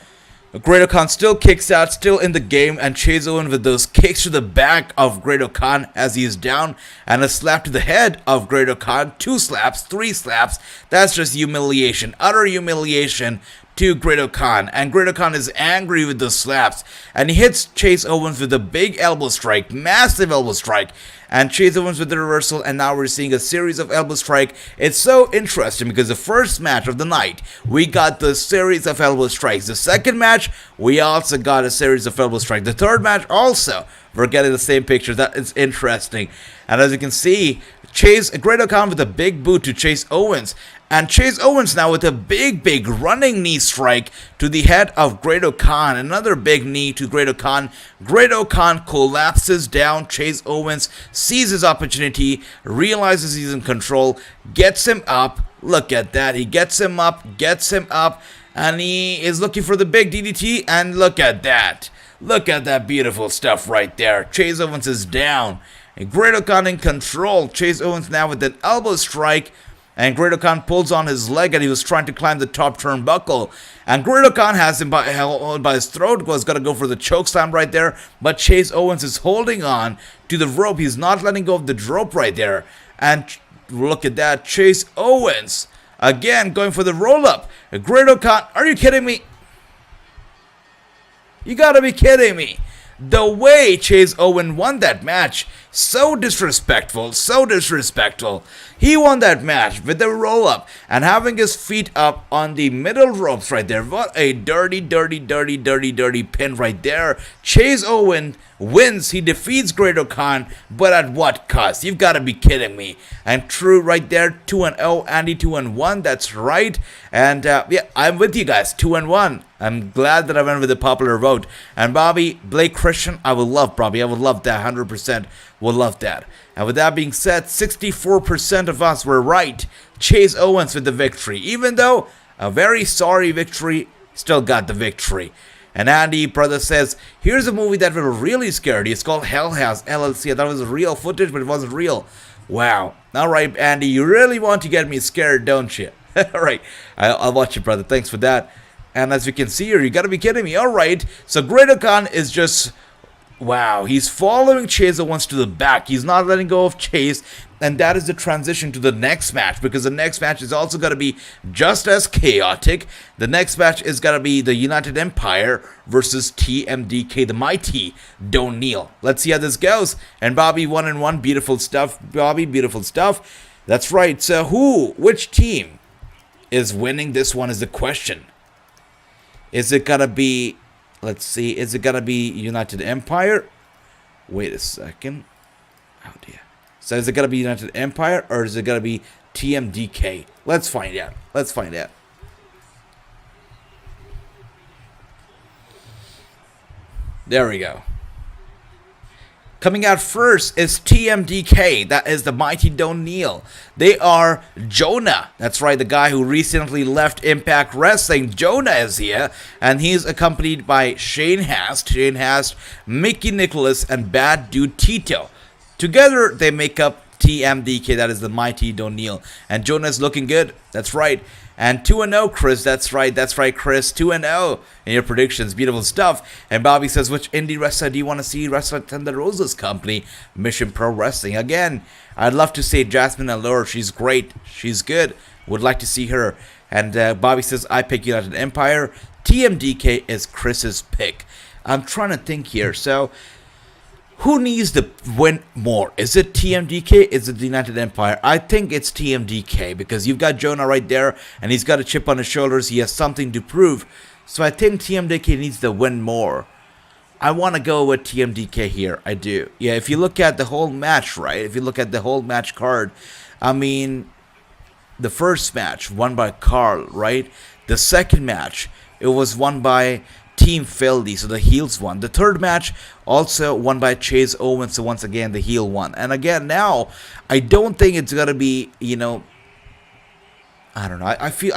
Great-O-Khan still kicks out, still in the game, and Chase Owens with those kicks to the back of Great-O-Khan as he is down, and a slap to the head of Great-O-Khan. 2 slaps, 3 slaps. That's just humiliation, utter humiliation to Great-O-Khan, and Great-O-Khan is angry with the slaps, and he hits Chase Owens with a big elbow strike, massive elbow strike, and Chase Owens with the reversal, and now we're seeing a series of elbow strike. It's so interesting because the first match of the night, we got the series of elbow strikes. The second match, we also got a series of elbow strikes. The third match also, we're getting the same picture. That is interesting. And as you can see, Great-O-Khan with a big boot to Chase Owens. And Chase Owens now with a big running knee strike to the head of Great-O-Khan. Another big knee to Great-O-Khan. Great-O-Khan collapses down. Chase Owens sees his opportunity, realizes he's in control, gets him up. Look at that. He gets him up, and he is looking for the big DDT. And look at that. Look at that beautiful stuff right there. Chase Owens is down. And Great-O-Khan in control. Chase Owens now with an elbow strike. And Great-O-Khan pulls on his leg, and he was trying to climb the top turnbuckle. And Great-O-Khan has him held by his throat. Was going to go for the chokeslam right there. But Chase Owens is holding on to the rope. He's not letting go of the rope right there. And look at that. Chase Owens, again, going for the roll-up. Great-O-Khan, are you kidding me? You gotta be kidding me. The way Chase Owens won that match, so disrespectful. He won that match with the roll-up and having his feet up on the middle ropes right there. What a dirty pin right there. Chase Owens wins. He defeats Great-O-Khan, but at what cost? You've got to be kidding me. And true right there, 2-0, Andy 2-1, that's right. And yeah, I'm with you guys, 2-1. I'm glad that I went with the popular vote. And Bobby, Blake Christian, I would love, Bobby. I would love that 100%. We'll love that. And with that being said, 64% of us were right. Chase Owens with the victory. Even though a very sorry victory, still got the victory. And Andy, brother, says, here's a movie that will really scare you. It's called Hell House LLC. I thought it was real footage, but it wasn't real. Wow. Alright, Andy, you really want to get me scared, don't you? Alright, I'll watch it, brother. Thanks for that. And as you can see here, you gotta be kidding me. Alright, so Great-O-Khan is just... wow, he's following Chase Owens to the back. He's not letting go of Chase. And that is the transition to the next match, because the next match is also going to be just as chaotic. The next match is going to be the United Empire versus TMDK, the mighty Don't Kneel. Let's see how this goes. And Bobby 1-1, beautiful stuff. Bobby, beautiful stuff. That's right. So which team is winning this one is the question. Is it going to be, let's see, is it going to be United Empire? Wait a second. Oh dear. So is it going to be United Empire or is it going to be TMDK? Let's find out. Let's find out. There we go. Coming out first is TMDK. That is the mighty Don't Kneel. They are Jonah. That's right, the guy who recently left Impact Wrestling. Jonah is here, and he's accompanied by Shane Haas, Mickey Nicholas, and Bad Dude Tito. Together, they make up TMDK, that is the mighty Don't Kneel. And Jonah is looking good, that's right. And 2-0, Chris, that's right, Chris. 2-0 in your predictions, beautiful stuff. And Bobby says, which indie wrestler do you want to see wrestle at Thunder Rosa's company, Mission Pro Wrestling? Again, I'd love to say Jasmine Allure, she's great, she's good, would like to see her. And Bobby says, I pick United Empire. TMDK is Chris's pick. I'm trying to think here, so... who needs to win more? Is it TMDK? Is it the United Empire? I think it's TMDK because you've got Jonah right there and he's got a chip on his shoulders. He has something to prove. So I think TMDK needs to win more. I want to go with TMDK here. I do. Yeah, if you look at the whole match, right? If you look at the whole match card, I mean, the first match won by Carl, right? The second match, it was won by Team Feldy, so the heels won. The third match also won by Chase Owens, so once again the heel won. And again now, I don't think it's gonna be, you know, I don't know. I feel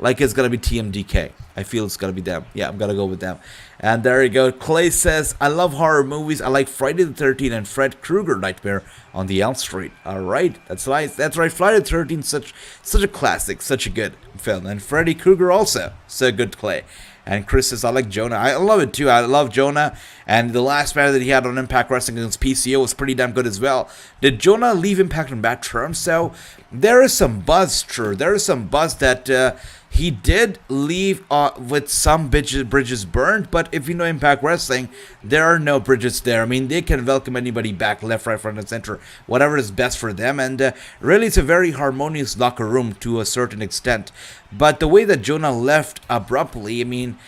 like it's gonna be TMDK. I feel it's gonna be them. Yeah, I'm gonna go with them. And there you go. Clay says, I love horror movies. I like Friday the 13th and Fred Krueger Nightmare on the Elm Street. Alright, that's nice. That's right, Friday the 13th, such a classic, such a good film. And Freddy Krueger also, so good, Clay. And Chris says, I like Jonah. I love it too. I love Jonah. And the last match that he had on Impact Wrestling against PCO was pretty damn good as well. Did Jonah leave Impact on bad terms? So there is some buzz, true. There is some buzz that he did leave with some bridges burned. But if you know Impact Wrestling, there are no bridges there. I mean, they can welcome anybody back, left, right, front, and center. Whatever is best for them. And really, it's a very harmonious locker room to a certain extent. But the way that Jonah left abruptly, I mean,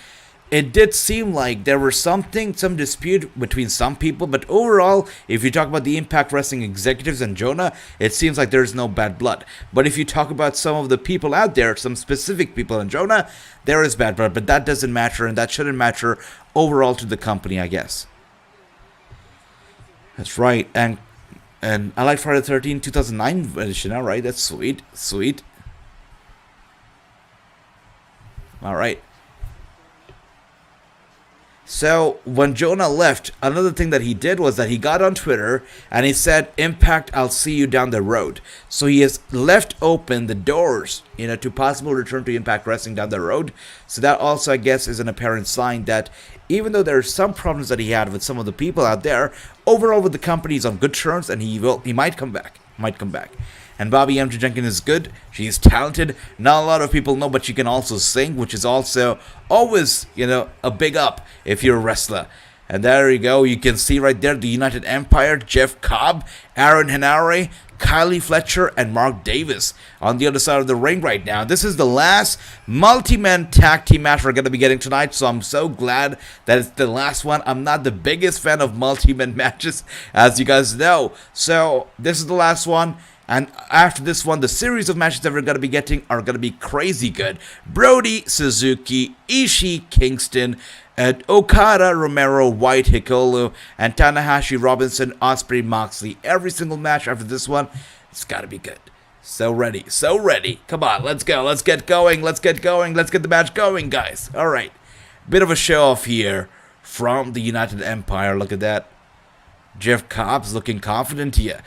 it did seem like there was some dispute between some people. But overall, if you talk about the Impact Wrestling executives and Jonah, it seems like there's no bad blood. But if you talk about some of the people out there, some specific people in Jonah, there is bad blood. But that doesn't matter, and that shouldn't matter overall to the company, I guess. That's right. And I like Friday the 13th, 2009 edition. All right, that's sweet, sweet. All right. So when Jonah left, another thing that he did was that he got on Twitter and he said, Impact, I'll see you down the road. So he has left open the doors, you know, to possible return to Impact Wrestling down the road. So that also, I guess, is an apparent sign that even though there are some problems that he had with some of the people out there, overall with the company he's on good terms and he might come back. And Bobby M. Jenkins is good. She's talented. Not a lot of people know, but she can also sing, which is also always, you know, a big up if you're a wrestler. And there you go. You can see right there the United Empire, Jeff Cobb, Aaron Henare, Kylie Fletcher, and Mark Davis on the other side of the ring right now. This is the last multi-man tag team match we're going to be getting tonight, so I'm so glad that it's the last one. I'm not the biggest fan of multi-man matches, as you guys know. So this is the last one. And after this one, the series of matches that we're going to be getting are going to be crazy good. Brody, Suzuki, Ishii, Kingston, Okada, Romero, White, Hikaru, and Tanahashi, Robinson, Osprey, Moxley. Every single match after this one, it's got to be good. So ready, so ready. Come on, let's go. Let's get going. Let's get going. Let's get the match going, guys. All right. Bit of a show off here from the United Empire. Look at that. Jeff Cobb's looking confident here.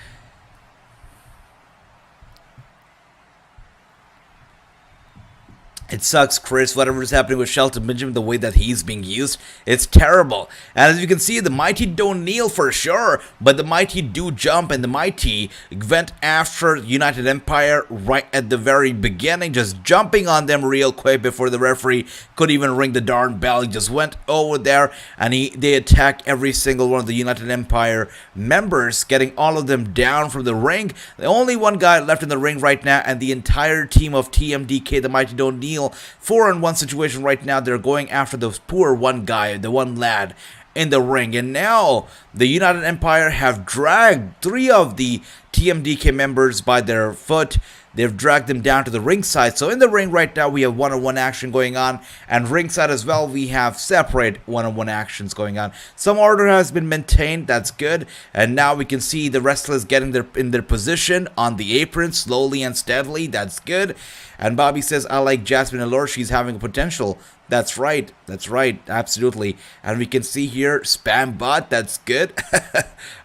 It sucks, Chris, whatever is happening with Shelton Benjamin, the way that he's being used, it's terrible. And as you can see, the Mighty don't kneel for sure, but the Mighty do jump, and the Mighty went after United Empire right at the very beginning, just jumping on them real quick before the referee could even ring the darn bell. He just went over there, and they attacked every single one of the United Empire members, getting all of them down from the ring. The only one guy left in the ring right now, and the entire team of TMDK, the Mighty don't kneel, 4-on-1 situation right now. They're going after the poor one guy, the one lad in the ring. And now the United Empire have dragged 3 of the TMDK members by their foot. They've dragged them down to the ringside. So in the ring right now, we have one-on-one action going on. And ringside as well, we have separate one-on-one actions going on. Some order has been maintained. That's good. And now we can see the wrestlers getting in their position on the apron slowly and steadily. That's good. And Bobby says, I like Jasmine Allure. She's having a potential. That's right. That's right. Absolutely. And we can see here, spam bot. That's good.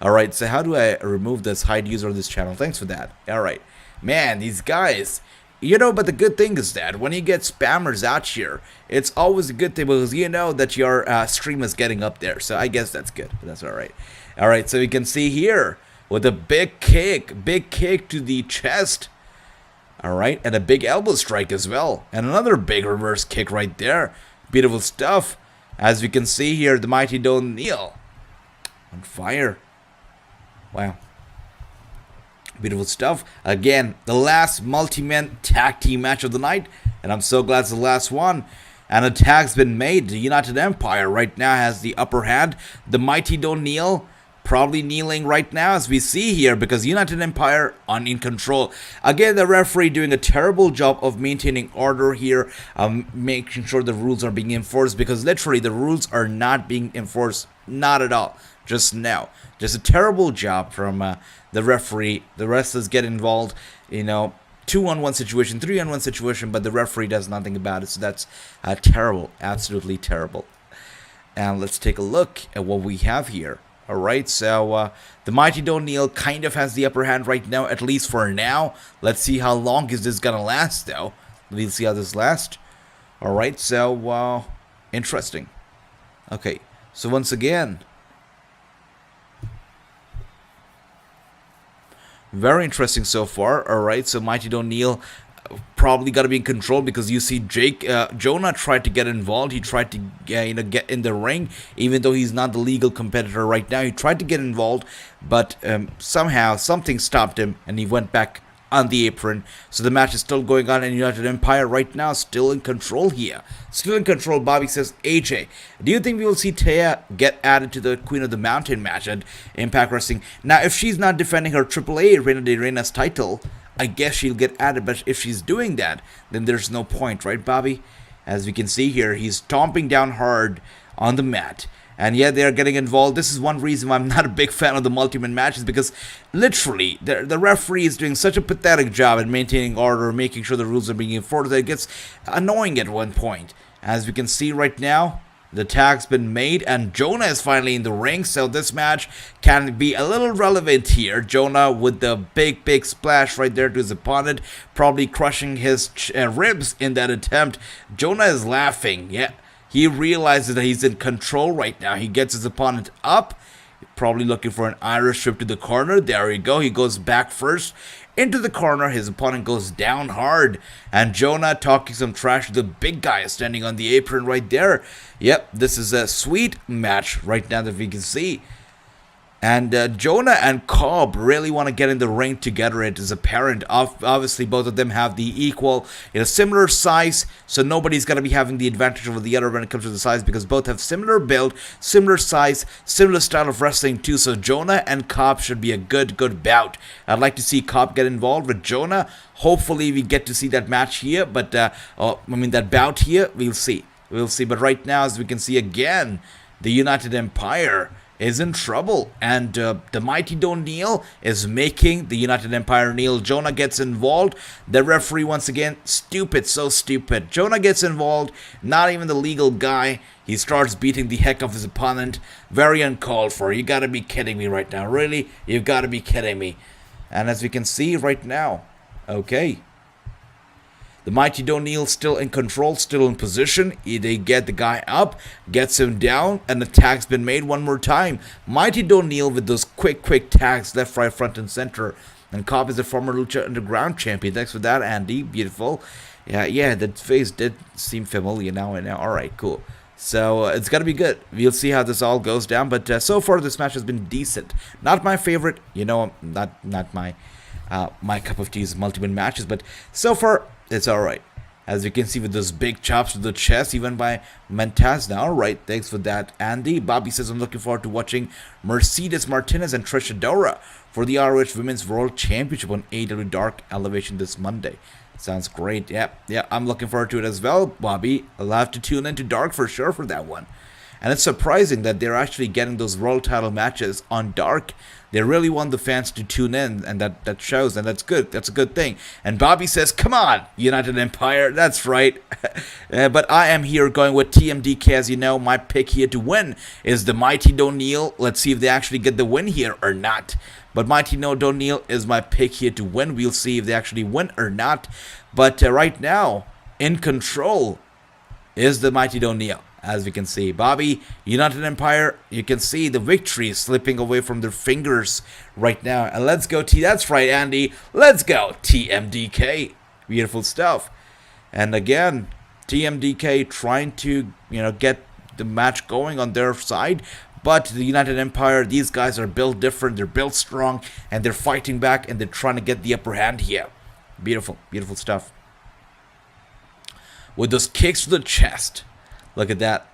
All right. So how do I remove this hide user on this channel? Thanks for that. All right. Man, these guys, but the good thing is that when you get spammers out here, it's always a good thing because you know that your stream is getting up there. So I guess that's good. That's all right. All right, so you can see here with a big kick to the chest. All right, and a big elbow strike as well. And another big reverse kick right there. Beautiful stuff. As we can see here, the Mighty don't kneel. On fire. Wow. Beautiful stuff. Again, the last multi-man tag team match of the night. And I'm so glad it's the last one. And a tag's been made. The United Empire right now has the upper hand. The Mighty don't kneel. Probably kneeling right now as we see here because United Empire in control. Again, the referee doing a terrible job of maintaining order here. Making sure the rules are being enforced because literally the rules are not being enforced. Not at all. Just now. Just a terrible job from the referee. The wrestlers get involved, 2-on-1 situation, 3-on-1 situation, but the referee does nothing about it. So that's terrible. Absolutely terrible. And let's take a look at what we have here. Alright, so the Mighty don't kneel kind of has the upper hand right now, at least for now. Let's see how long is this gonna last, though. We'll see how this lasts. Alright, so, interesting. Okay, so once again, very interesting so far. Alright, so Mighty don't kneel probably got to be in control because you see Jonah tried to get involved. He tried to get in the ring, even though he's not the legal competitor right now. He tried to get involved, but somehow something stopped him and he went back on the apron. So the match is still going on, and United Empire right now still in control here. Still in control. Bobby says, AJ, do you think we will see Taya get added to the Queen of the Mountain match at Impact Wrestling? Now, if she's not defending her AAA Reina de Reinas title, I guess she'll get added. But if she's doing that, then there's no point, right, Bobby? As we can see here, he's stomping down hard on the mat. And yeah, they're getting involved. This is one reason why I'm not a big fan of the multi-man matches, because literally, the referee is doing such a pathetic job at maintaining order, making sure the rules are being enforced, that it gets annoying at one point. As we can see right now, the tag's been made, and Jonah is finally in the ring, so this match can be a little relevant here. Jonah with the big splash right there to his opponent, probably crushing his ribs in that attempt. Jonah is laughing, yeah. He realizes that he's in control right now. He gets his opponent up, probably looking for an Irish whip to the corner. There we go. He goes back first into the corner. His opponent goes down hard. And Jonah talking some trash to the big guy standing on the apron right there. Yep, this is a sweet match right now that we can see. And Jonah and Cobb really want to get in the ring together. It is apparent. Obviously, both of them have the equal, similar size. So nobody's going to be having the advantage over the other when it comes to the size, because both have similar build, similar size, similar style of wrestling too. So Jonah and Cobb should be a good bout. I'd like to see Cobb get involved with Jonah. Hopefully, we get to see that match here. But, that bout here, we'll see. We'll see. But right now, as we can see again, the United Empire is in trouble, and the mighty Don Neal is making the United Empire kneel. Jonah gets involved. The referee, once again, stupid, so stupid. Jonah gets involved, not even the legal guy. He starts beating the heck of his opponent. Very uncalled for. You gotta be kidding me right now. Really? You've gotta be kidding me. And as we can see right now, okay, the mighty Don Neal still in control, still in position. They get the guy up, gets him down, and the tag's been made one more time. Mighty Don Neal with those quick tags, left, right, front, and center. And Cobb is the former Lucha Underground champion. Thanks for that, Andy. Beautiful. Yeah, that face did seem familiar now. Alright, cool. So it's gonna be good. We'll see how this all goes down. But so far, this match has been decent. Not my favorite. You know, not my my cup of tea is multi-win matches. But so far, it's alright. As you can see with those big chops to the chest, even by Montaz. Now, alright, thanks for that, Andy. Bobby says, I'm looking forward to watching Mercedes Martinez and Trish Adora for the ROH Women's World Championship on AEW Dark Elevation this Monday. Sounds great. Yeah, I'm looking forward to it as well, Bobby. I'll have to tune into Dark for sure for that one. And it's surprising that they're actually getting those world title matches on Dark. They really want the fans to tune in, and that shows, and that's good. That's a good thing. And Bobby says, come on, United Empire. That's right. But I am here going with TMDK. As you know, my pick here to win is the mighty Don Neal. Let's see if they actually get the win here or not. But mighty Don Neal is my pick here to win. We'll see if they actually win or not. But right now, in control is the mighty Don Neal. As we can see, Bobby, United Empire, you can see the victory slipping away from their fingers right now. And let's go, that's right, Andy. Let's go, TMDK. Beautiful stuff. And again, TMDK trying to, get the match going on their side. But the United Empire, these guys are built different. They're built strong, and they're fighting back, and they're trying to get the upper hand here. Beautiful, beautiful stuff. With those kicks to the chest. Look at that.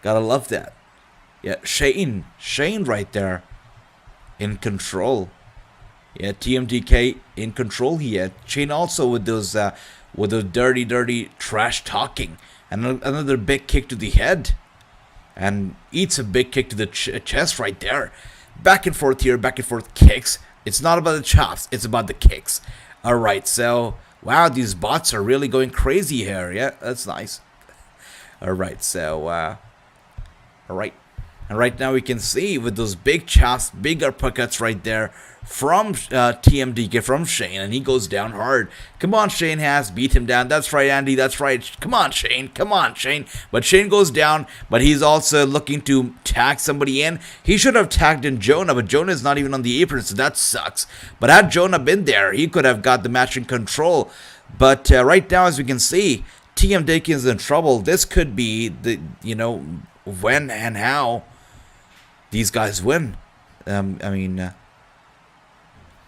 Gotta love that. Yeah, Shane right there. In control. Yeah, TMDK in control here. Shane also with those dirty trash talking. And another big kick to the head. And eats a big kick to the chest right there. Back and forth here, back and forth kicks. It's not about the chops, it's about the kicks. Alright, so, wow, these bots are really going crazy here. Yeah, that's nice. Alright, so, alright. And right now we can see with those big chops, big uppercuts right there from TMDK, from Shane, and he goes down hard. Come on, Shane has beat him down. That's right, Andy, that's right. Come on, Shane. But Shane goes down, but he's also looking to tag somebody in. He should have tagged in Jonah, but Jonah is not even on the apron, so that sucks. But had Jonah been there, he could have got the match in control. But right now, as we can see, TMDK is in trouble. This could be the, when and how these guys win.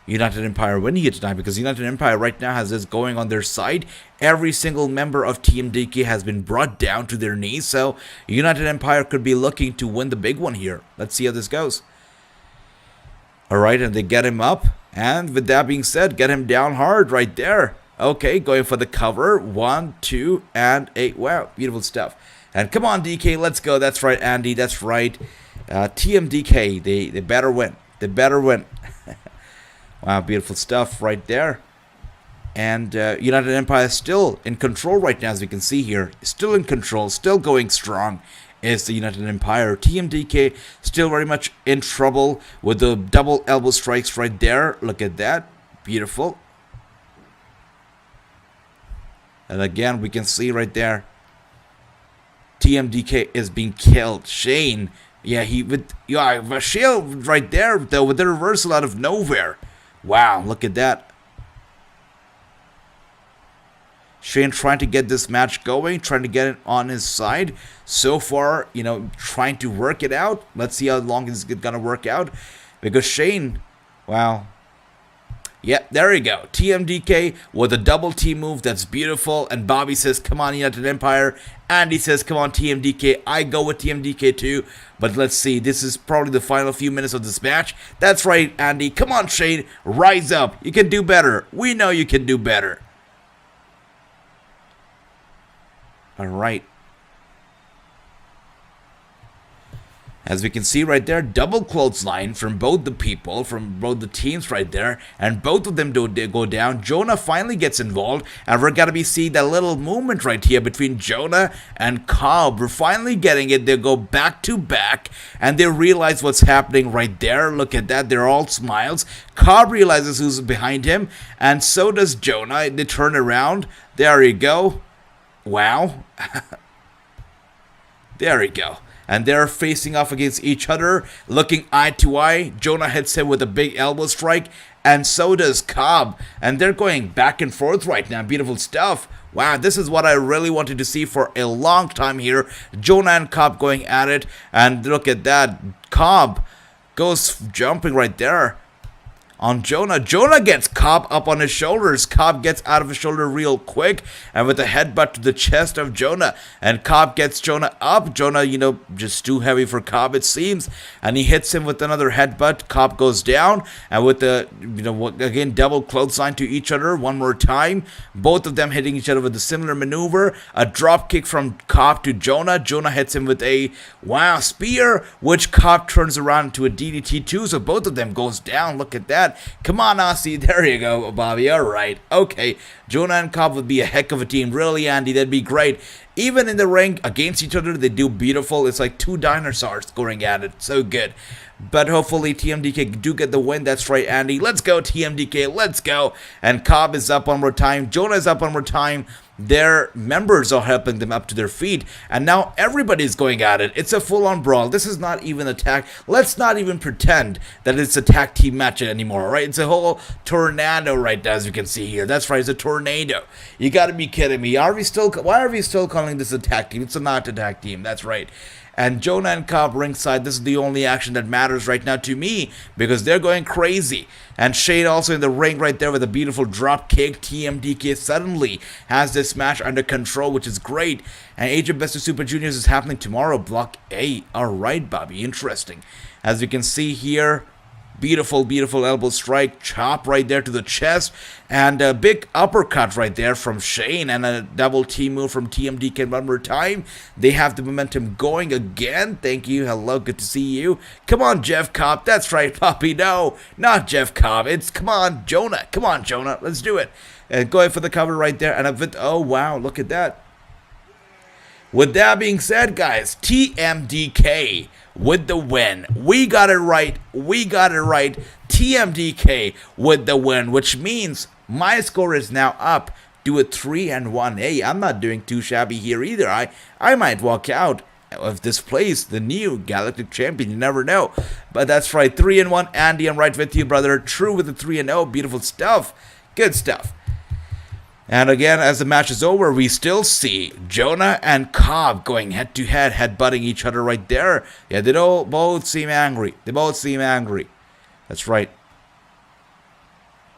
United Empire win here tonight, because United Empire right now has this going on their side. Every single member of TMDK has been brought down to their knees, so United Empire could be looking to win the big one here. Let's see how this goes. Alright, and they get him up, and with that being said, get him down hard right there. Okay, going for the cover. 1, 2, and 8. Wow, beautiful stuff. And come on, DK, let's go. That's right, Andy, that's right. TMDK, they better win. They better win. Wow, beautiful stuff right there. And United Empire is still in control right now, as we can see here. Still in control, still going strong is the United Empire. TMDK still very much in trouble with the double elbow strikes right there. Look at that. Beautiful. And again, we can see right there, TMDK is being killed. Shane, a shield right there, though, with the reversal out of nowhere. Wow, look at that. Shane trying to get this match going, trying to get it on his side. So far, trying to work it out. Let's see how long it's gonna work out. Because Shane, wow. Yep, there you go. TMDK with a double T move. That's beautiful. And Bobby says, come on, United Empire. Andy says, come on, TMDK. I go with TMDK too. But let's see. This is probably the final few minutes of this match. That's right, Andy. Come on, Shane. Rise up. You can do better. We know you can do better. All right. As we can see right there, double clothesline from both the people, from both the teams right there, and both of them do go down. Jonah finally gets involved, and we're gonna be seeing that little movement right here between Jonah and Cobb. We're finally getting it. They go back to back, and they realize what's happening right there. Look at that. They're all smiles. Cobb realizes who's behind him, and so does Jonah. They turn around. There you go. Wow. There we go. And they're facing off against each other, looking eye to eye. Jonah hits him with a big elbow strike, and so does Cobb. And they're going back and forth right now. Beautiful stuff. Wow, this is what I really wanted to see for a long time here. Jonah and Cobb going at it. And look at that. Cobb goes jumping right there on Jonah. Jonah gets Cobb up on his shoulders. Cobb gets out of his shoulder real quick, and with a headbutt to the chest of Jonah, and Cobb gets Jonah up. Jonah, just too heavy for Cobb, it seems, and he hits him with another headbutt. Cobb goes down, and with the, again, double clothesline to each other one more time. Both of them hitting each other with a similar maneuver. A drop kick from Cobb to Jonah. Jonah hits him with a, spear, which Cobb turns around to a DDT too, so both of them goes down. Look at that. Come on, Aussie. There you go, Bobby. All right. Okay. Jonah and Cobb would be a heck of a team. Really, Andy. That'd be great. Even in the ring against each other, they do beautiful. It's like two dinosaurs going at it. So good. But hopefully TMDK do get the win. That's right, Andy. Let's go, TMDK. Let's go. And Cobb is up one more time. Jonah is up one more time. Their members are helping them up to their feet. And now everybody's going at it. It's a full-on brawl. This is not even a tag. Let's not even pretend that it's a tag team match anymore, right? It's a whole tornado right now, as you can see here. That's right, it's a tornado. You gotta be kidding me. Why are we still calling this a tag team? It's not a tag team. That's right. And Jonah and Cobb ringside, this is the only action that matters right now to me, because they're going crazy. And Shane also in the ring right there with a beautiful drop kick. TMDK suddenly has this match under control, which is great. And Age of Best of Super Juniors is happening tomorrow, Block A. Alright, Bobby, interesting. As you can see here, beautiful, beautiful elbow strike, chop right there to the chest, and a big uppercut right there from Shane, and a double T move from TMDK one more time. They have the momentum going again. Thank you. Hello, good to see you. Come on, Jeff Cobb. That's right, Poppy. No, not Jeff Cobb. It's, come on, Jonah. Come on, Jonah. Let's do it. And going for the cover right there, and a bit, oh, wow, look at that. With that being said, guys, TMDK with the win. We got it right. We got it right. TMDK with the win, which means my score is now up to a 3-1. Hey, I'm not doing too shabby here either. I might walk out of this place the new Galactic Champion. You never know. But that's right, 3-1. Andy, I'm right with you, brother. True with the 3-0. Beautiful stuff. Good stuff. And again, as the match is over, we still see Jonah and Cobb going head-to-head, headbutting each other right there. Yeah, they both seem angry. They both seem angry. That's right.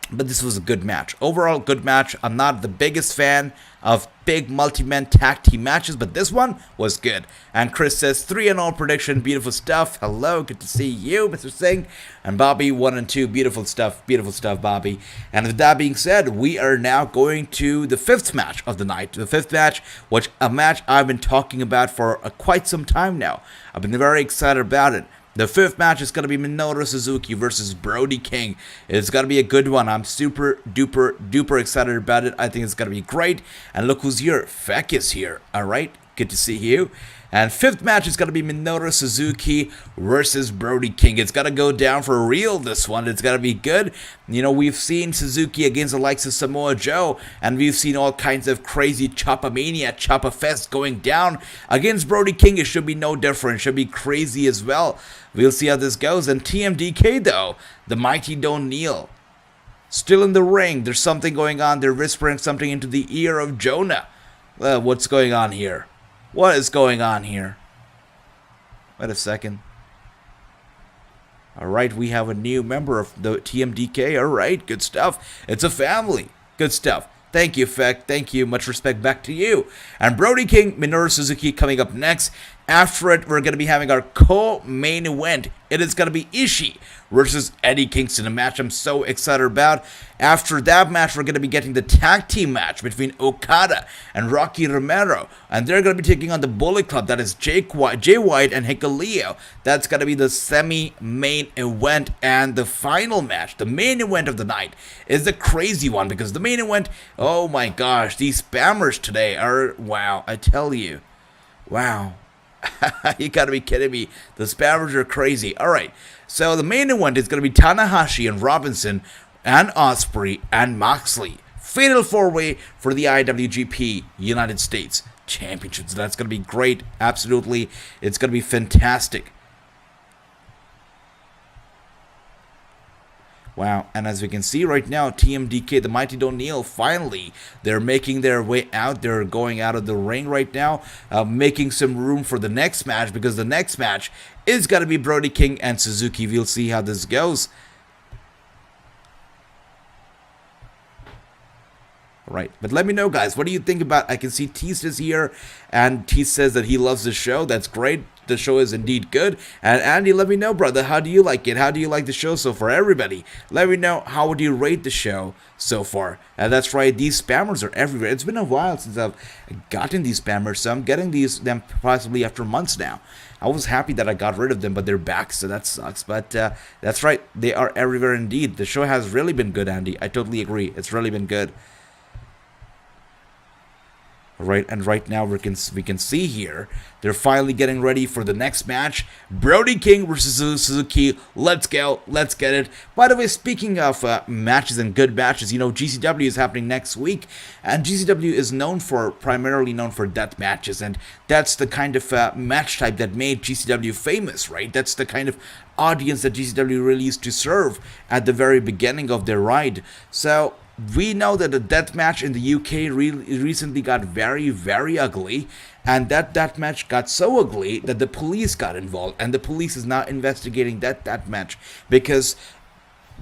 But this was a good match. Overall, good match. I'm not the biggest fan of big multi-man tag team matches, but this one was good. And Chris says 3-0 prediction. Beautiful stuff. Hello, good to see you, Mr. Singh. And Bobby 1-2. Beautiful stuff, Bobby. And with that being said, we are now going to the fifth match of the night. The fifth match, which a match I've been talking about for quite some time now. I've been very excited about it. The fifth match is going to be Minoru Suzuki versus Brody King. It's going to be a good one. I'm super duper excited about it. I think it's going to be great. And look who's here. Feck is here. Alright, good to see you. And fifth match is going to be Minoru Suzuki versus Brody King. It's going to go down for real, this one. It's going to be good. You know, we've seen Suzuki against the likes of Samoa Joe, and we've seen all kinds of crazy Choppa-mania, Choppa-fest going down. Against Brody King, it should be no different. It should be crazy as well. We'll see how this goes. And TMDK, though, the mighty Don't Kneel, still in the ring. There's something going on. They're whispering something into the ear of Jonah. What's going on here? What is going on here? Wait a second. Alright, we have a new member of the TMDK. Alright, good stuff. It's a family. Good stuff. Thank you, Feck. Thank you. Much respect back to you. And Brody King, Minoru Suzuki coming up next. After it, we're going to be having our co-main event. It is going to be Ishii versus Eddie Kingston, a match I'm so excited about. After that match, we're going to be getting the tag team match between Okada and Rocky Romero. And they're going to be taking on the Bullet Club. That is Jay White and Hikuleo. That's going to be the semi-main event. And the final match, the main event of the night, is the crazy one. Because the main event, oh my gosh, these spammers today are, wow, I tell you. Wow. You gotta be kidding me. The spammers are crazy. Alright, so the main event is gonna be Tanahashi and Robinson and Osprey and Moxley. Fatal 4-way for the IWGP United States Championship. So that's gonna be great. Absolutely. It's gonna be fantastic. Wow, and as we can see right now, TMDK, the Mighty O'Neil, finally, they're making their way out. They're going out of the ring right now, making some room for the next match, because the next match is going to be Brody King and Suzuki. We'll see how this goes. Right, but let me know, guys, what do you think about, I can see Tease is here, and Tease says that he loves the show. That's great. The show is indeed good. And Andy, let me know, brother, how do you like it? How do you like the show so far? Everybody, let me know, how would you rate the show so far? And that's right, these spammers are everywhere. It's been a while since I've gotten these spammers, so I'm getting them possibly after months now. I was happy that I got rid of them, but they're back, so that sucks. But that's right, they are everywhere indeed. The show has really been good, Andy. I totally agree. It's really been good. Right, and right now we can see here they're finally getting ready for the next match, Brody King versus Suzuki. Let's go, let's get it. By the way, speaking of matches and good matches, you know, GCW is happening next week, and GCW is primarily known for death matches, and that's the kind of match type that made GCW famous, right? That's the kind of audience that GCW really used to serve at the very beginning of their ride. So we know that the death match in the UK recently got very, very ugly, and that match got so ugly that the police got involved, and the police is now investigating that match because,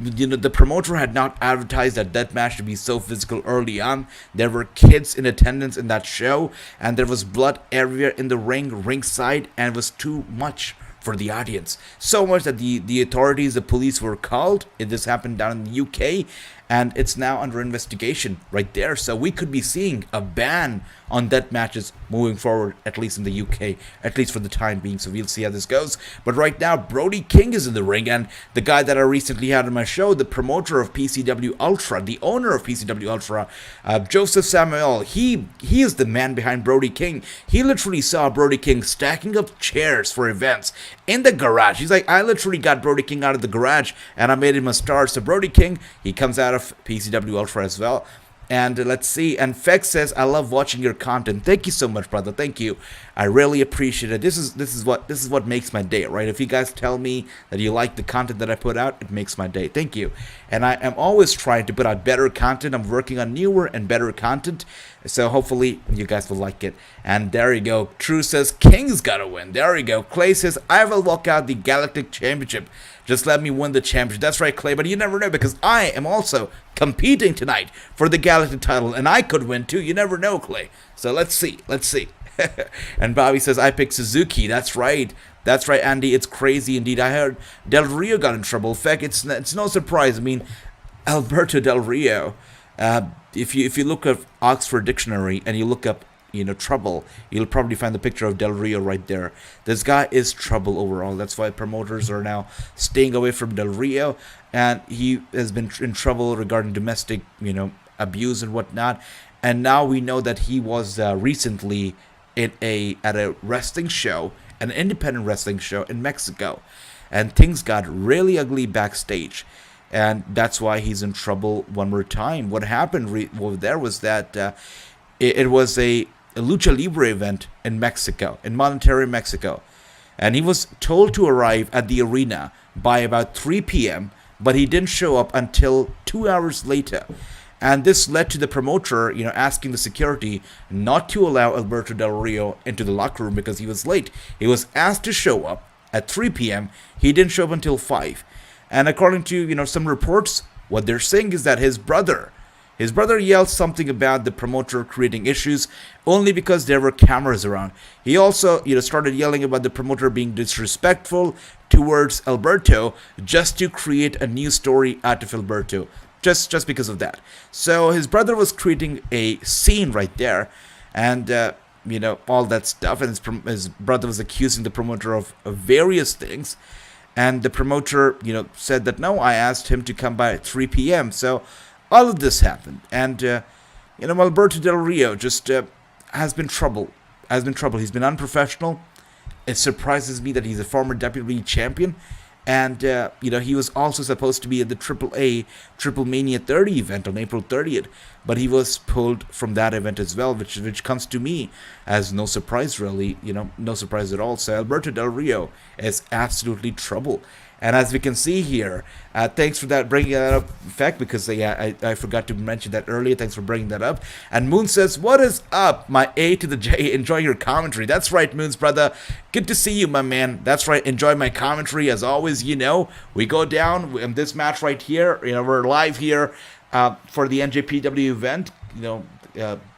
you know, the promoter had not advertised that match to be so physical early on. There were kids in attendance in that show, and there was blood everywhere in the ringside, and it was too much for the audience. So much that the authorities, the police were called. This happened down in the UK, and it's now under investigation right there. So we could be seeing a ban on death matches moving forward, at least in the UK, at least for the time being. So we'll see how this goes. But right now, Brody King is in the ring, and the guy that I recently had on my show, the promoter of PCW Ultra, the owner of PCW Ultra, Joseph Samuel, he is the man behind Brody King. He literally saw Brody King stacking up chairs for events in the garage. He's like, I literally got Brody King out of the garage, and I made him a star. So Brody King, he comes out of PCW Ultra as well. And let's see, and Fex says, I love watching your content. Thank you so much, brother. Thank you. I really appreciate it. This is what makes my day, right? If you guys tell me that you like the content that I put out, it makes my day. Thank you. And I am always trying to put out better content. I'm working on newer and better content, so hopefully you guys will like it. And there you go. True says King's gotta win. There you go. Clay says, I will walk out the Galactic Championship. Just let me win the championship. That's right, Clay, but you never know, because I am also competing tonight for the Galactic title, and I could win too. You never know, Clay. So let's see. Let's see. And Bobby says, I picked Suzuki. That's right. That's right, Andy. It's crazy indeed. I heard Del Rio got in trouble. In fact, it's no surprise. I mean, Alberto Del Rio, if you look at Oxford Dictionary and you look up, you know, trouble, you'll probably find the picture of Del Rio right there. This guy is trouble overall. That's why promoters are now staying away from Del Rio, and he has been in trouble regarding domestic, you know, abuse and whatnot. And now we know that he was recently at a wrestling show, an independent wrestling show in Mexico, and things got really ugly backstage, and that's why he's in trouble one more time. What happened over there was that it was a lucha libre event in Mexico, in Monterrey, Mexico, and he was told to arrive at the arena by about 3 p.m., but he didn't show up until 2 hours later. And this led to the promoter, you know, asking the security not to allow Alberto Del Rio into the locker room because he was late. He was asked to show up at 3 p.m. He didn't show up until 5. And according to, you know, some reports, what they're saying is that his brother, His brother yelled something about the promoter creating issues only because there were cameras around. He also, started yelling about the promoter being disrespectful towards Alberto just to create a new story out of Alberto. Just because of that. So his brother was creating a scene right there, and all that stuff. And his brother was accusing the promoter of various things, and the promoter, said that no, I asked him to come by at 3 p.m. So all of this happened, and Alberto Del Rio just has been trouble. He's been unprofessional. It surprises me that he's a former WWE champion. And, he was also supposed to be at the AAA Triple Mania 30 event on April 30th. But he was pulled from that event as well, which comes to me as no surprise, really. No surprise at all. So Alberto Del Rio is absolutely trouble. And as we can see here, thanks for that, bringing that up, in fact, because I forgot to mention that earlier. Thanks for bringing that up. And Moon says, what is up, my A to the J? Enjoy your commentary. That's right, Moon's brother. Good to see you, my man. That's right. Enjoy my commentary. As always, we go down in this match right here. We're live here for the NJPW event.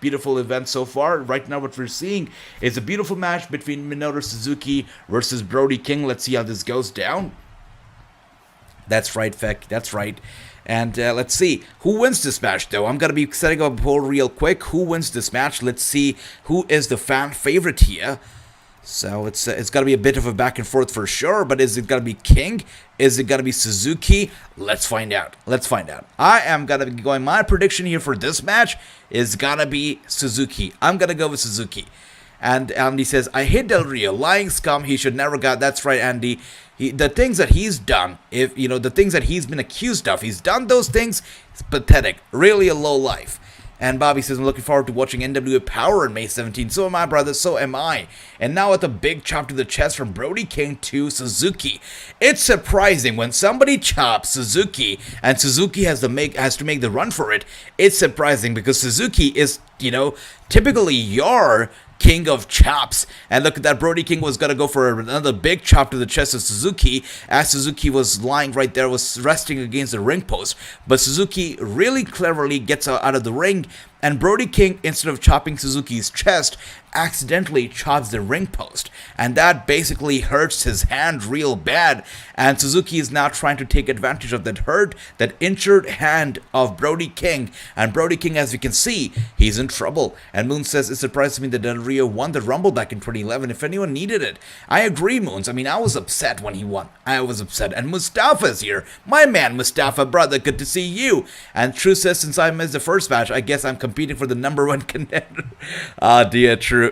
Beautiful event so far. Right now what we're seeing is a beautiful match between Minoru Suzuki versus Brody King. Let's see how this goes down. That's right, Feck. That's right. And let's see. Who wins this match, though? I'm going to be setting up a poll real quick. Who wins this match? Let's see who is the fan favorite here. So it's got to be a bit of a back and forth for sure. But is it going to be King? Is it going to be Suzuki? Let's find out. I am going to be going. My prediction here for this match is going to be Suzuki. I'm going to go with Suzuki. And Andy says, I hate Del Rio. Lying scum. He should never got. That's right, Andy. The things that he's done, the things that he's been accused of, he's done those things. It's pathetic. Really a low life. And Bobby says, I'm looking forward to watching NWA Power on May 17th. So am I, brother. So am I. And now with a big chop to the chest from Brody King to Suzuki. It's surprising when somebody chops Suzuki and Suzuki has to make the run for it. It's surprising because Suzuki is, typically your king of chops. And look at that, Brody King was going to go for another big chop to the chest of Suzuki, as Suzuki was lying right there, was resting against the ring post. But Suzuki really cleverly gets out of the ring, and Brody King, instead of chopping Suzuki's chest, accidentally chops the ring post. And that basically hurts his hand real bad. And Suzuki is now trying to take advantage of that injured hand of Brody King. And Brody King, as you can see, he's in trouble. And Moon says, it surprised me that Del Rio won the Rumble back in 2011 if anyone needed it. I agree, Moons. I mean, I was upset when he won. I was upset. And Mustafa's here. My man, Mustafa, brother, good to see you. And True says, since I missed the first match, I guess I'm competing for the #1 contender. Ah, dear, True.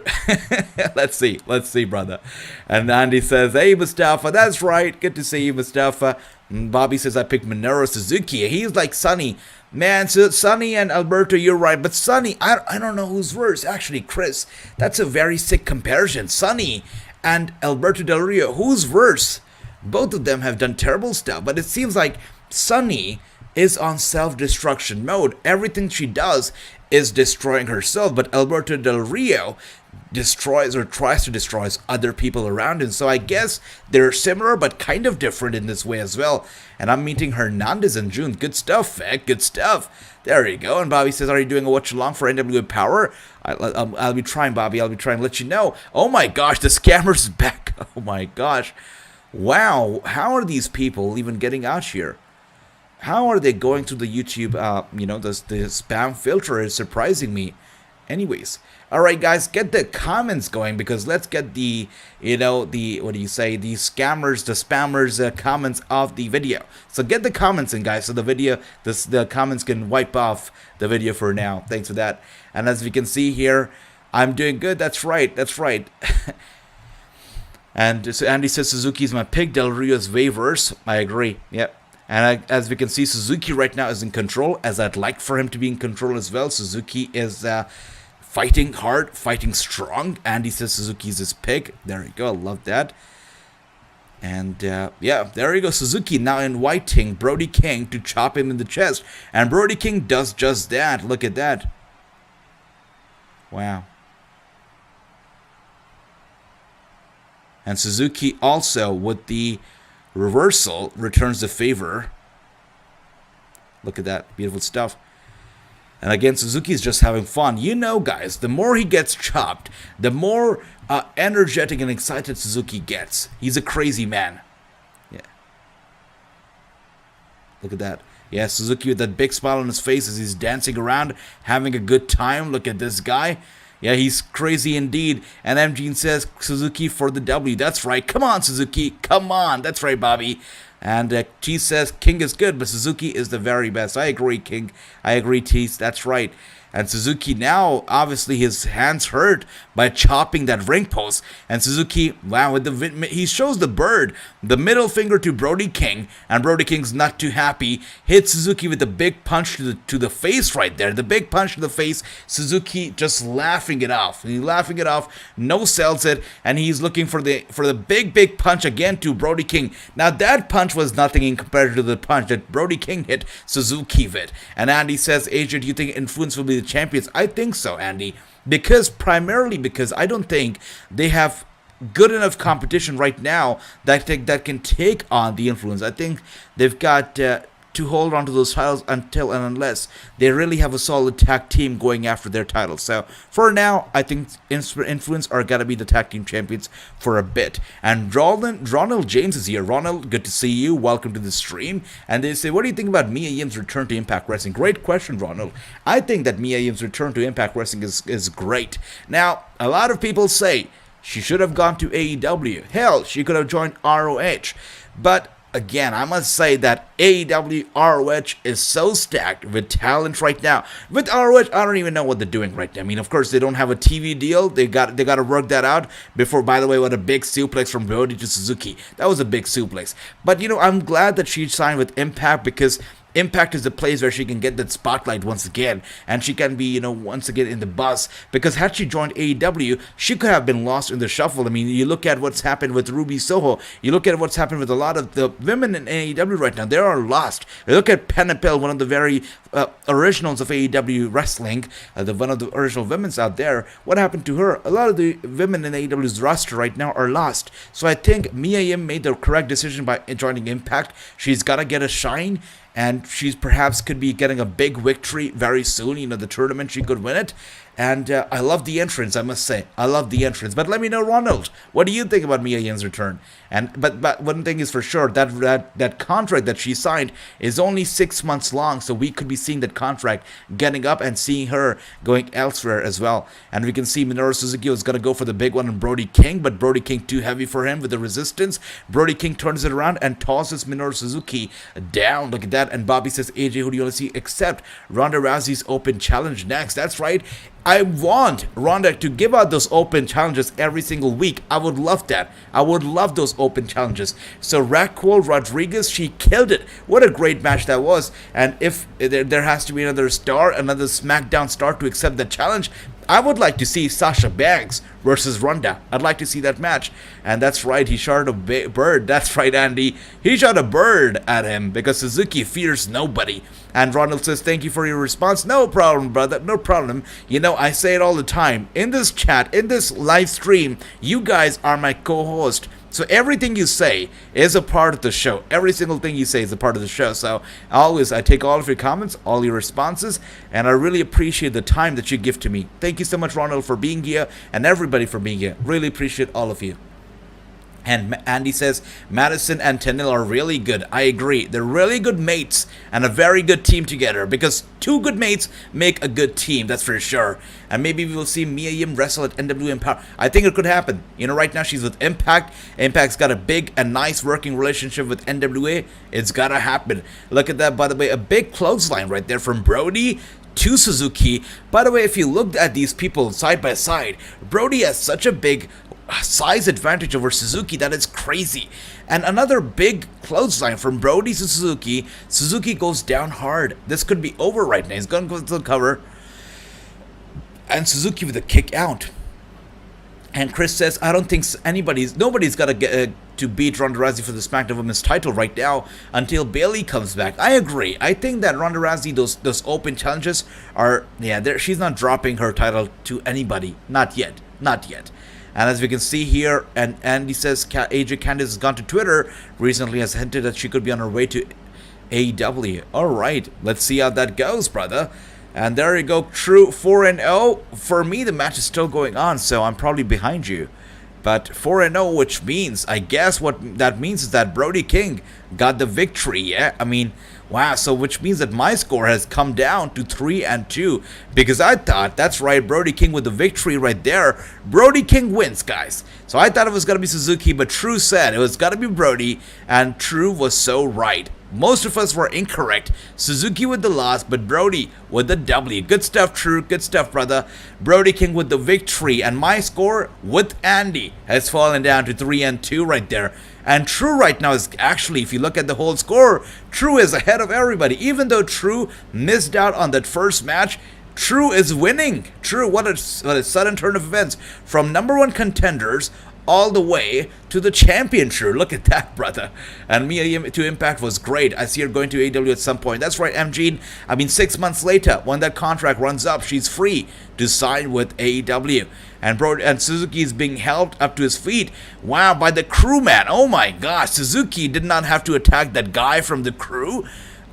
Let's see, brother. And Andy says, hey, Mustafa, that's right. Good to see you, Mustafa. And Bobby says, I picked Minoru Suzuki. He's like Sonny. Man, so Sonny and Alberto, you're right. But Sonny, I don't know who's worse. Actually, Chris, that's a very sick comparison. Sonny and Alberto Del Rio, who's worse? Both of them have done terrible stuff. But it seems like Sonny is on self-destruction mode. Everything she does is destroying herself. But Alberto Del Rio destroys or tries to destroy other people around him. So I guess they're similar but kind of different in this way as well. And I'm meeting Hernandez in June. Good stuff, Feck. Good stuff. There you go. And Bobby says, are you doing a watch-along for NWA Power? I'll be trying, Bobby. I'll be trying to let you know. Oh my gosh, the scammer's back. Oh my gosh. Wow. How are these people even getting out here? How are they going through the YouTube, the spam filter is surprising me. Anyways, all right, guys, get the comments going because let's get the what do you say, the spammers comments of the video. So get the comments in, guys, so the comments can wipe off the video for now. Thanks for that. And as we can see here, I'm doing good. That's right. And so Andy says Suzuki's my pick. Del Rio's way worse. I agree. Yep. And as we can see, Suzuki right now is in control, as I'd like for him to be in control as well. Suzuki is fighting hard, fighting strong. Andy says Suzuki's his pick. There you go. I love that. And yeah, there you go. Suzuki now inviting Brody King to chop him in the chest. And Brody King does just that. Look at that. Wow. And Suzuki also, with the reversal, returns the favor. Look at that. Beautiful stuff. And again, Suzuki's just having fun. You know, guys, the more he gets chopped, the more energetic and excited Suzuki gets. He's a crazy man. Yeah. Look at that. Yeah, Suzuki with that big smile on his face as he's dancing around, having a good time. Look at this guy. Yeah, he's crazy indeed. And MG says, Suzuki for the W. That's right. Come on, Suzuki. Come on. That's right, Bobby. And T says, King is good, but Suzuki is the very best. I agree, King. I agree, T. That's right. And Suzuki now, obviously, his hands hurt by chopping that ring post. And Suzuki, wow, he shows the bird, the middle finger to Brody King. And Brody King's not too happy. Hits Suzuki with a big punch to the face right there. The big punch to the face. Suzuki just laughing it off. He's laughing it off. No sells it. And he's looking for the big punch again to Brody King. Now, that punch was nothing in comparison to the punch that Brody King hit Suzuki with. And Andy says, AJ, do you think Influence will be the champions? I think so, Andy, primarily because I don't think they have good enough competition right now that can take on the Influence. I think they've got to hold on to those titles until and unless they really have a solid tag team going after their titles. So for now, I think Influence are gonna be the tag team champions for a bit. And Ronald James is here. Ronald, good to see you. Welcome to the stream. And they say, what do you think about Mia Yim's return to Impact Wrestling? Great question, Ronald. I think that Mia Yim's return to Impact Wrestling is great. Now, a lot of people say she should have gone to AEW. Hell, she could have joined ROH. But again, I must say that AEW ROH is so stacked with talent right now. With ROH, I don't even know what they're doing right now. I mean, of course, they don't have a TV deal. They got to work that out before. By the way, what a big suplex from Brody to Suzuki. That was a big suplex. But, you know, I'm glad that she signed with Impact because Impact is the place where she can get that spotlight once again, and she can be, you know, once again in the buzz. Because had she joined AEW, she could have been lost in the shuffle. I mean, you look at what's happened with Ruby Soho. You look at what's happened with a lot of the women in AEW right now. They are lost. You look at Penapel, one of the very originals of AEW wrestling, one of the original women's out there. What happened to her? A lot of the women in AEW's roster right now are lost. So I think Mia Yim made the correct decision by joining Impact. She's got to get a shine. And she's perhaps could be getting a big victory very soon. You know, the tournament, she could win it. And I love the entrance, I must say. I love the entrance. But let me know, Ronald, what do you think about Mia Yim's return? And but one thing is for sure, that contract that she signed is only 6 months long. So we could be seeing that contract getting up and seeing her going elsewhere as well. And we can see Minoru Suzuki was going to go for the big one on Brody King, but Brody King too heavy for him with the resistance. Brody King turns it around and tosses Minoru Suzuki down. Look at that. And Bobby says, AJ, who do you want to see except Ronda Rousey's open challenge next? That's right. I want Ronda to give out those open challenges every single week. I would love that. I would love those open challenges. So Raquel Rodriguez, she killed it. What a great match that was. And if there has to be another star, another SmackDown star to accept the challenge, I would like to see Sasha Banks versus Ronda. I'd like to see that match. And that's right, he shot a bird. That's right, Andy. He shot a bird at him because Suzuki fears nobody. And Ronald says, thank you for your response. No problem, brother. No problem. You know, I say it all the time. In this chat, in this live stream, you guys are my co-host. So everything you say is a part of the show. Every single thing you say is a part of the show. So I take all of your comments, all your responses, and I really appreciate the time that you give to me. Thank you so much, Ronald, for being here, and everybody for being here. Really appreciate all of you. And Andy says, Madison and Tenille are really good. I agree. They're really good mates and a very good team together because two good mates make a good team, that's for sure. And maybe we will see Mia Yim wrestle at NWA Empower. I think it could happen. You know, right now she's with Impact. Impact's got a big and nice working relationship with NWA. It's gotta happen. Look at that, by the way. A big clothesline right there from Brody to Suzuki. By the way, if you looked at these people side by side, Brody has such a big size advantage over Suzuki that it's crazy. And another big clothesline from Brody to Suzuki. Suzuki goes down hard. This could be over right now. He's going to go to the cover. And Suzuki with a kick out. And Chris says, I don't think nobody's got to get to beat Ronda Rousey for the SmackDown Women's title right now until Bayley comes back. I agree. I think that Ronda Rousey, those open challenges are, she's not dropping her title to anybody. Not yet. Not yet. And as we can see here, and Andy says AJ Candice has gone to Twitter recently, has hinted that she could be on her way to AEW. All right, let's see how that goes, brother. And there you go, True 4-0. For me, the match is still going on, so I'm probably behind you. But 4-0, which means, I guess what that means is that Brody King got the victory, yeah? I mean, wow, so which means that my score has come down to 3-2. Because I thought, that's right, Brody King with the victory right there. Brody King wins, guys. So I thought it was going to be Suzuki, but True said it was going to be Brody, and True was so right. Most of us were incorrect. Suzuki with the loss, but Brody with the W. Good stuff, True. Good stuff, brother. Brody King with the victory. And my score with Andy has fallen down to 3-2 right there. And True right now is actually, if you look at the whole score, True is ahead of everybody. Even though True missed out on that first match, True is winning. True, what a sudden turn of events. From number 1 contenders all the way to the champion. True, look at that, brother. And me to Impact was great. I see her going to AEW at some point. That's right, MG. I mean, 6 months later, when that contract runs up, she's free to sign with AEW. And Suzuki is being helped up to his feet. Wow, by the crew, man. Oh my gosh, Suzuki did not have to attack that guy from the crew.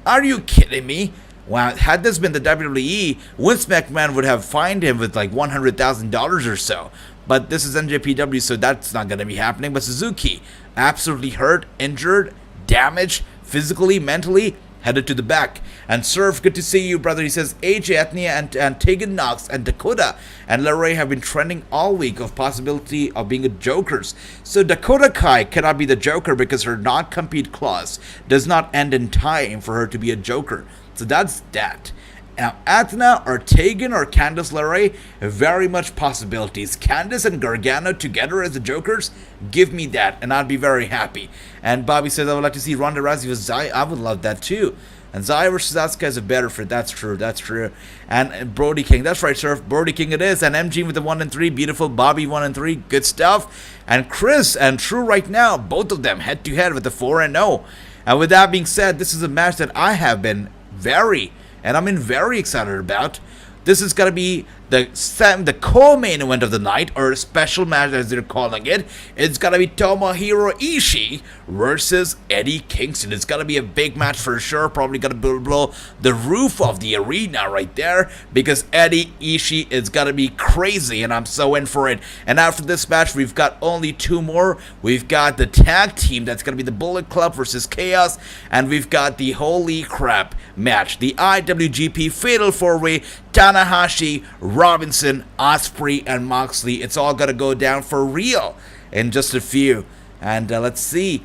Are you kidding me? Wow, had this been the WWE, Vince McMahon would have fined him with like $100,000 or so. But this is NJPW, so that's not going to be happening. But Suzuki, absolutely hurt, injured, damaged, physically, mentally, headed to the back. And Surf, good to see you, brother. He says, AJ, Ethnia, and Tegan Knox, and Dakota, and LeRae have been trending all week of possibility of being jokers. So Dakota Kai cannot be the Joker because her not-compete clause does not end in time for her to be a Joker. So that's that. Now, Athena or Tegan or Candice LeRae, very much possibilities. Candice and Gargano together as the Jokers, give me that, and I'd be very happy. And Bobby says, I would like to see Ronda Rousey with Zaya. I would love that too. And Zaya versus Asuka is a better fit. That's true. That's true. And Brody King. That's right, Surf. Brody King it is. And MG with the 1-3. Beautiful. Bobby 1-3. Good stuff. And Chris and True right now, both of them head to head with the 4-0. And with that being said, this is a match that I have been very excited about. This is going to be the co-main event of the night, or a special match as they're calling it. It's going to be Tomohiro Ishii versus Eddie Kingston. It's going to be a big match for sure. Probably going to blow the roof of the arena right there, because Eddie Ishii is going to be crazy, and I'm so in for it. And after this match, we've got only 2 more. We've got the tag team. That's going to be the Bullet Club versus Chaos, and we've got the holy crap match, the IWGP Fatal 4-Way, Tanahashi, Robinson, Osprey, and Moxley. It's all gonna go down for real in just a few. And let's see.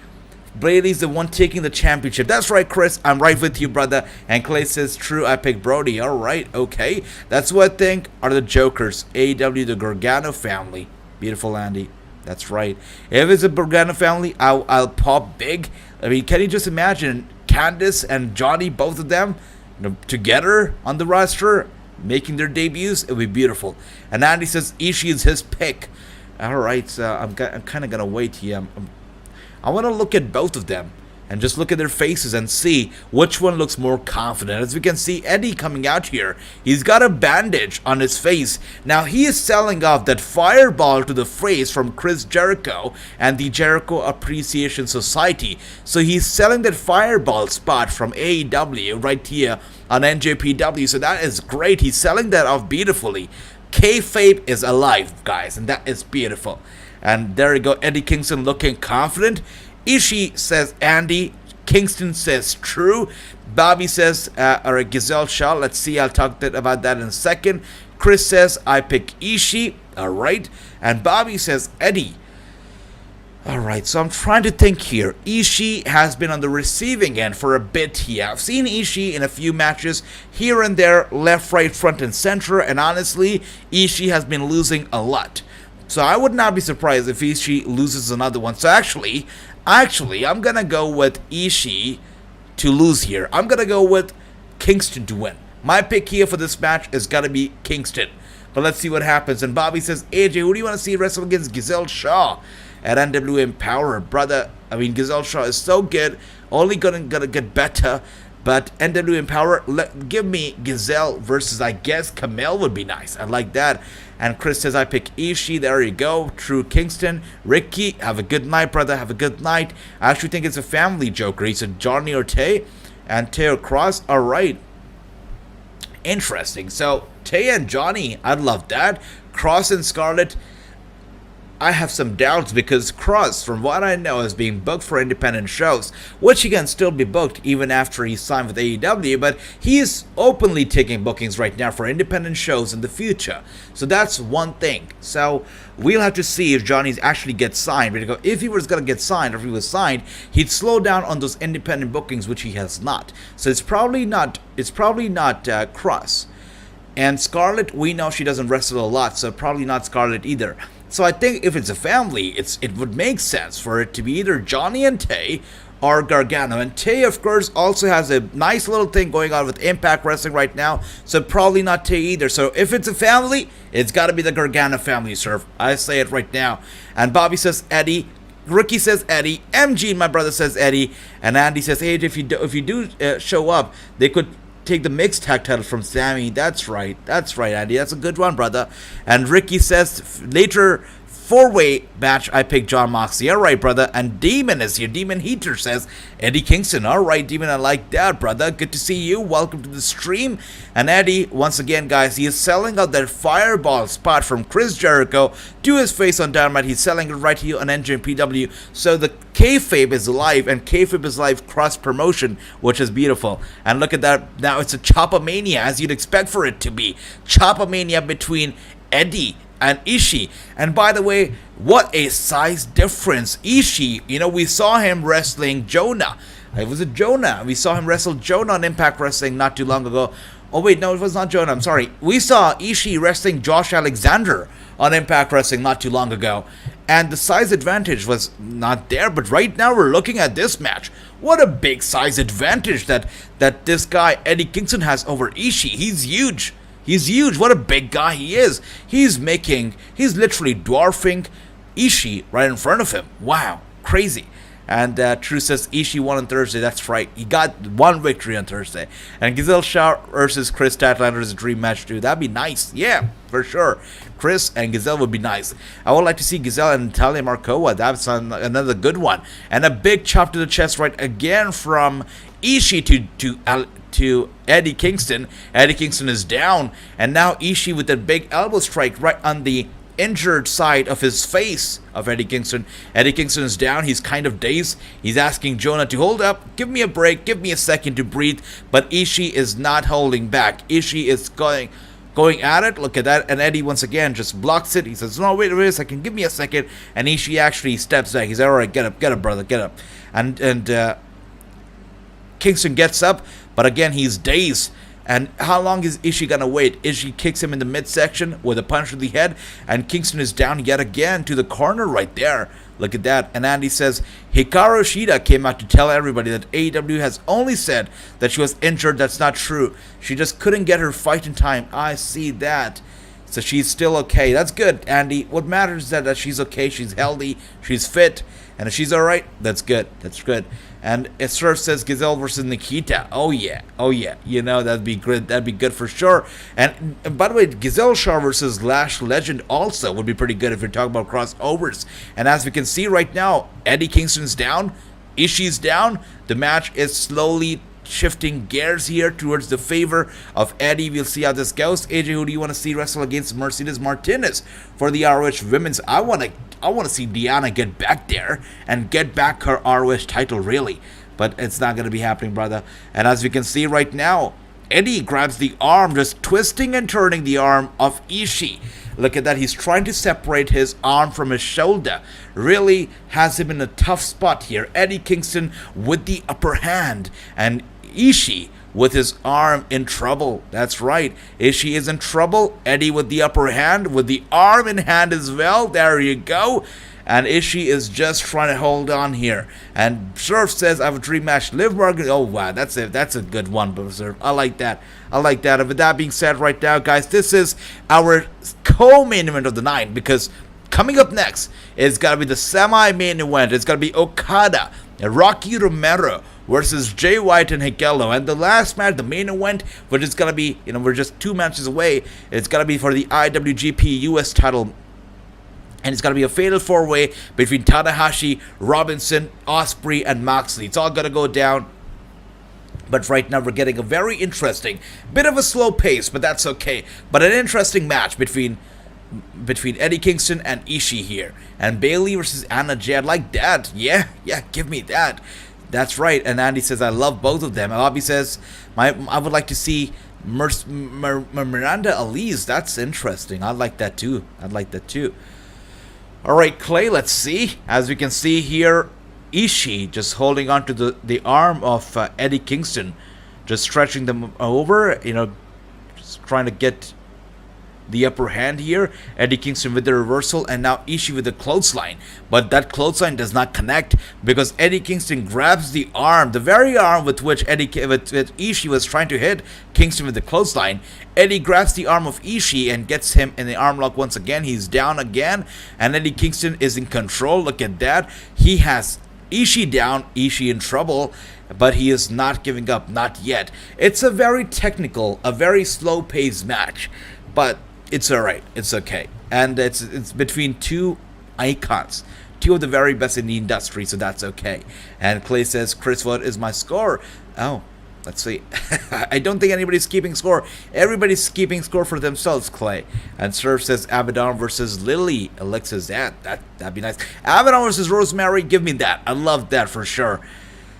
Brady's the one taking the championship. That's right, Chris. I'm right with you, brother. And Clay says, true, I picked Brody. All right, okay. That's what I think are the Jokers. AEW, the Gargano family. Beautiful, Andy. That's right. If it's a Gargano family, I'll pop big. I mean, can you just imagine Candice and Johnny, both of them, together on the roster, making their debuts? It would be beautiful. And Andy says Ishii is his pick. Alright, so I'm kind of going to wait here. I want to look at both of them and just look at their faces and see which one looks more confident. As we can see, Eddie coming out here, he's got a bandage on his face. Now, he is selling off that fireball to the face from Chris Jericho and the Jericho Appreciation Society. So he's selling that fireball spot from AEW right here on NJPW. So that is great. He's selling that off beautifully. Kayfabe is alive, guys, and that is beautiful. And there you go, Eddie Kingston looking confident. Ishii says Andy. Kingston says true. Bobby says or Giselle Shaw. Let's see, I'll talk about that in a second. Chris says I pick Ishii. Alright. And Bobby says Eddie. Alright, so I'm trying to think here. Ishii has been on the receiving end for a bit here. I've seen Ishii in a few matches here and there, left, right, front, and center. And honestly, Ishii has been losing a lot. So I would not be surprised if Ishii loses another one. So actually, I'm going to go with Ishii to lose here. I'm going to go with Kingston to win. My pick here for this match is going to be Kingston. But let's see what happens. And Bobby says, AJ, who do you want to see wrestle against Giselle Shaw at NWA Empower? Brother, I mean, Giselle Shaw is so good. Only going to get better. But NWA Empower, give me Giselle versus, I guess, Camille would be nice. I like that. And Chris says, I pick Ishii. There you go. True Kingston. Ricky, have a good night, brother. Have a good night. I actually think it's a family Joker. He said Johnny or Tay and Teo Cross. All right. interesting. So, Tay and Johnny, I'd love that. Cross and Scarlett, I have some doubts because Cross, from what I know, is being booked for independent shows, which he can still be booked even after he's signed with AEW, but he is openly taking bookings right now for independent shows in the future. So that's one thing. So we'll have to see if Johnny's actually gets signed. Because if he was going to get signed, or if he was signed, he'd slow down on those independent bookings, which he has not. So it's probably not Cross. And Scarlett, we know she doesn't wrestle a lot, so probably not Scarlett either. So I think if it's a family, it would make sense for it to be either Johnny and Tay or Gargano. And Tay, of course, also has a nice little thing going on with Impact Wrestling right now, so probably not Tay either. So if it's a family, it's got to be the Gargano family, sir. I say it right now. And Bobby says Eddie. Ricky says Eddie. MG, my brother, says Eddie. And Andy says, hey, if you do show up, they could take the mixed tag title from Sammy. That's right, Andy. That's a good one, brother. And Ricky says later 4-way match, I picked Jon Moxley. All right, brother. And Demon is here. Demon Heater says Eddie Kingston. All right, Demon, I like that, brother. Good to see you. Welcome to the stream. And Eddie, once again, guys, he is selling out that fireball spot from Chris Jericho to his face on Dynamite. He's selling it right here on NJPW. So the kayfabe is live, and kayfabe is live cross promotion, which is beautiful. And look at that. Now it's a Chopomania, as you'd expect for it to be. Chopomania between Eddie and Ishii. And by the way, what a size difference. Ishii, we saw him wrestling Jonah. It was Jonah. We saw him wrestle Jonah on Impact Wrestling not too long ago. Oh wait, no, it was not Jonah. I'm sorry. We saw Ishii wrestling Josh Alexander on Impact Wrestling not too long ago. And the size advantage was not there. But right now we're looking at this match. What a big size advantage that this guy, Eddie Kingston, has over Ishii. He's huge. He's huge. What a big guy he is. He's literally dwarfing Ishii right in front of him. Wow. Crazy. And True says Ishii won on Thursday. That's right. He got one victory on Thursday. And Gazelle Shaw versus Chris Statlander is a dream match too. That'd be nice. Yeah, for sure. Chris and Gazelle would be nice. I would like to see Gazelle and Natalia Markova. That's another good one. And a big chop to the chest right again from Ishii to Eddie Kingston. Eddie Kingston is down, and now Ishii with that big elbow strike right on the injured side of his face of Eddie Kingston. Eddie Kingston is down. He's kind of dazed. He's asking Jonah to hold up, give me a break, give me a second to breathe. But Ishii is not holding back. Ishii is going at it. Look at that. And Eddie once again just blocks it. He says, no, wait a second, give me a second. And Ishii actually steps back. He's like, all right, get up, brother, get up. And Kingston gets up, but again, he's dazed. And how long is Ishii gonna wait? Ishii kicks him in the midsection with a punch to the head, and Kingston is down yet again to the corner right there. Look at that. And Andy says, Hikaru Shida came out to tell everybody that AEW has only said that she was injured. That's not true. She just couldn't get her fight in time. I see that. So she's still okay. That's good, Andy. What matters is that she's okay, she's healthy, she's fit, and if she's alright, that's good. That's good. And Surf says Gazelle versus Nikita. Oh yeah. That'd be good. That'd be good for sure. And by the way, Gazelle Shaw versus Lash Legend also would be pretty good if you're talking about crossovers. And as we can see right now, Eddie Kingston's down, Ishii's down. The match is slowly shifting gears here towards the favor of Eddie. We'll see how this goes. AJ, who do you want to see wrestle against Mercedes Martinez for the ROH Women's? I want to see Deanna get back there and get back her ROH title, really. But it's not going to be happening, brother. And as we can see right now, Eddie grabs the arm, just twisting and turning the arm of Ishii. Look at that. He's trying to separate his arm from his shoulder. Really has him in a tough spot here. Eddie Kingston with the upper hand, and Ishii with his arm in trouble. That's right. Ishii is in trouble. Eddie with the upper hand, with the arm in hand as well. There you go. And Ishii is just trying to hold on here. And Surf says, I have a dream match. Liv Morgan. Oh, wow. That's a good one, Surf. I like that. And with that being said right now, guys, this is our co-main event of the night. Because coming up next, it's got to be the semi-main event. It's got to be Okada and Rocky Romero versus Jay White and Hikaru. And the last match, the main event, which is going to be, we're just 2 matches away. It's going to be for the IWGP US title. And it's going to be a fatal 4-way between Tanahashi, Robinson, Osprey, and Moxley. It's all going to go down But right now we're getting a very interesting, bit of a slow pace, but that's okay. But an interesting match between Eddie Kingston and Ishii here. And Bayley versus Anna Jay. I like that. Yeah, give me that. That's right. And Andy says, I love both of them. And Bobby says, I would like to see Miranda Elise. That's interesting. I like that too. Alright, Clay, let's see. As we can see here, Ishii just holding on to the arm of Eddie Kingston. Just stretching them over, just trying to get the upper hand here. Eddie Kingston with the reversal, and now Ishii with the clothesline. But that clothesline does not connect because Eddie Kingston grabs the arm, the very arm with which Ishii was trying to hit Kingston with the clothesline. Eddie grabs the arm of Ishii and gets him in the arm lock once again. He's down again, and Eddie Kingston is in control. Look at that. He has Ishii down, Ishii in trouble, but he is not giving up, not yet. It's a very technical, a very slow-paced match, but it's alright, it's okay. And it's between two icons, two of the very best in the industry, so that's okay. And Clay says, Chris, what is my score? Oh, let's see. I don't think anybody's keeping score. Everybody's keeping score for themselves, Clay. And Surf says Abaddon versus Lily. Alexa's that'd be nice. Abaddon versus Rosemary, give me that. I love that for sure.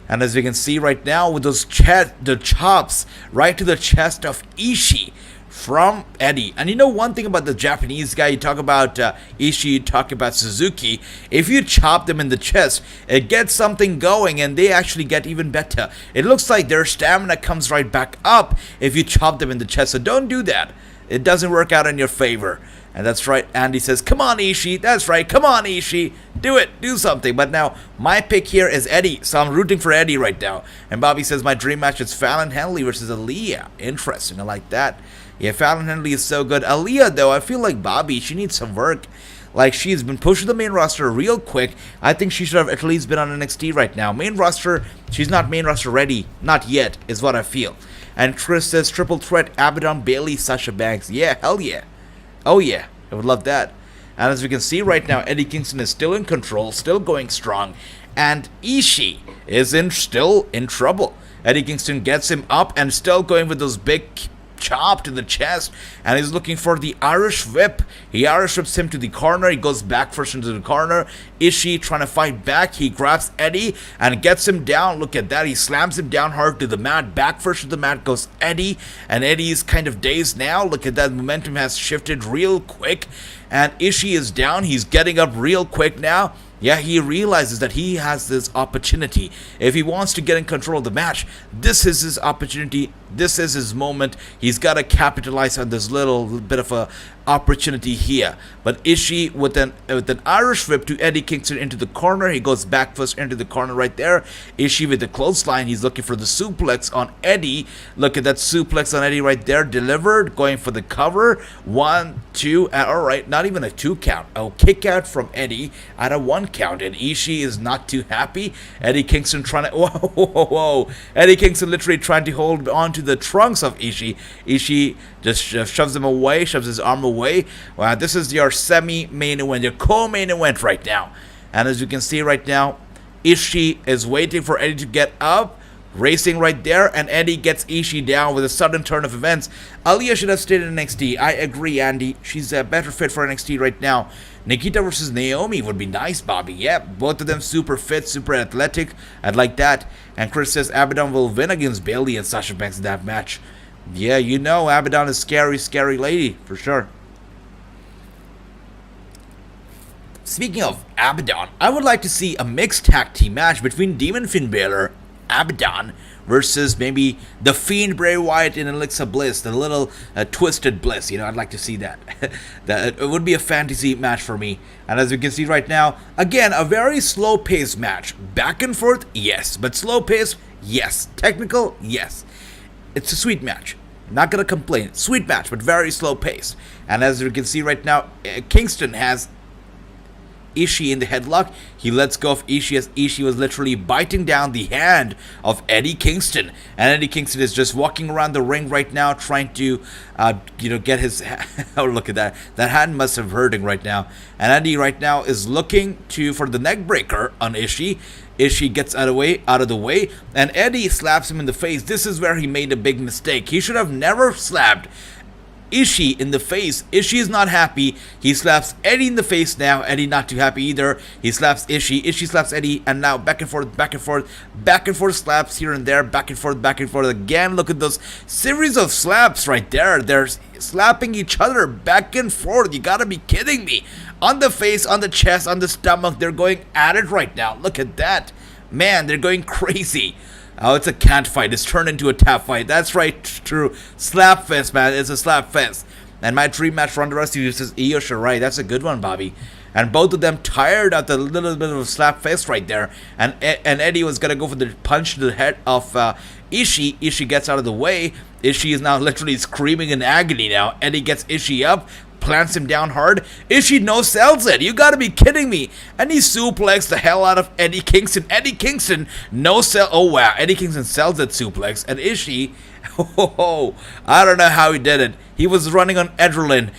And as we can see right now, with those the chops right to the chest of Ishii from Eddie. And you know one thing about the Japanese guy, you talk about Ishii, you talk about Suzuki, if you chop them in the chest, it gets something going and they actually get even better. It looks like their stamina comes right back up if you chop them in the chest, so don't do that. It doesn't work out in your favor. And that's right, Andy says, come on Ishii, that's right, come on Ishii, do it, do something. But now, my pick here is Eddie, so I'm rooting for Eddie right now. And Bobby says, my dream match is Fallon Henley versus Aaliyah. Interesting, I like that. Yeah, Fallon Henley is so good. Aaliyah, though, I feel like Bobby, she needs some work. Like, she's been pushed to the main roster real quick. I think she should have at least been on NXT right now. Main roster, she's not main roster ready. Not yet, is what I feel. And Chris says, triple threat, Abaddon, Bayley, Sasha Banks. Yeah, hell yeah. Oh yeah, I would love that. And as we can see right now, Eddie Kingston is still in control, still going strong. And Ishii is still in trouble. Eddie Kingston gets him up and still going with those big chop to the chest, and he's looking for the Irish whip. He Irish whips him to the corner. He goes back first into the corner. Ishii trying to fight back. He grabs Eddie and gets him down. Look at that. He slams him down hard to the mat. Back first to the mat goes Eddie, and Eddie is kind of dazed now. Look at that. Momentum has shifted real quick, and Ishii is down. He's getting up real quick now. Yeah, he realizes that he has this opportunity. If he wants to get in control of the match, this is his opportunity. This is his moment. He's got to capitalize on this little bit of a opportunity here. But Ishii with an Irish whip to Eddie Kingston into the corner. He goes back first into the corner right there. Ishii with the clothesline. He's looking for the suplex on Eddie. Look at that suplex on Eddie right there. Delivered. Going for the cover. 1, 2. All right. Not even a 2 count. A kick out from Eddie at a 1 count. And Ishii is not too happy. Eddie Kingston trying to... Whoa. Eddie Kingston literally trying to hold on to the trunks of Ishii. Ishii just shoves him away. Shoves his arm away. Wow, this is your semi-main event, your co-main event right now. And as you can see right now, Ishii is waiting for Eddie to get up, racing right there, and Eddie gets Ishii down with a sudden turn of events. Aaliyah should have stayed in NXT. I agree, Andy. She's a better fit for NXT right now. Nikita versus Naomi would be nice, Bobby. Yeah, both of them super fit, super athletic. I'd like that. And Chris says Abaddon will win against Bayley and Sasha Banks in that match. Yeah, you know, Abaddon is scary, scary lady, for sure. Speaking of Abaddon, I would like to see a mixed tag team match between Demon Finn Balor, Abaddon, versus maybe the Fiend Bray Wyatt in Elixir Bliss, the little Twisted Bliss. You know, I'd like to see that. It would be a fantasy match for me. And as you can see right now, again, a very slow-paced match. Back and forth, yes. But slow-paced, yes. Technical, yes. It's a sweet match. Not gonna complain. Sweet match, but very slow-paced. And as you can see right now, Kingston has Ishii in the headlock. He lets go of Ishii as Ishii was literally biting down the hand of Eddie Kingston. And Eddie Kingston is just walking around the ring right now trying to, get his... oh, look at that. That hand must have hurting right now. And Eddie right now is looking for the neck breaker on Ishii. Ishii gets out of the way, and Eddie slaps him in the face. This is where he made a big mistake. He should have never slapped Ishii in the face. Ishii is not happy. He slaps Eddie in the face now. Eddie not too happy either. He slaps Ishii. Ishii slaps Eddie, and now back and forth, back and forth, back and forth slaps here and there, back and forth again. Look at those series of slaps right there. They're slapping each other back and forth. You gotta be kidding me. On the face, on the chest, on the stomach, they're going at it right now. Look at that. Man, they're going crazy. Oh, it's a cat fight. It's turned into a tap fight. That's right, true. Slap fest, man. It's a slap fest. And my dream match for Ronda Rousey uses Io Shirai. That's a good one, Bobby. And both of them tired at the little bit of a slap fest right there. And Eddie was going to go for the punch to the head of Ishii. Ishii gets out of the way. Ishii is now literally screaming in agony now. Eddie gets Ishii up, plants him down hard. Ishii no-sells it. You gotta be kidding me. And he suplexed the hell out of Eddie Kingston. Eddie Kingston no-sell. Oh, wow. Eddie Kingston sells that suplex. And Ishii, I don't know how he did it. He was running on adrenaline.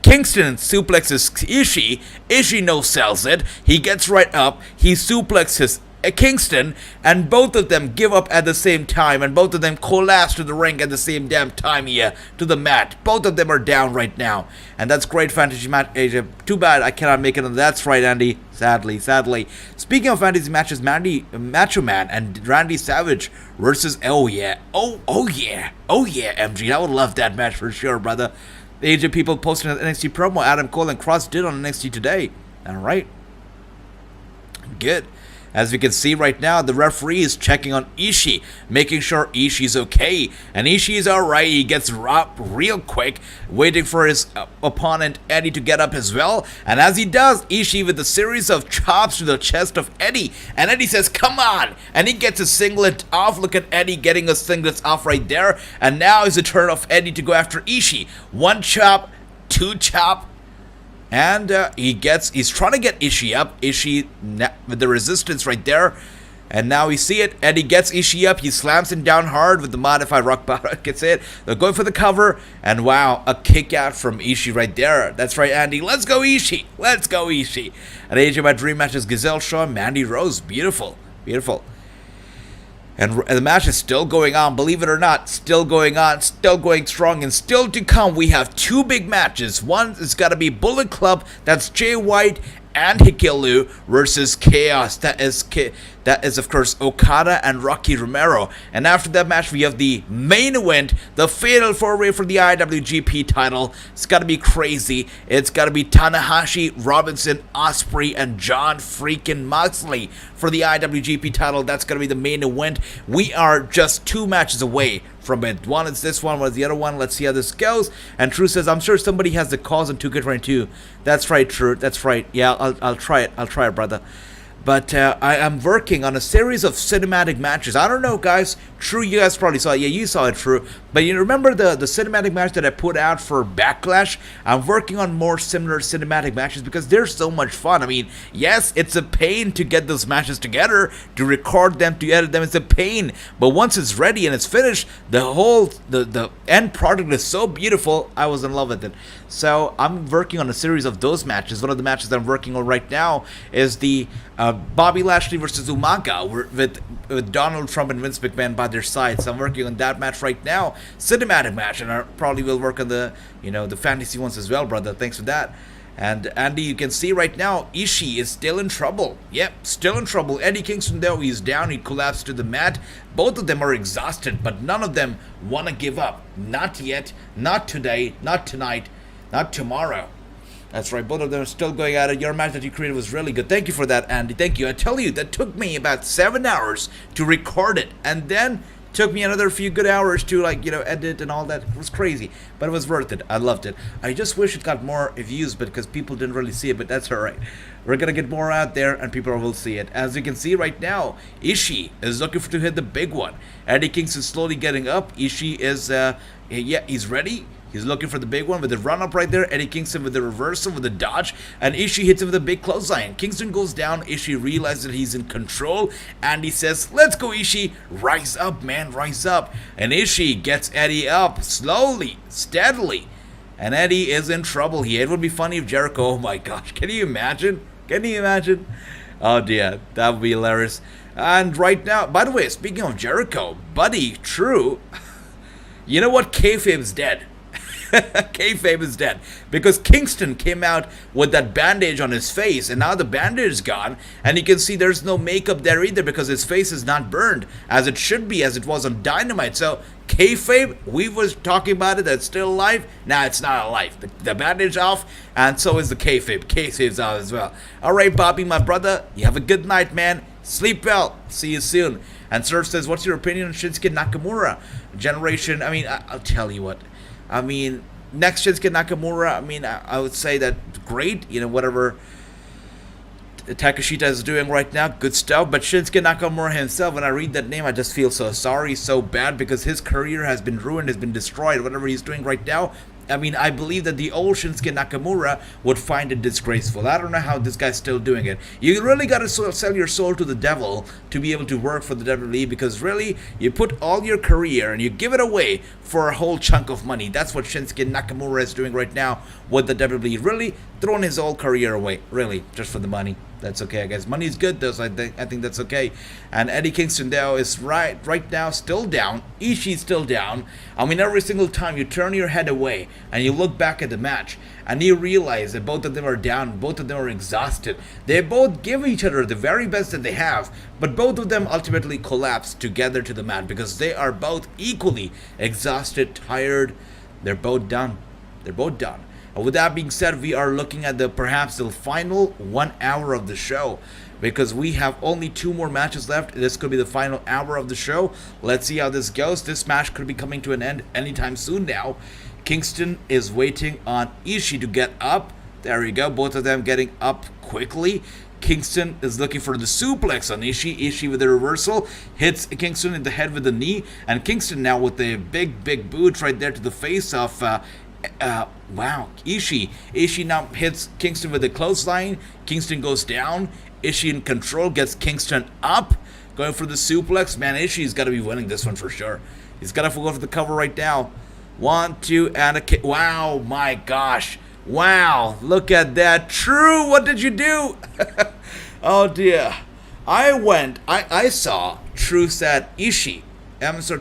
Kingston suplexes Ishii. Ishii no-sells it. He gets right up. He suplexes Kingston, and both of them give up at the same time, and both of them collapse to the ring at the same damn time here, to the mat. Both of them are down right now, and that's great fantasy match. Too bad I cannot make it on. That's right, Andy. Sadly. Speaking of fantasy matches, Macho Man and Randy Savage versus MG. I would love that match for sure, brother. The AJ people posting an NXT promo Adam Cole and Cross did on NXT today. All right, good. As we can see right now, the referee is checking on Ishii, making sure Ishii's okay. And Ishii's alright. He gets up real quick, waiting for his opponent Eddie to get up as well. And as he does, Ishii with a series of chops to the chest of Eddie. And Eddie says, come on! And he gets a singlet off. Look at Eddie getting a singlet off right there. And now is the turn of Eddie to go after Ishii. One chop, two chop. And he's trying to get Ishii up. Ishii with the resistance right there. And now we see it. Eddie gets Ishii up. He slams him down hard with the modified rock bottom. Gets it. They're going for the cover. And wow, a kick out from Ishii right there. That's right, Andy. Let's go, Ishii. Let's go, Ishii. And AJ, my dream match is Gazelle Shaw and Mandy Rose. Beautiful. And the match is still going on, believe it or not, still going on, still going strong, and still to come, we have two big matches. One is got to be Bullet Club, that's Jay White and Hikuleo versus Chaos. That is of course Okada and Rocky Romero. And after that match, we have the main event, the fatal four-way for the IWGP title. It's got to be crazy. It's got to be Tanahashi, Robinson, Osprey, and Jon freaking Moxley for the IWGP title. That's going to be the main event. We are just two matches away from it. One is this one, one is the other one. Let's see how this goes. And True says, I'm sure somebody has the calls on 2K22. That's right, True. That's right. Yeah, I'll try it. I'll try it, brother. But I am working on a series of cinematic matches. I don't know, guys. True, you guys probably saw it. Yeah, you saw it, True. But you remember the cinematic match that I put out for Backlash? I'm working on more similar cinematic matches because they're so much fun. I mean, yes, it's a pain to get those matches together, to record them, to edit them. It's a pain. But once it's ready and it's finished, the end product is so beautiful. I was in love with it. So I'm working on a series of those matches. One of the matches I'm working on right now is the Bobby Lashley versus Umaga with Donald Trump and Vince McMahon by their side. So I'm working on that match right now, cinematic match, and I probably will work on the fantasy ones as well, brother. Thanks for that. And Andy, you can see right now, Ishii is still in trouble. Yep, still in trouble. Eddie Kingston, though, he's down. He collapsed to the mat. Both of them are exhausted, but none of them want to give up. Not yet, not today, not tonight, not tomorrow. That's right, both of them are still going at it. Your match that you created was really good. Thank you for that, Andy. Thank you. I tell you, that took me about 7 hours to record it. And then took me another few good hours to, edit and all that. It was crazy. But it was worth it. I loved it. I just wish it got more views because people didn't really see it, but that's alright. We're going to get more out there and people will see it. As you can see right now, Ishii is looking to hit the big one. Eddie Kingston slowly getting up. Ishii is, he's ready. He's looking for the big one with the run-up right there. Eddie Kingston with the reversal, with the dodge. And Ishii hits him with a big clothesline. Kingston goes down. Ishii realizes that he's in control. And he says, let's go, Ishii. Rise up, man. Rise up. And Ishii gets Eddie up slowly, steadily. And Eddie is in trouble here. It would be funny if Jericho... Oh, my gosh. Can you imagine? Can you imagine? Oh dear, that would be hilarious. And right now, by the way, speaking of Jericho, buddy, true. You know what? Kayfabe's dead. Kayfabe is dead because Kingston came out with that bandage on his face, and now the bandage is gone, and you can see there's no makeup there either because his face is not burned as it should be, as it was on Dynamite. So Kayfabe, we was talking about it, that's still alive. Now it's not alive. The bandage off, and so is the Kayfabe. Kayfabe's out as well. All right, Bobby, my brother, you have a good night, man. Sleep well. See you soon. And Surf says, what's your opinion on Shinsuke Nakamura? Generation, I mean, I'll tell you what. I mean, next Shinsuke Nakamura, I mean, I would say that great, you know, whatever Takeshita is doing right now, good stuff. But Shinsuke Nakamura himself, when I read that name, I just feel so sorry, so bad, because his career has been ruined, has been destroyed, whatever he's doing right now. I mean, I believe that the old Shinsuke Nakamura would find it disgraceful. I don't know how this guy's still doing it. You really got to sell your soul to the devil to be able to work for the WWE, because really, you put all your career and you give it away for a whole chunk of money. That's what Shinsuke Nakamura is doing right now with the WWE. Really throwing his whole career away, really, just for the money. That's okay, I guess. Money's good, though, so I think that's okay. And Eddie Kingston, though, is right now still down. Ishii's still down. I mean, every single time you turn your head away and you look back at the match and you realize that both of them are down, both of them are exhausted. They both give each other the very best that they have, but both of them ultimately collapse together to the mat because they are both equally exhausted, tired. They're both done. They're both done. With that being said, we are looking at perhaps the final 1 hour of the show, because we have only 2 more matches left. This could be the final hour of the show. Let's see how this goes. This match could be coming to an end anytime soon now. Kingston is waiting on Ishii to get up. There we go. Both of them getting up quickly. Kingston is looking for the suplex on Ishii. Ishii with the reversal hits Kingston in the head with the knee, and Kingston now with the big boot right there to the face of wow, Ishii. Ishii now hits Kingston with a clothesline. Kingston goes down. Ishii in control, gets Kingston up, going for the suplex. Man, Ishii's got to be winning this one for sure. He's got to go for the cover right now. 1, 2, and a kick. Wow, my gosh. Wow, look at that. True, what did you do? Oh dear. I saw True said Ishii.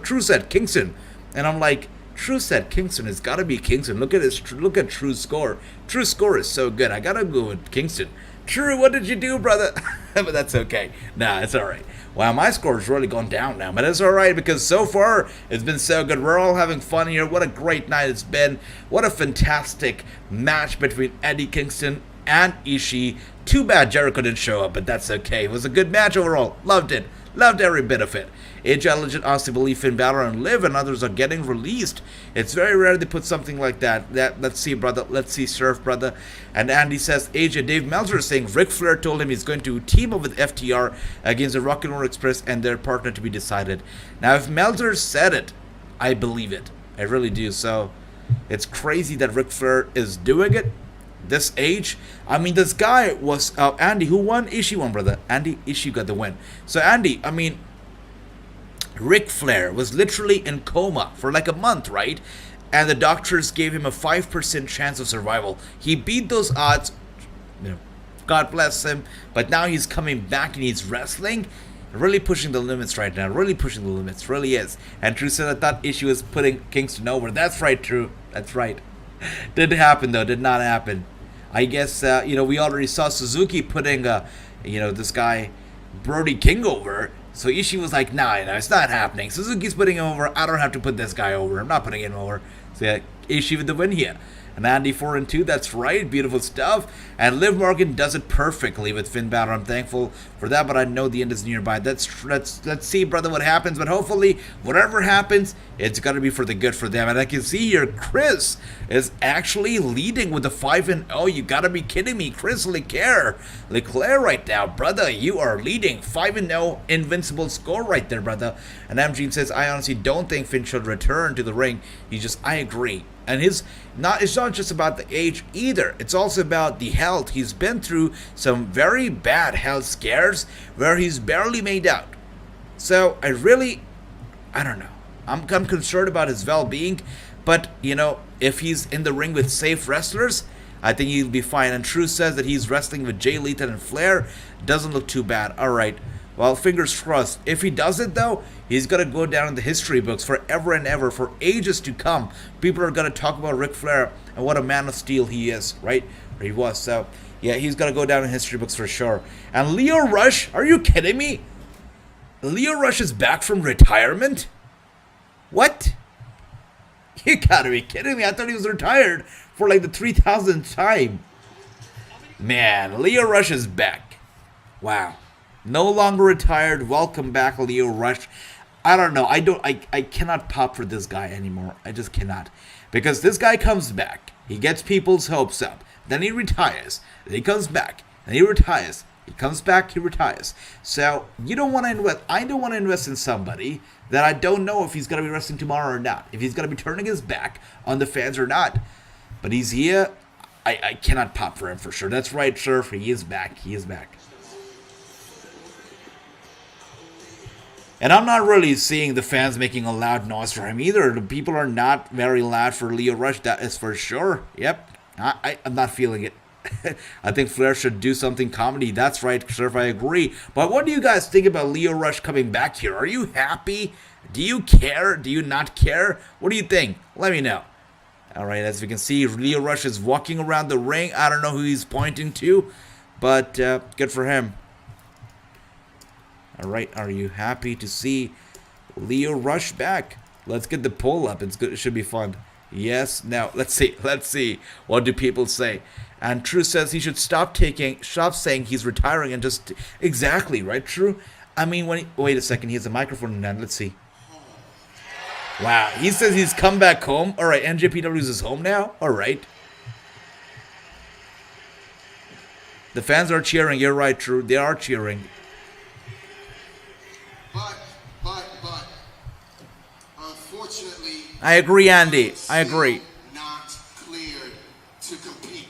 True said Kingston. And I'm like, True said Kingston. It's got to be Kingston. Look at True's score. True's score is so good. I got to go with Kingston. True, what did you do, brother? But that's okay. Nah, it's all right. Wow, my score has really gone down now. But it's all right, because so far it's been so good. We're all having fun here. What a great night it's been. What a fantastic match between Eddie Kingston and Ishii. Too bad Jericho didn't show up, but that's okay. It was a good match overall. Loved it. Loved every bit of it. AJ Legend honestly believe Finn Balor and Liv and others are getting released. It's very rare they put something like that. Let's see, brother. Let's see, Surf, brother. And Andy says, AJ, Dave Meltzer is saying Ric Flair told him he's going to team up with FTR against the Rock and Roll Express and their partner to be decided. Now, if Meltzer said it, I believe it. I really do. So, it's crazy that Ric Flair is doing it. This age, I mean, this guy was Andy, who won? Ishii won, brother. Andy, Ishii got the win. So Andy, I mean, Ric Flair was literally in coma for like a month, right? And the doctors gave him a 5% chance of survival. He beat those odds, you know, God bless him. But now he's coming back and he's wrestling, really pushing the limits right now. Really pushing the limits, really is. And True said, I thought Ishii was putting Kingston over. That's right, True. That's right. Didn't happen though. Did not happen. I guess you know, we already saw Suzuki putting you know, this guy Brody King over. So Ishii was like, nah, it's not happening. Suzuki's putting him over. I don't have to put this guy over. I'm not putting him over. So yeah, Ishii with the win here. And Andy 4-2, that's right, beautiful stuff. And Liv Morgan does it perfectly with Finn Balor. I'm thankful for that, but I know the end is nearby. Let's see, brother, what happens. But hopefully, whatever happens, it's got to be for the good for them. And I can see here, Chris is actually leading with the 5-0. You got to be kidding me. Chris Leclerc right now, brother. You are leading 5-0 invincible score right there, brother. And Amgene says, I honestly don't think Finn should return to the ring. I agree. And it's not just about the age either. It's also about the health. He's been through some very bad health scares where he's barely made out. So I don't know. I'm concerned about his well-being. But, you know, if he's in the ring with safe wrestlers, I think he'll be fine. And True says that he's wrestling with Jay Lethal and Flair. Doesn't look too bad. Alright. Well, fingers crossed. If he does it, though, he's going to go down in the history books forever and ever, for ages to come. People are going to talk about Ric Flair and what a man of steel he is, right? Or he was. So, yeah, he's going to go down in history books for sure. And Lio Rush? Are you kidding me? Lio Rush is back from retirement? What? You gotta be kidding me. I thought he was retired for like the 3,000th time. Man, Lio Rush is back. Wow. No longer retired. Welcome back, Lio Rush. I don't know. I cannot pop for this guy anymore. I just cannot. Because this guy comes back. He gets people's hopes up. Then he retires. Then he comes back. Then he retires. He comes back, he retires. So, you don't want to invest. I don't want to invest in somebody that I don't know if he's going to be wrestling tomorrow or not. If he's going to be turning his back on the fans or not. But he's here. I cannot pop for him for sure. That's right, Surf. He is back. He is back. And I'm not really seeing the fans making a loud noise for him either. The people are not very loud for Lio Rush. That is for sure. Yep. I'm not feeling it. I think Flair should do something comedy. That's right, Surf, I agree. But what do you guys think about Lio Rush coming back here? Are you happy? Do you care? Do you not care? What do you think? Let me know. Alright, as we can see, Lio Rush is walking around the ring. I don't know who he's pointing to, but good for him. Alright, are you happy to see Lio Rush back? Let's get the poll up. It's good. It should be fun. Yes. Now, let's see. Let's see. What do people say? And True says he should stop saying he's retiring and just... Exactly, right, True? I mean, wait a second. He has a microphone in hand. Let's see. Wow. He says he's come back home. Alright, NJPW is his home now? Alright. The fans are cheering. You're right, True. They are cheering. But, unfortunately... I agree, Andy. I agree. Not cleared to compete.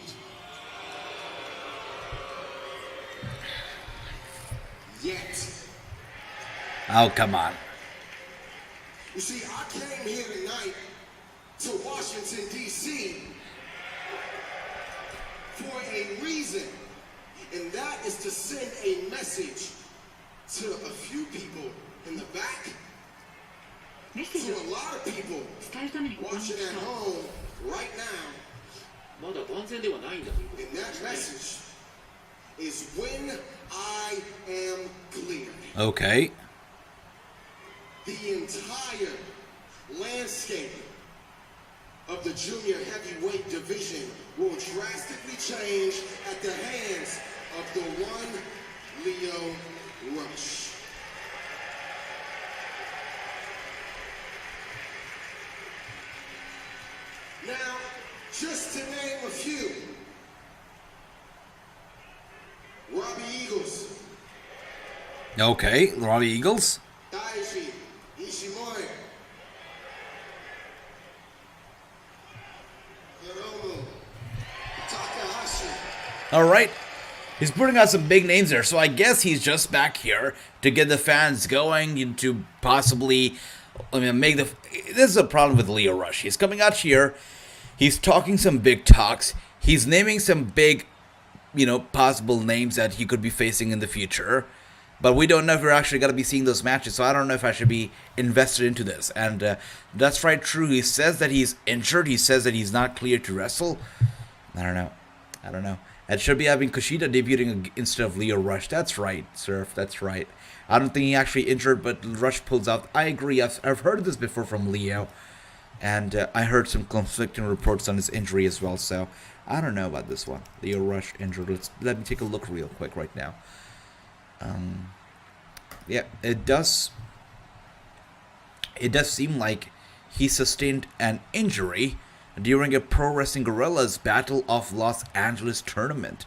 Yet. Oh, come on. You see, I came here tonight to Washington, D.C. for a reason. And that is to send a message to a few people in the back, to a lot of people watching at home right now. And that message is when I am cleared. Okay. The entire landscape of the junior heavyweight division will drastically change at the hands of the one Lio Rush. Now, just to name a few, Robbie Eagles. Okay, Robbie Eagles. Ishii, Ishimori. Hiromu, Takahashi. All right. He's putting out some big names there, so I guess he's just back here to get the fans going, to possibly, make the... This is a problem with Lio Rush. He's coming out here, he's talking some big talks, he's naming some big, possible names that he could be facing in the future, but we don't know if we're actually going to be seeing those matches, so I don't know if I should be invested into this. And that's right, True. He says that he's injured, he says that he's not cleared to wrestle. I don't know. It should be having Kushida debuting instead of Lio Rush. That's right, Surf. That's right. I don't think he actually injured, but Rush pulls out. I agree. I've heard this before from Lio. And I heard some conflicting reports on his injury as well. So I don't know about this one. Lio Rush injured. Let me take a look real quick right now. Yeah, it does seem like he sustained an injury during a Pro Wrestling Guerrillas Battle of Los Angeles tournament.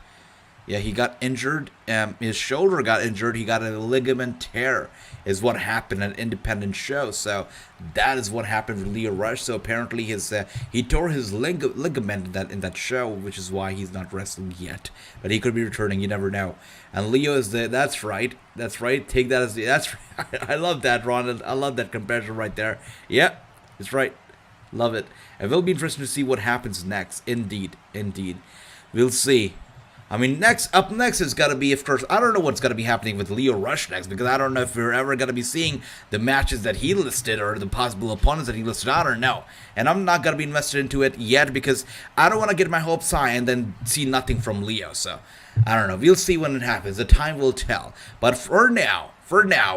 Yeah, he got injured. His shoulder got injured. He got a ligament tear is what happened at an independent show. So that is what happened with Lio Rush. So apparently he tore his ligament in that show, which is why he's not wrestling yet. But he could be returning. You never know. And Lio is there. That's right. That's right. Take that as that's right. I love that, Ron. I love that comparison right there. Yeah, it's right. Love it. It will be interesting to see what happens next. Indeed. We'll see. I mean, up next is going to be, of course, I don't know what's going to be happening with Lio Rush next, because I don't know if we're ever going to be seeing the matches that he listed or the possible opponents that he listed. I don't know. And I'm not going to be invested into it yet, because I don't want to get my hopes high and then see nothing from Lio. So, I don't know. We'll see when it happens. The time will tell. But for now,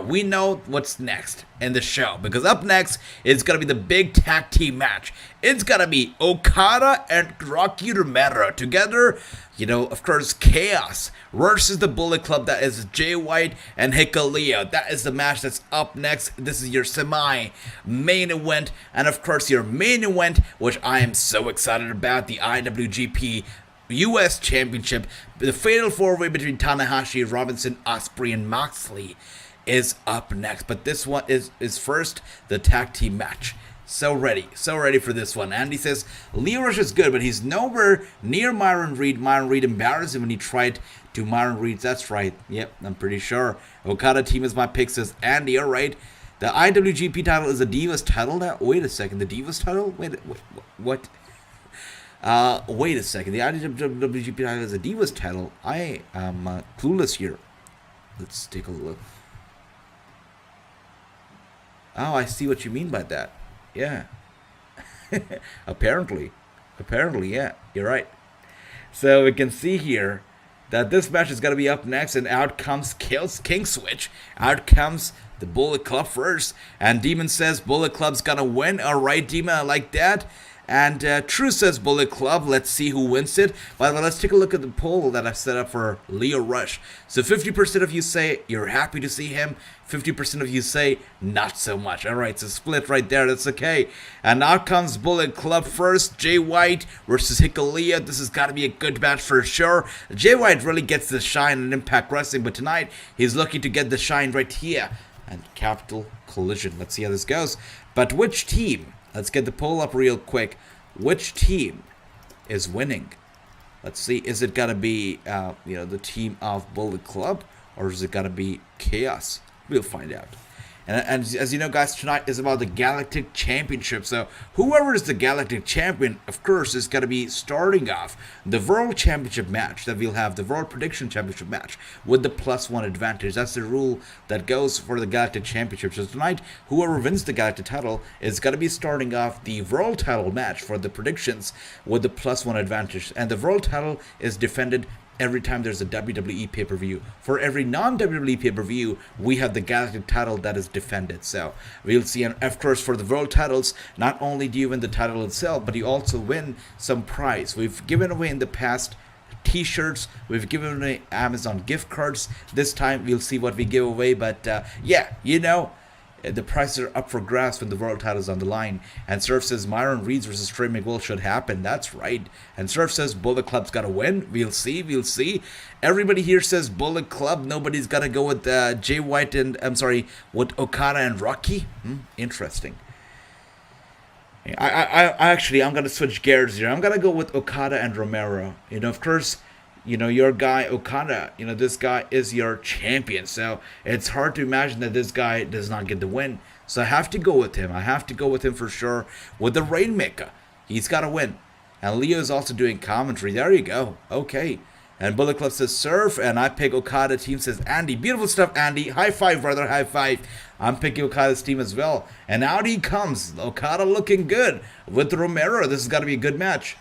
we know what's next in the show, because up next is going to be the big tag team match. It's going to be Okada and Rocky Romero together, you know, of course, Chaos versus the Bullet Club. That is Jay White and Hikuleo. That is the match that's up next. This is your semi-main event, and of course your main event, which I am so excited about, the IWGP US Championship. The Fatal 4-Way between Tanahashi, Robinson, Osprey, and Moxley is up next. But this one is first the tag team match. So ready for this one. Andy says, Lio Rush is good, but he's nowhere near Myron Reed. Myron Reed embarrassed him when he tried to Myron Reed. That's right. Yep, I'm pretty sure. Okada team is my pick, says Andy. All right. The IWGP title is a Divas title now. Wait a second. The Divas title? Wait, what? Wait a second. The IWGP title is a Divas title. I am clueless here. Let's take a look. Oh, I see what you mean by that. Yeah. Apparently, yeah. You're right. So we can see here that this match is going to be up next, and out comes King Switch. Out comes the Bullet Club first, and Demon says Bullet Club's going to win. All right, Demon, I like that. And True says Bullet Club. Let's see who wins it. By the way, let's take a look at the poll that I set up for Lio Rush. So 50% of you say you're happy to see him. 50% of you say not so much. All right, it's a split right there. That's okay. And out comes Bullet Club first. Jay White versus Hikuleo. This has got to be a good match for sure. Jay White really gets the shine in Impact Wrestling, but tonight he's looking to get the shine right here at Capital Collision. Let's see how this goes. But which team? Let's get the poll up real quick. Which team is winning? Let's see. Is it gonna be, the team of Bullet Club, or is it gonna be Chaos? We'll find out. And as you know, guys, tonight is about the Galactic Championship. So whoever is the Galactic Champion, of course, is going to be starting off the World Championship match that we'll have, the World Prediction Championship match, with the +1 advantage. That's the rule that goes for the Galactic Championship. So tonight, whoever wins the Galactic title is going to be starting off the World title match for the predictions with the +1 advantage. And the World title is defended every time there's a WWE pay-per-view. For every non-WWE pay-per-view, we have the Galactic title that is defended. So we'll see. And of course, for the world titles, not only do you win the title itself, but you also win some prize. We've given away in the past t-shirts, we've given away Amazon gift cards. This time we'll see what we give away, but the prices are up for grabs when the world title is on the line. And Surf says Myron Reed versus Trey Miguel should happen. That's right. And Surf says Bullet Club's got to win. We'll see. Everybody here says Bullet Club. Nobody's got to go with Jay White and, with Okada and Rocky. Interesting. I'm going to switch gears here. I'm going to go with Okada and Romero. Of course, your guy Okada, this guy is your champion. So it's hard to imagine that this guy does not get the win. So I have to go with him. I have to go with him for sure. With the Rainmaker, he's got to win. And Leo is also doing commentary. There you go. Okay. And Bullet Club says Surf, and I pick Okada. Team says Andy. Beautiful stuff, Andy. High five, brother. High five. I'm picking Okada's team as well. And out he comes. Okada looking good with Romero. This has got to be a good match.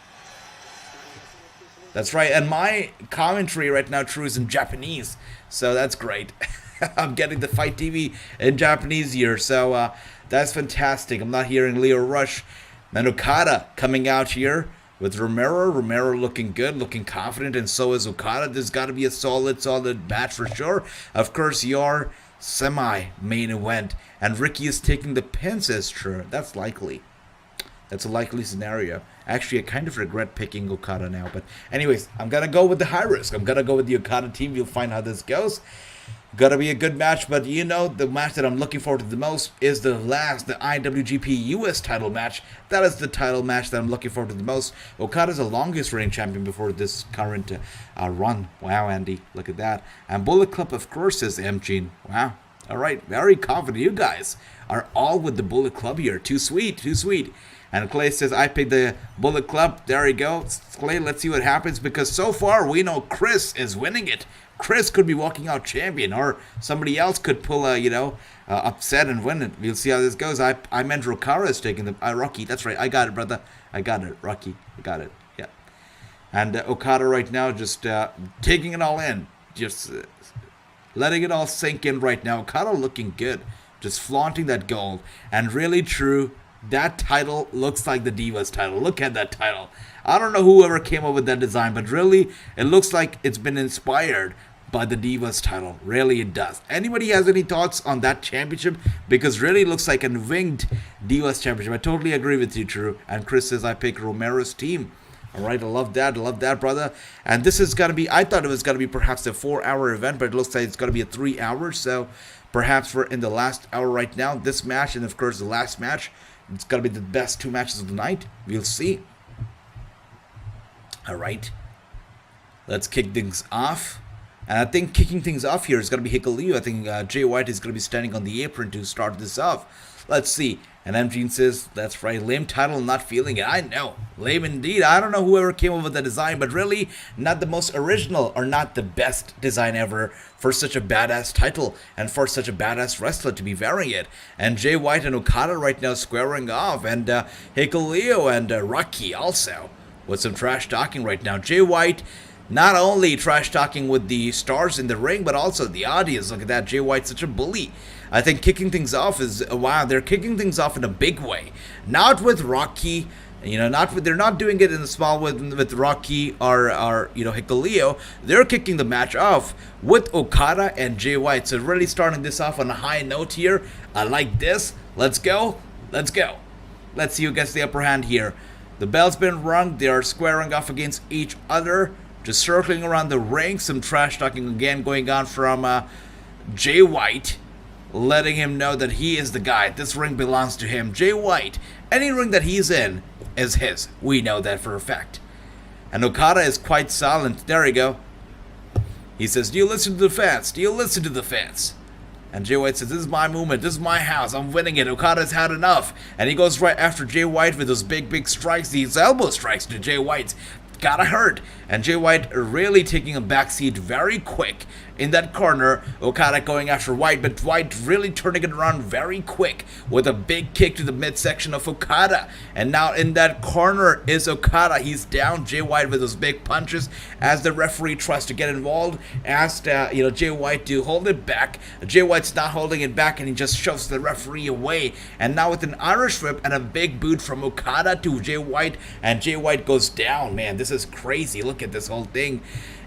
That's right, and my commentary right now, True, is in Japanese, so that's great. I'm getting the Fight TV in Japanese here, so that's fantastic. I'm not hearing Lio Rush. And Okada coming out here with Romero. Romero looking good, looking confident, and so is Okada. There's got to be a solid match for sure. Of course, your semi-main event, and Ricky is taking the pin, says True. That's likely. That's a likely scenario. Actually, I kind of regret picking Okada now. But anyways, I'm going to go with the high risk. I'm going to go with the Okada team. You'll find how this goes. Gotta be a good match. But the match that I'm looking forward to the most is the IWGP US title match. That is the title match that I'm looking forward to the most. Okada's the longest reigning champion before this current run. Wow, Andy. Look at that. And Bullet Club, of course, is M-Gene. Wow. All right, very confident. You guys are all with the Bullet Club here. Too sweet, too sweet. And Clay says, I picked the Bullet Club. There you go. Clay, let's see what happens, because so far we know Chris is winning it. Chris could be walking out champion, or somebody else could pull a, upset and win it. We'll see how this goes. I meant Rokara is taking the... Rocky, that's right. I got it, brother. I got it. Rocky, I got it. Yeah. And Okada right now just taking it all in. Just... letting it all sink in right now. Okada looking good. Just flaunting that gold. And really true, that title looks like the Divas title. Look at that title. I don't know whoever came up with that design, but really, it looks like it's been inspired by the Divas title. Really, it does. Anybody has any thoughts on that championship? Because really it looks like a winged Divas championship. I totally agree with you, Drew. And Chris says, I pick Romero's team. All right, I love that, brother. And this is going to be, I thought it was going to be perhaps a 4-hour event, but it looks like it's going to be a 3 hours. So perhaps we're in the last hour right now. This match, and of course the last match, it's going to be the best 2 matches of the night. We'll see. All right, let's kick things off. And I think kicking things off here is going to be Hikuleo. I think Jay White is going to be standing on the apron to start this off. Let's see. And M. Gene says, that's right, lame title, not feeling it. I know, lame indeed. I don't know whoever came up with the design, but really not the most original or not the best design ever for such a badass title and for such a badass wrestler to be wearing it. And Jay White and Okada right now squaring off, and Hikuleo and Rocky also with some trash talking right now. Jay White not only trash talking with the stars in the ring, but also the audience. Look at that, Jay White's such a bully. I think kicking things off is, wow, they're kicking things off in a big way. Not with Rocky, they're not doing it in the small with Rocky or Hikuleo. They're kicking the match off with Okada and Jay White. So really starting this off on a high note here. I like this. Let's go. Let's go. Let's see who gets the upper hand here. The bell's been rung. They are squaring off against each other. Just circling around the ring. Some trash talking again going on from Jay White, letting him know that he is the guy. This ring belongs to him. Jay White, any ring that he's in is his. We know that for a fact. And Okada is quite silent. There you go. He says, do you listen to the fans? Do you listen to the fans? And Jay White says, this is my movement. This is my house. I'm winning it. Okada's had enough. And he goes right after Jay White with those big strikes. These elbow strikes to Jay White's. Gotta hurt. And Jay White really taking a backseat very quick in that corner. Okada going after White, but White really turning it around very quick with a big kick to the midsection of Okada. And now in that corner is Okada. He's down. Jay White with those big punches as the referee tries to get involved. Asked Jay White to hold it back. Jay White's not holding it back, and he just shoves the referee away. And now with an Irish whip and a big boot from Okada to Jay White, and Jay White goes down. Man, this is crazy. Look at this whole thing.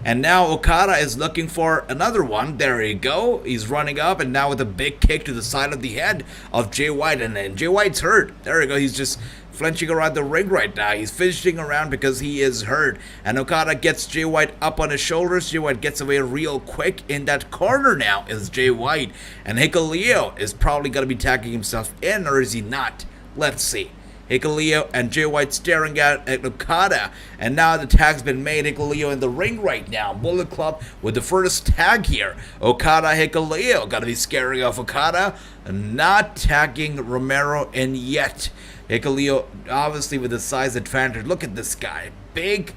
And now Okada is looking for another one. There you go. He's running up, and now with a big kick to the side of the head of Jay White. And then Jay White's hurt. There you go. He's just flinching around the ring right now. He's fidgeting around because he is hurt. And Okada gets Jay White up on his shoulders. Jay White gets away real quick. In that corner now is Jay White. And Hikuleo is probably going to be tagging himself in, or is he not? Let's see. Hikuleo and Jay White staring at Okada. And now the tag's been made. Hikuleo in the ring right now. Bullet Club with the first tag here. Okada, Hikuleo. Gotta be scaring off Okada. Not tagging Romero in yet. Hikuleo obviously with the size advantage. Look at this guy. Big,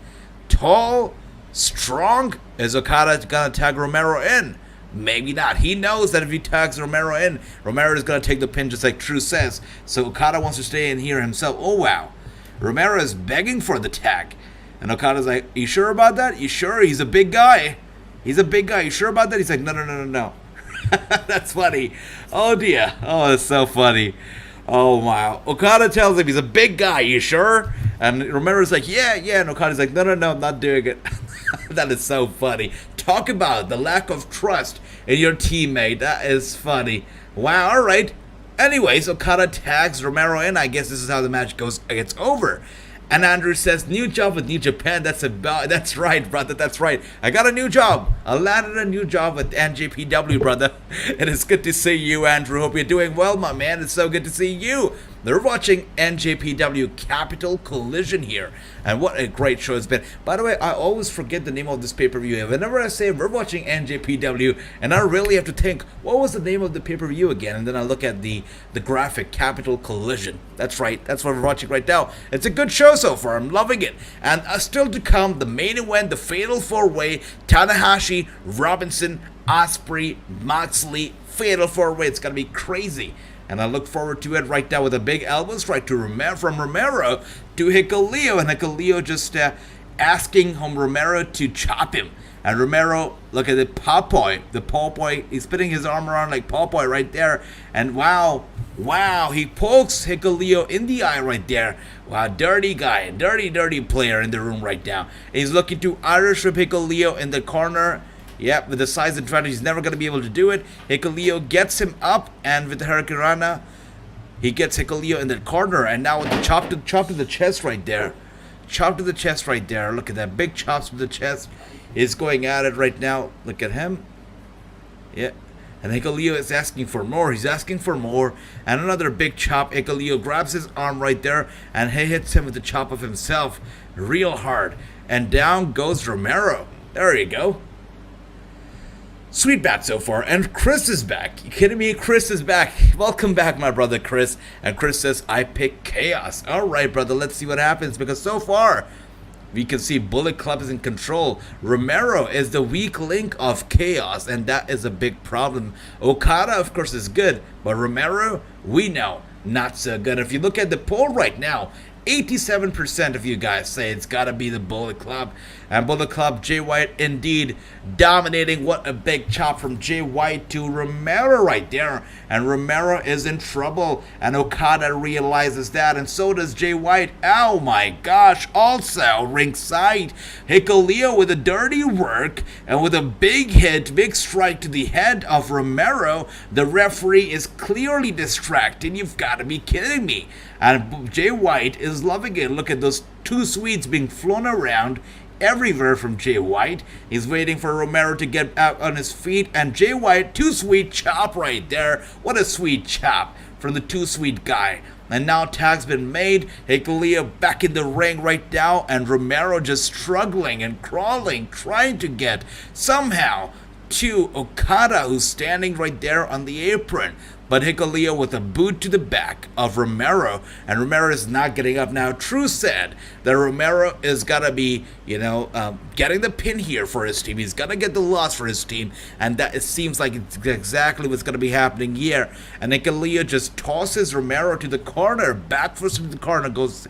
tall, strong. Is Okada gonna tag Romero in? Maybe not. He knows that if he tags Romero in, Romero is going to take the pin just like True says. So Okada wants to stay in here himself. Oh, wow. Romero is begging for the tag. And Okada's like, you sure about that? You sure? He's a big guy. He's a big guy. You sure about that? He's like, no. That's funny. Oh, dear. Oh, that's so funny. Oh, wow. Okada tells him he's a big guy. You sure? And Romero's like, yeah. And Okada's like, no, I'm not doing it. That is so funny. Talk about the lack of trust in your teammate. That is funny. Wow, all right. Anyways, Okada tags Romero in. I guess this is how the match goes. It's over. And Andrew says, new job with New Japan. That's right, brother. That's right. I got a new job. I landed a new job with NJPW, brother. It is good to see you, Andrew. Hope you're doing well, my man. It's so good to see you. They're watching NJPW Capital Collision here. And what a great show it's been. By the way, I always forget the name of this pay-per-view. Whenever I say we're watching NJPW, and I really have to think, what was the name of the pay-per-view again? And then I look at the graphic, Capital Collision. That's right. That's what we're watching right now. It's a good show so far. I'm loving it. And still to come, the main event, the Fatal 4-Way, Tanahashi, Robinson, Osprey, Moxley, Fatal 4-Way. It's going to be crazy. And I look forward to it right now with a big elbow strike to from Romero to Hikuleo. And Hikuleo just asking Romero to chop him. And Romero, look at the Popeye. The Popeye, he's putting his arm around like Popeye right there. And wow, he pokes Hikuleo in the eye right there. Wow, dirty guy, dirty player in the room right now. He's looking to Irish whip Hikuleo in the corner. Yep, with the size and advantage, he's never going to be able to do it. Hikuleo gets him up, and with the Hurricanrana, he gets Hikuleo in the corner. And now with the chop to the chest right there. Chop to the chest right there. Look at that. Big chops to the chest. He's going at it right now. Look at him. Yeah. And Hikuleo is asking for more. He's asking for more. And another big chop. Hikuleo grabs his arm right there, and he hits him with the chop of himself. Real hard. And down goes Romero. There you go. Sweet bat so far, and Chris is back. You kidding me? Chris is back. Welcome back, my brother Chris. And Chris says, I pick Chaos. Alright, brother, let's see what happens, because so far, we can see Bullet Club is in control. Romero is the weak link of Chaos, and that is a big problem. Okada, of course, is good, but Romero, we know, not so good. If you look at the poll right now, 87% of you guys say it's gotta be the Bullet Club. And Bullet Club, Jay White indeed dominating. What a big chop from Jay White to Romero right there. And Romero is in trouble. And Okada realizes that. And so does Jay White. Oh my gosh. Also ringside, Hikuleo with a dirty work. And with a big hit, big strike to the head of Romero. The referee is clearly distracted. You've got to be kidding me. And Jay White is loving it. Look at those two sweets being flown around everywhere from Jay White. He's waiting for Romero to get out on his feet, and Jay White, too sweet chop right there. What a sweet chop from the too sweet guy. And now tag's been made. Hikuleo back in the ring right now, and Romero just struggling and crawling, trying to get somehow to Okada, who's standing right there on the apron. But Hikuleo with a boot to the back of Romero, and Romero is not getting up now. True said that Romero is gonna be, getting the pin here for his team. He's gonna get the loss for his team, and that it seems like it's exactly what's gonna be happening here. And Hikuleo just tosses Romero to the corner, back first to the corner goes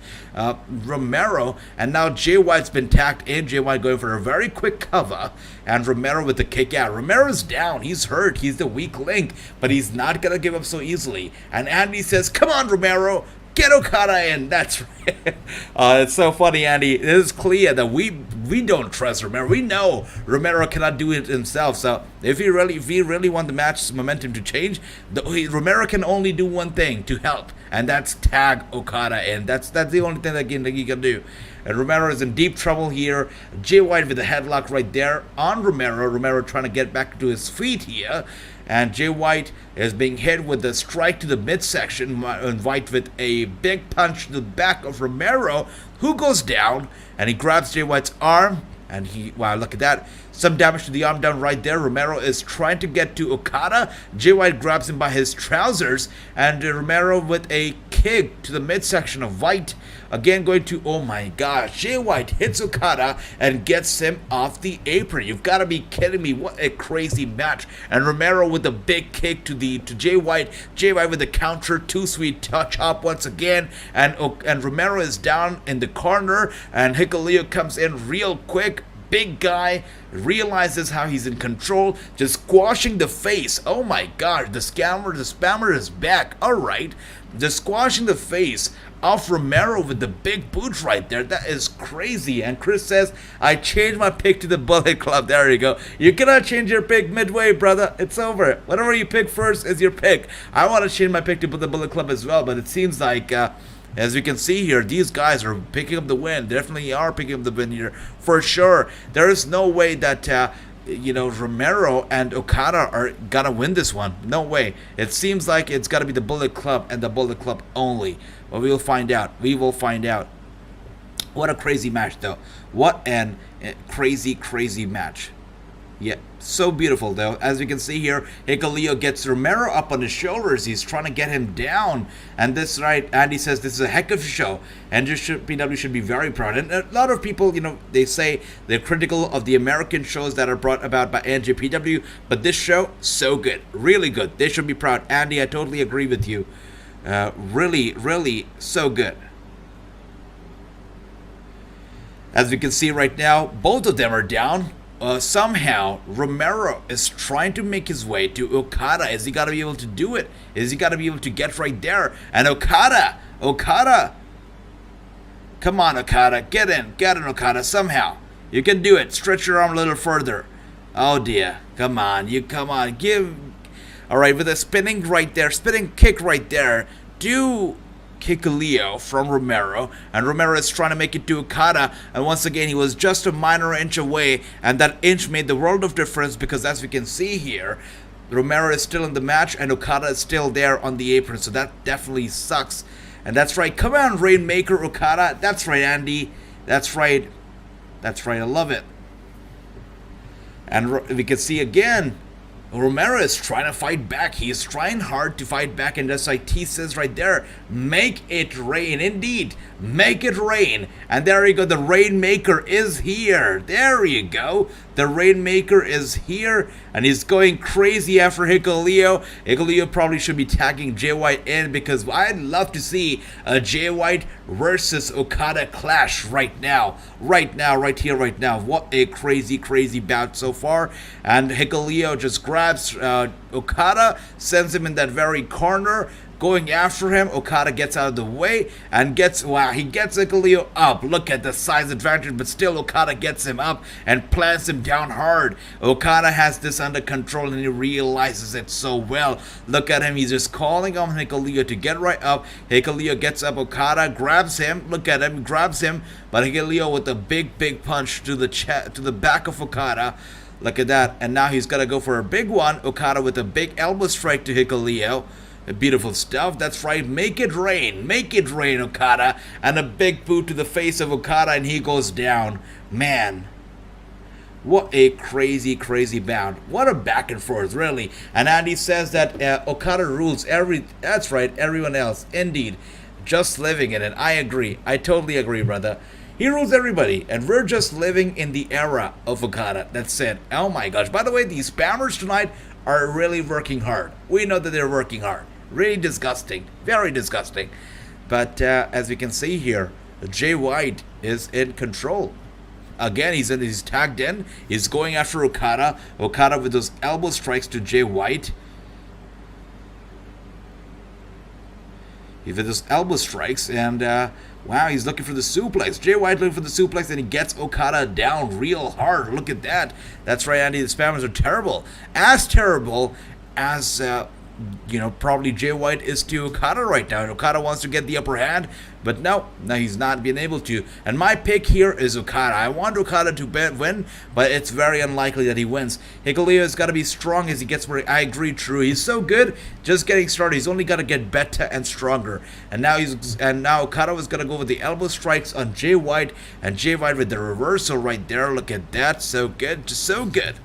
Romero, and now Jay White's been tagged in. Jay White going for a very quick cover, and Romero with the kick out. Romero's down. He's hurt. He's the weak link, but he's not gonna give up so easily. And Andy says, come on, Romero, get Okada in. That's right. It's so funny, Andy. It is clear that we don't trust Romero. We know Romero cannot do it himself. So if he really want the match's momentum to change, Romero can only do one thing to help, and that's tag Okada in. That's the only thing that he can do. And Romero is in deep trouble here. Jay White with the headlock right there on Romero. Romero trying to get back to his feet here. And Jay White is being hit with a strike to the midsection. And White with a big punch to the back of Romero, who goes down. And he grabs Jay White's arm. And wow, look at that. Some damage to the arm down right there. Romero is trying to get to Okada. Jay White grabs him by his trousers. And Romero with a kick to the midsection of White. Again going to, oh my gosh, Jay White hits Okada and gets him off the apron. You've got to be kidding me. What a crazy match. And Romero with a big kick to Jay White. Jay White with a counter, too sweet chop once again. And Romero is down in the corner. And Hikuleo comes in real quick. Big guy realizes how he's in control, just squashing the face. Oh my god, the spammer is back. Alright, just squashing the face of Romero with the big boots right there. That is crazy. And Chris says, I changed my pick to the Bullet Club. There you go. You cannot change your pick midway, brother. It's over. Whatever you pick first is your pick. I want to change my pick to the Bullet Club as well, but it seems like as we can see here, these guys are picking up the win. Definitely are picking up the win here for sure. There is no way that Romero and Okada are gonna win this one. No way. It seems like it's gotta be the Bullet Club and the Bullet Club only. But we will find out. We will find out. What a crazy match, though. What an crazy match. Yeah, so beautiful, though. As we can see here, Hikuleo gets Romero up on his shoulders. He's trying to get him down. And this, right, Andy says this is a heck of a show. And NJPW should be very proud. And a lot of people, they say they're critical of the American shows that are brought about by NJPW. But this show, so good. Really good. They should be proud. Andy, I totally agree with you. Really, so good. As we can see right now, both of them are down. Somehow, Romero is trying to make his way to Okada. Is he got to be able to do it? Is he got to be able to get right there? And Okada! Come on, Okada. Get in, Okada, somehow. You can do it. Stretch your arm a little further. Oh, dear. Come on. Alright, with a spinning kick right there. Do Hikuleo from Romero, and Romero is trying to make it to Okada, and once again he was just a minor inch away, and that inch made the world of difference, because as we can see here, Romero is still in the match and Okada is still there on the apron, so that definitely sucks. And that's right, come on Rainmaker Okada, that's right Andy, that's right, I love it. And we can see again, Romero is trying to fight back. He's trying hard to fight back, and just like T says right there, make it rain. Indeed, make it rain. And there you go, the Rainmaker is here. There you go. The Rainmaker is here, and he's going crazy after Hikuleo. Hikuleo probably should be tagging Jay White in, because I'd love to see a Jay White versus Okada clash right now. Right here. What a crazy bout so far. And Hikuleo just grabs Okada, sends him in that very corner, going after him. Okada gets out of the way and he gets Hikuleo up. Look at the size advantage, but still Okada gets him up and plants him down hard. Okada has this under control and he realizes it so well. Look at him, he's just calling on Hikuleo to get right up. Hikuleo gets up, Okada grabs him. Look at him, grabs him, but Hikuleo with a big punch to the back of Okada. Look at that, and now he's gonna go for a big one. Okada with a big elbow strike to Hikuleo. Beautiful stuff. That's right. Make it rain, Okada. And a big boot to the face of Okada, and he goes down. Man, what a crazy bout. What a back and forth, really. And Andy says that Okada rules that's right, everyone else. Indeed. Just living in it. I agree. I totally agree, brother. He rules everybody, and we're just living in the era of Okada. That's it. Oh my gosh. By the way, these spammers tonight are really working hard. We know that they're working hard. Really disgusting. Very disgusting. But as we can see here, Jay White is in control. Again, he's tagged in. He's going after Okada. Okada with those elbow strikes to Jay White. With those elbow strikes, and wow, he's looking for the suplex. Jay White looking for the suplex, and he gets Okada down real hard. Look at that. That's right, Andy. The spammers are terrible. As terrible as probably Jay White is to Okada right now. And Okada wants to get the upper hand, but no, he's not being able to. And my pick here is Okada. I want Okada to win, but it's very unlikely that he wins. Hikuleo has got to be strong as he gets where I agree, true. He's so good, just getting started. He's only got to get better and stronger. And now Okada was gonna go with the elbow strikes on Jay White, and Jay White with the reversal right there. Look at that, so good, just so good.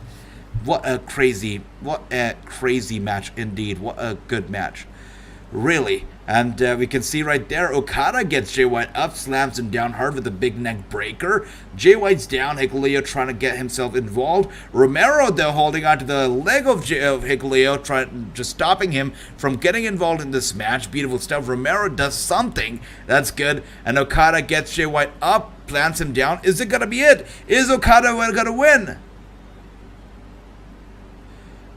What a crazy match indeed. What a good match, really. And we can see right there, Okada gets Jay White up, slams him down hard with a big neck breaker. Jay White's down, Hikuleo trying to get himself involved. Romero, though, holding on to the leg of Hikuleo, just stopping him from getting involved in this match. Beautiful stuff. Romero does something. That's good. And Okada gets Jay White up, plants him down. Is it going to be it? Is Okada going to win?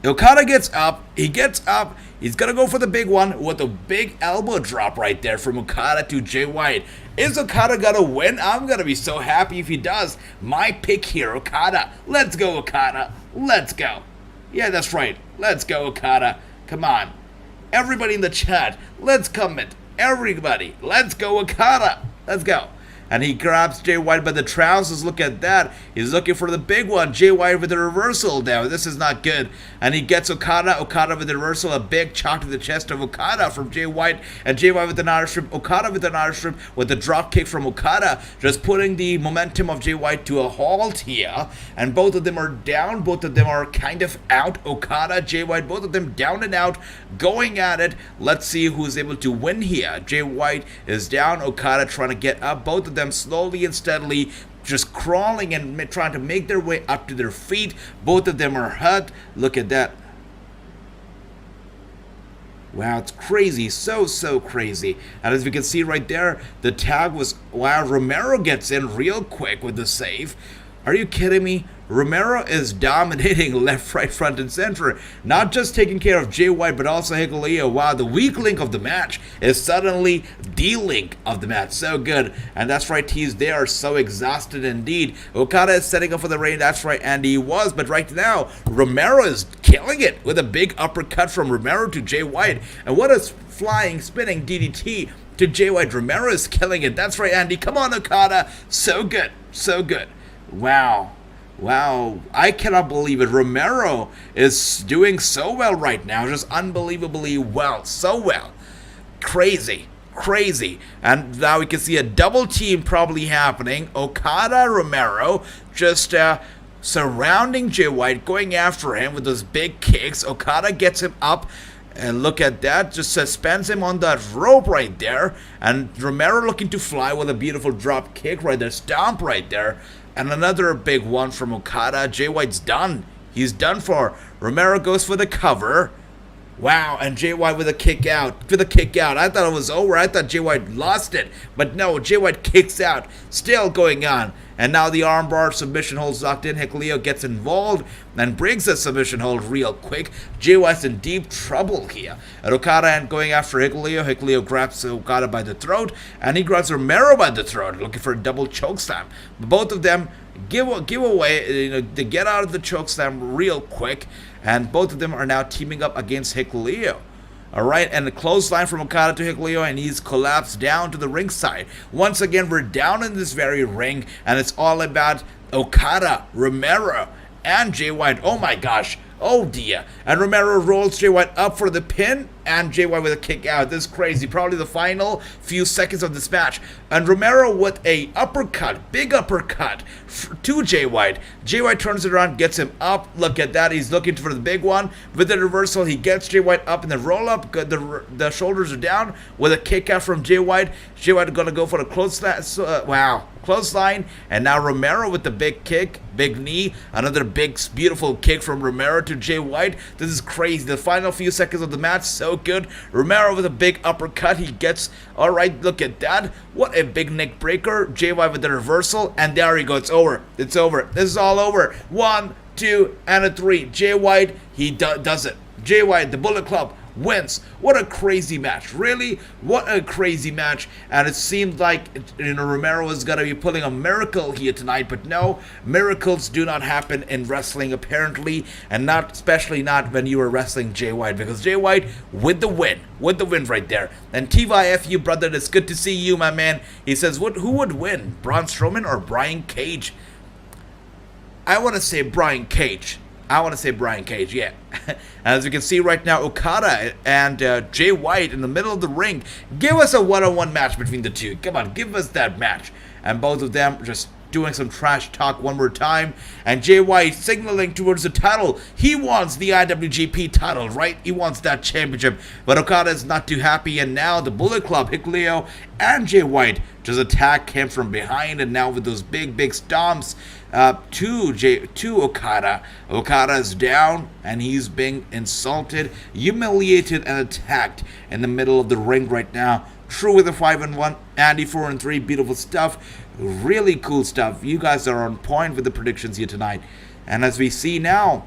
Okada gets up, he's gonna go for the big one with a big elbow drop right there from Okada to Jay White. Is Okada gonna win? I'm gonna be so happy if he does. My pick here, Okada. Let's go, Okada. Let's go. Yeah, that's right. Let's go, Okada. Come on. Everybody in the chat, let's comment. Everybody, let's go, Okada. Let's go. and he grabs Jay White by the trousers. Look at that. He's looking for the big one. Jay White with the reversal now. This is not good. And he gets Okada. Okada with the reversal. A big chop to the chest of Okada from Jay White. And Jay White with an Irish strip. Okada with an Irish strip with the drop kick from Okada. Just putting the momentum of Jay White to a halt here. And both of them are down. Both of them are kind of out. Okada, Jay White, both of them down and out. Going at it. Let's see who's able to win here. Jay White is down. Okada trying to get up. Both of them slowly and steadily just crawling and trying to make their way up to their feet. Both of them are hurt. Look at that. Wow, it's crazy. So crazy. And as we can see right there, the tag was... Wow, Romero gets in real quick with the save. Are you kidding me? Romero is dominating left, right, front, and center. Not just taking care of Jay White, but also Hikuleo. Wow, the weak link of the match is suddenly the link of the match. So good. And that's right, tease. They are so exhausted indeed. Okada is setting up for the rain. That's right, and he was. But right now, Romero is killing it with a big uppercut from Romero to Jay White. And what a flying, spinning DDT to Jay White. Romero is killing it. That's right, Andy. Come on, Okada. So good. So good. Wow. Wow, I cannot believe it. Romero is doing so well right now. Just unbelievably well. So well. Crazy. Crazy. And now we can see a double team probably happening. Okada, Romero just surrounding Jay White, going after him with those big kicks. Okada gets him up. And look at that, just suspends him on that rope right there. And Romero looking to fly with a beautiful drop kick right there. Stomp right there. And another big one from Okada. Jay White's done. He's done for. Romero goes for the cover. Wow, and Jay White with a kick out. For the kick out. I thought it was over. I thought Jay White lost it. But no, Jay White kicks out. Still going on. And now the armbar submission holds locked in. Hikuleo gets involved and brings a submission hold real quick. Jay White's in deep trouble here. And Okada going after Hikuleo. Hikuleo grabs Okada by the throat. And he grabs Romero by the throat, looking for a double chokeslam. Both of them give away, they get out of the chokeslam real quick. And both of them are now teaming up against Hikuleo. Alright, and a clothesline from Okada to Hikuleo, and he's collapsed down to the ringside. Once again, we're down in this very ring, and it's all about Okada, Romero, and Jay White. Oh my gosh. Oh dear. And Romero rolls Jay White up for the pin, and Jay White with a kick out. This is crazy. Probably the final few seconds of this match. And Romero with a uppercut, big uppercut to Jay White. Jay White turns it around, gets him up. Look at that. He's looking for the big one. With the reversal, he gets Jay White up in the roll up. The shoulders are down with a kick out from Jay White. Jay White going to go for the clothesline. Wow. Clothesline. And now Romero with the big kick, big knee. Another big, beautiful kick from Romero to Jay White. This is crazy. The final few seconds of the match, so good. Romero with a big uppercut. He gets, all right, look at that. What a big neck breaker. Jay White with the reversal. And there he goes. It's over. It's over. This is all over. 1, 2, and a 3. Jay White, he does it. Jay White, the Bullet Club, wins. What a crazy match. Really? What a crazy match. And it seemed like, Romero was going to be pulling a miracle here tonight, but no, miracles do not happen in wrestling apparently, and not, especially not when you are wrestling Jay White, because Jay White with the win right there. And TYFU, brother, it's good to see you, my man. He says, who would win, Braun Strowman or Brian Cage? I want to say Brian Cage. Yeah. As you can see right now, Okada and Jay White in the middle of the ring. Give us a one-on-one match between the two. Come on, give us that match. And both of them just doing some trash talk one more time. And Jay White signaling towards the title. He wants the IWGP title, right? He wants that championship. But Okada is not too happy. And now the Bullet Club, Hikuleo and Jay White just attack him from behind. And now with those big stomps to Okada. Okada's down, and he's being insulted, humiliated, and attacked in the middle of the ring right now. True with a 5-1, Andy 4-3, beautiful stuff, really cool stuff. You guys are on point with the predictions here tonight. And as we see now,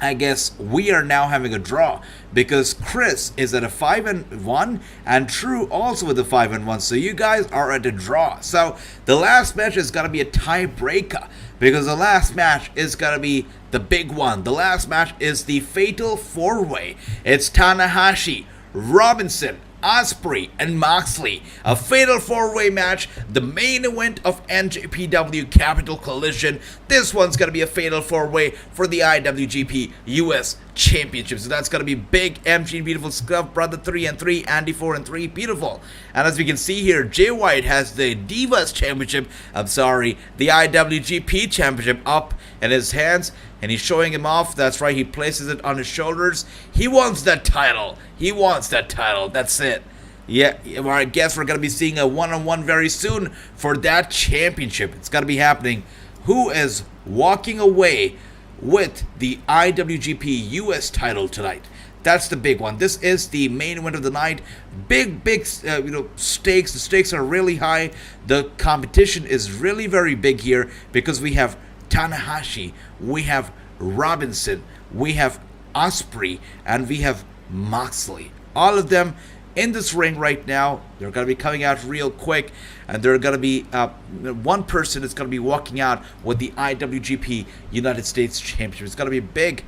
I guess we are now having a draw, because Chris is at a 5-1 and True also with a 5-1. So you guys are at a draw. So the last match is going to be a tiebreaker, because the last match is going to be the big one. The last match is the Fatal 4-Way. It's Tanahashi, Robinson, Osprey and Moxley, a fatal 4-way match, the main event of NJPW Capital Collision. This one's going to be a fatal 4-way for the IWGP US Championship. So that's going to be big. MG beautiful stuff, brother 3-3, Andy 4-3, beautiful. And as we can see here, Jay White has the Divas Championship, the IWGP Championship up in his hands, and he's showing him off. That's right, he places it on his shoulders. He wants that title. He wants that title. That's it. Yeah, well, I guess we're going to be seeing a one-on-one very soon for that championship. It's got to be happening. Who is walking away with the IWGP US title tonight? That's the big one. This is the main event of the night. Big stakes. The stakes are really high. The competition is really very big here because we have Tanahashi, we have Robinson, we have Osprey, and we have Moxley. All of them in this ring right now. They're going to be coming out real quick, and they're going to be one person is going to be walking out with the IWGP United States Championship. It's going to be big.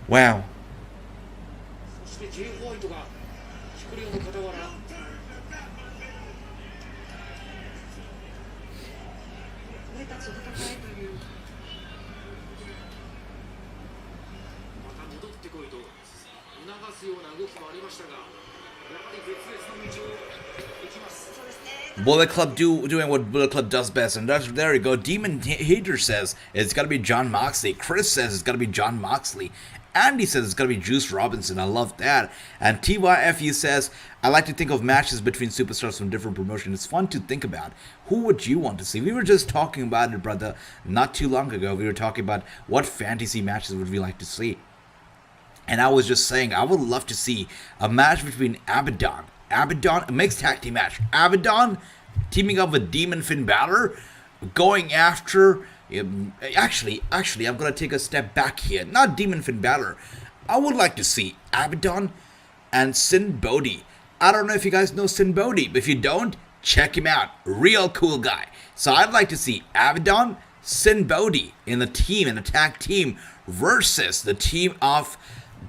Wow. Bullet Club doing what Bullet Club does best, and there you go. Demon Hater says it's gotta be Jon Moxley. Chris says it's gotta be Jon Moxley. Andy says it's gotta be Juice Robinson. I love that. And TYFU says, I like to think of matches between superstars from different promotions. It's fun to think about. Who would you want to see? We were just talking about it, brother, not too long ago. We were talking about what fantasy matches would we like to see. And I was just saying, I would love to see a match between Abaddon, a mixed tag team match. Abaddon teaming up with Demon Finn Balor, going after... Actually, I'm going to take a step back here. Not Demon Finn Balor. I would like to see Abaddon and Sin Bodhi. I don't know if you guys know Sin Bodhi, but if you don't, check him out. Real cool guy. So I'd like to see Abaddon, Sin Bodhi in a tag team, versus the team of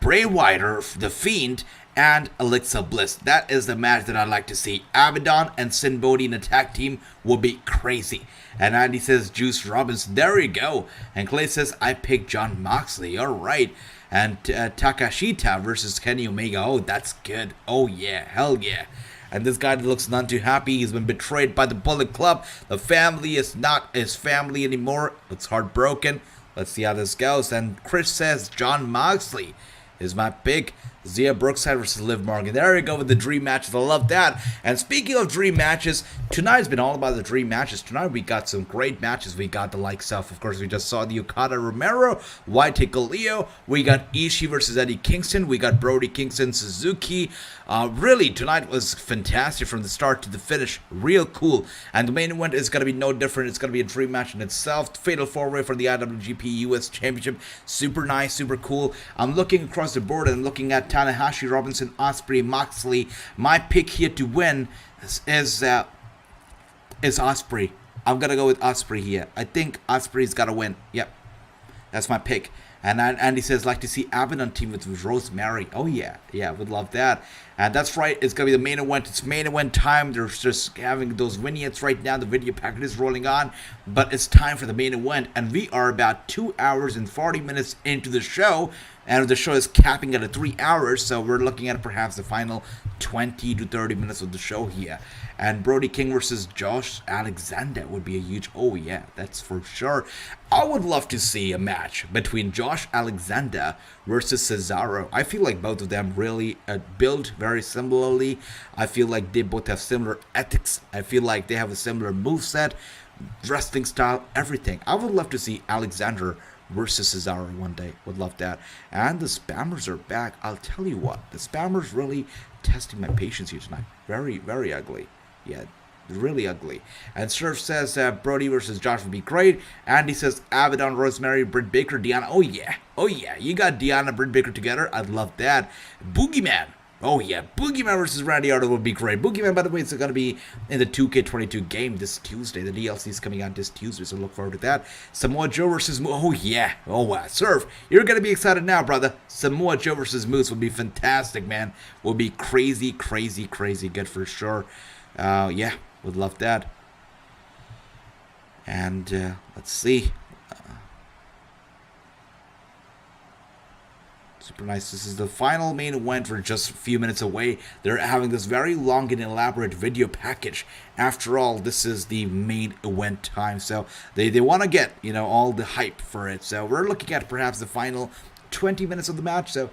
Bray Wyatt, The Fiend, and Alexa Bliss. That is the match that I'd like to see. Abaddon and Sin Bodhi in a tag team would be crazy. And Andy says Juice Robinson. There you go. And Clay says I picked Jon Moxley. All right. And Takashita versus Kenny Omega. Oh, that's good. Oh yeah, hell yeah. And this guy looks none too happy. He's been betrayed by the Bullet Club. The family is not his family anymore. Looks heartbroken. Let's see how this goes. And Chris says Jon Moxley is my pick. Zia Brookside versus Liv Morgan. There you go with the dream matches. I love that. And speaking of dream matches, tonight's been all about the dream matches. Tonight we got some great matches. We got the likes of course, we just saw the Okada Romero, White Leo. We got Ishii versus Eddie Kingston. We got Brody Kingston, Suzuki. Really, tonight was fantastic from the start to the finish. Real cool. And the main event is going to be no different. It's going to be a dream match in itself. Fatal 4-way for the IWGP US Championship. Super nice, super cool. I'm looking across the board and looking at Tanahashi, Robinson, Osprey, Moxley. My pick here to win is Osprey. I'm going to go with Osprey here. I think Osprey's got to win. Yep. That's my pick. And Andy says, like to see Abaddon team with Rosemary. Oh, yeah. Yeah, would love that. And that's right. It's going to be the main event. It's main event time. They're just having those vignettes right now. The video packet is rolling on. But it's time for the main event. And we are about 2 hours and 40 minutes into the show. And the show is capping at 3 hours. So we're looking at perhaps the final 20 to 30 minutes of the show here. And Brody King versus Josh Alexander would be a huge... Oh, yeah, that's for sure. I would love to see a match between Josh Alexander versus Cesaro. I feel like both of them really build very similarly. I feel like they both have similar ethics. I feel like they have a similar moveset, wrestling style, everything. I would love to see Alexander versus Cesaro one day. Would love that. And the spammers are back. I'll tell you what, the spammers really testing my patience here tonight. Very, very ugly. Yeah, really ugly. And Surf says Brody versus Josh would be great. Andy says Abaddon, Rosemary, Britt Baker, Deanna. Oh yeah, you got Deanna, Britt Baker together. I'd love that. Boogeyman Oh yeah, Boogeyman versus Randy Orton would be great. Boogeyman, by the way, is going to be in the 2K22 game this Tuesday. The DLC is coming out this Tuesday, so look forward to that. Samoa Joe versus Moose. Oh yeah, oh wow. Surf, you're going to be excited now, brother. Samoa Joe versus Moose would be fantastic, man. Will be crazy, crazy, crazy good for sure. Yeah, would love that. And let's see. Super nice. This is the final main event. We're just a few minutes away. They're having this very long and elaborate video package. After all, this is the main event time. So they want to get, you know, all the hype for it. So we're looking at perhaps the final 20 minutes of the match. So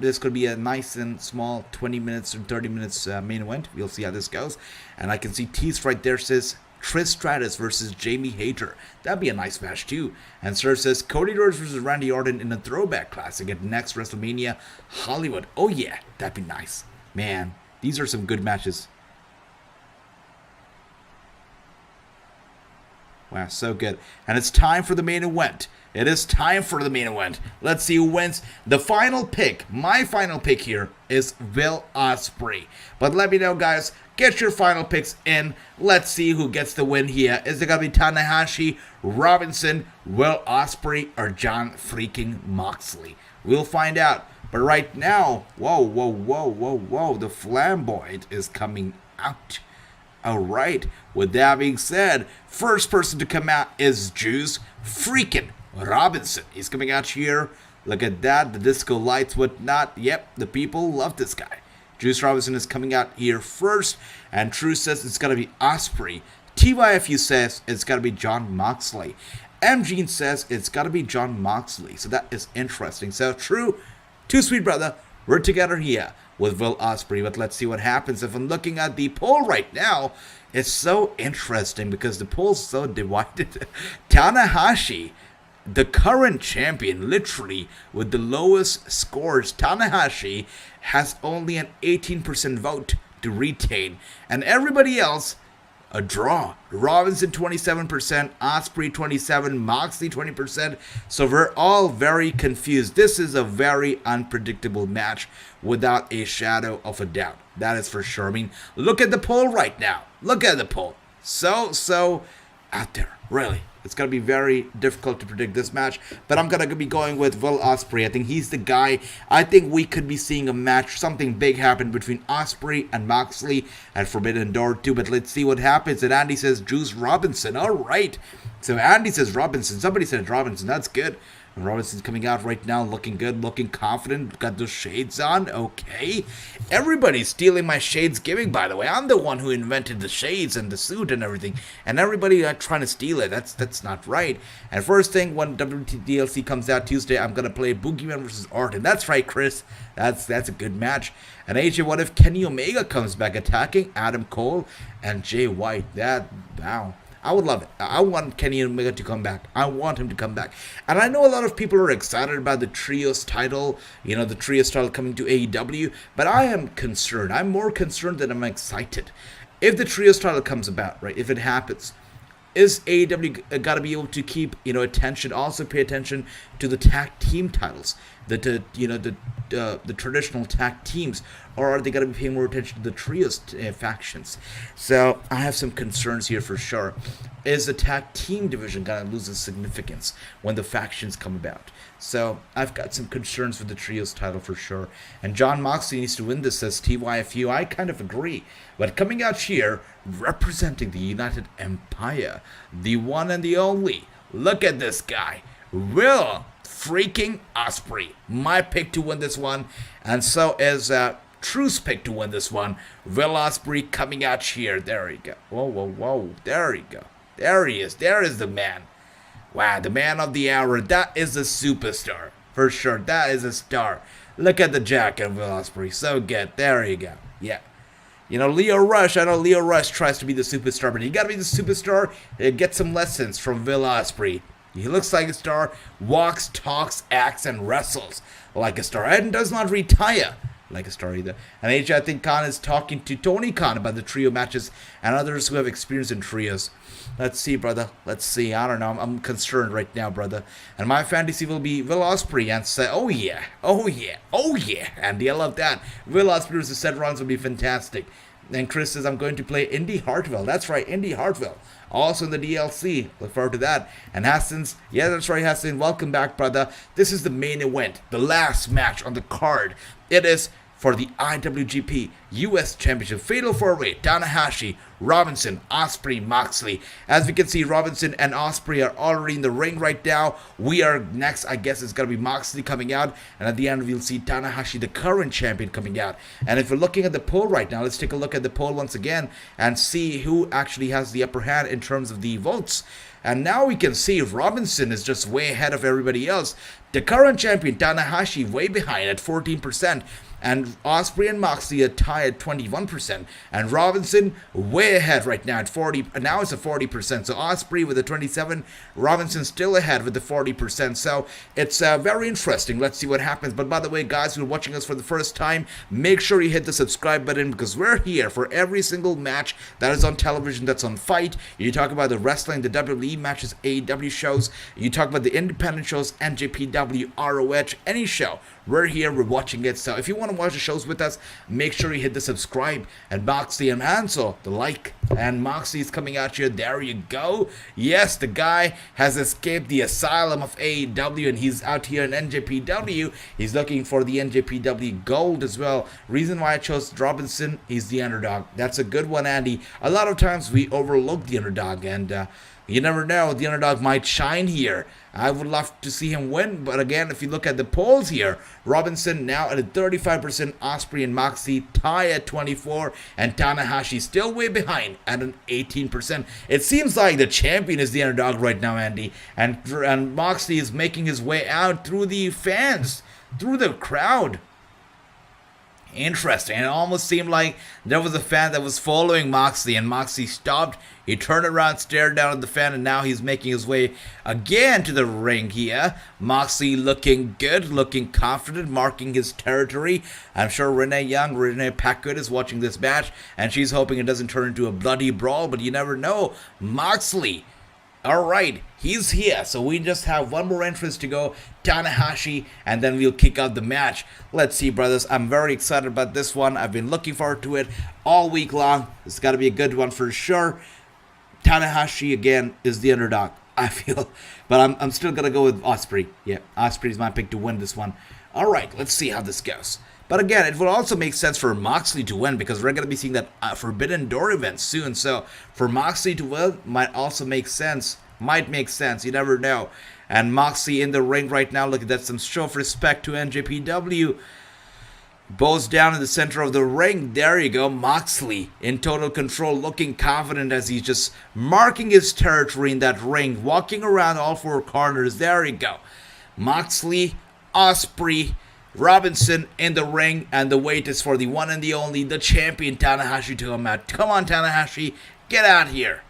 this could be a nice and small 20 minutes or 30 minutes main event. We'll see how this goes. And I can see Tease right there says Trish Stratus versus Jamie Hayter. That'd be a nice match too. And Sir says Cody Rhodes versus Randy Orton in a throwback classic at next WrestleMania Hollywood. Oh yeah, that'd be nice. Man, these are some good matches. Wow, so good. And it's time for the main event. It is time for the main event. Let's see who wins. The final pick, my final pick here, is Will Osprey. But let me know, guys. Get your final picks in. Let's see who gets the win here. Is it going to be Tanahashi, Robinson, Will Osprey, or Jon freaking Moxley? We'll find out. But right now, whoa. The flamboyant is coming out. Alright, with that being said, first person to come out is Juice freaking Robinson. He's coming out here. Look at that, the disco lights, whatnot. Yep, the people love this guy. Juice Robinson is coming out here first, and True says it's going to be Osprey. TYFU says it's got to be Jon Moxley. MGene says it's got to be Jon Moxley. So that is interesting. So True, too sweet brother, we're together here with Will Osprey, but let's see what happens. If I'm looking at the poll right now, it's so interesting because the poll's so divided. Tanahashi, the current champion, literally with the lowest scores, Tanahashi has only an 18% vote to retain, and everybody else a draw. Robinson 27%, Osprey 27%, Moxley 20%. So we're all very confused. This is a very unpredictable match without a shadow of a doubt. That is for sure. I mean, look at the poll right now. Look at the poll. So out there, really. It's going to be very difficult to predict this match, but I'm going to be going with Will Osprey. I think he's the guy. I think we could be seeing a match, something big happen between Osprey and Moxley at Forbidden Door 2, but let's see what happens. And Andy says Juice Robinson. All right. So Andy says Robinson. Somebody said Robinson. That's good. And Robinson's coming out right now looking good, looking confident, got those shades on, okay. Everybody's stealing my shades giving, by the way. I'm the one who invented the shades and the suit and everything. And everybody trying to steal it. That's not right. And first thing, when WTDLC comes out Tuesday, I'm going to play Boogeyman versus Orton. That's right, Chris. That's a good match. And AJ, what if Kenny Omega comes back attacking Adam Cole and Jay White? Wow. I would love it. I want Kenny Omega to come back. I want him to come back. And I know a lot of people are excited about the Trios title, the Trios title coming to AEW, but I am concerned. I'm more concerned than I'm excited. If the Trios title comes about, right, if it happens, is AEW got to be able to keep, attention, also pay attention to the tag team titles, the traditional tag teams, or are they going to be paying more attention to the trios factions? So I have some concerns here for sure. Is the tag team division going to lose its significance when the factions come about? So I've got some concerns with the trios title for sure. And Jon Moxley needs to win this, says TYFU. I kind of agree. But coming out here, representing the United Empire, the one and the only, look at this guy, Will freaking Osprey. My pick to win this one, and so is True's pick to win this one. Will Osprey coming out here. There we go. Whoa. There you go. There he is. There is the man. Wow, the man of the hour. That is a superstar. For sure. That is a star. Look at the jacket of Will Osprey. So good. There you go. Yeah. Leo Rush, I know Leo Rush tries to be the superstar, but you gotta be the superstar. Get some lessons from Will Osprey. He looks like a star, walks, talks, acts, and wrestles like a star, and does not retire like a story there. And AJ, I think Khan is talking to Tony Khan about the trio matches and others who have experience in trios. Let's see, brother. Let's see. I don't know. I'm concerned right now, brother. And my fantasy will be Will Osprey and say, oh yeah, oh yeah, oh yeah. Andy, I love that. Will Osprey versus Seth Rollins will be fantastic. And Chris says, I'm going to play Indy Hartwell. That's right, Indy Hartwell. Also in the DLC. Look forward to that. And Hassan's, yeah, that's right, Hassan. Welcome back, brother. This is the main event, the last match on the card. It is for the IWGP US Championship. Fatal 4-way, Tanahashi, Robinson, Osprey, Moxley. As we can see, Robinson and Osprey are already in the ring right now. We are next, I guess it's going to be Moxley coming out. And at the end, we'll see Tanahashi, the current champion, coming out. And if we're looking at the poll right now, let's take a look at the poll once again and see who actually has the upper hand in terms of the votes. And now we can see Robinson is just way ahead of everybody else. The current champion, Tanahashi, way behind at 14%. And Osprey and Moxley are tied at 21%. And Robinson way ahead right now at 40. Now it's at 40%. So Osprey with a 27. Robinson still ahead with the 40%. So it's very interesting. Let's see what happens. But by the way, guys who are watching us for the first time, make sure you hit the subscribe button because we're here for every single match that is on television, that's on Fight. You talk about the wrestling, the WWE matches, AEW shows. You talk about the independent shows, NJPW, ROH, any show. We're here, we're watching it. So if you want to watch the shows with us, make sure you hit the subscribe. And Moxley and Hansel, the like. And Moxley's coming at you. There you go. Yes, the guy has escaped the asylum of AEW and he's out here in NJPW. He's looking for the NJPW gold as well. Reason why I chose Robinson, he's the underdog. That's a good one, Andy. A lot of times we overlook the underdog and you never know, the underdog might shine here. I would love to see him win, but again, if you look at the polls here, Robinson now at a 35%, Osprey and Moxley tie at 24%, and Tanahashi still way behind at an 18%. It seems like the champion is the underdog right now, Andy, and Moxley is making his way out through the fans, through the crowd. Interesting. It almost seemed like there was a fan that was following Moxley and Moxley stopped. He turned around, stared down at the fan, and now he's making his way again to the ring here. Moxley looking good, looking confident, marking his territory. I'm sure Renee Packard is watching this match, and she's hoping it doesn't turn into a bloody brawl, but you never know. Moxley. All right, he's here, so we just have one more entrance to go, Tanahashi, and then we'll kick out the match. Let's see, brothers. I'm very excited about this one. I've been looking forward to it all week long. It's got to be a good one for sure. Tanahashi, again, is the underdog, I feel. But I'm still going to go with Osprey. Yeah, Osprey's my pick to win this one. All right, let's see how this goes. But again, it would also make sense for Moxley to win because we're going to be seeing that Forbidden Door event soon. So for Moxley to win might also make sense. Might make sense. You never know. And Moxley in the ring right now. Look at that. Some show of respect to NJPW. Bows down in the center of the ring. There you go. Moxley in total control. Looking confident as he's just marking his territory in that ring. Walking around all four corners. There you go. Moxley, Osprey, Robinson in the ring, and the wait is for the one and the only, the champion Tanahashi to come out. Come on, Tanahashi, get out here.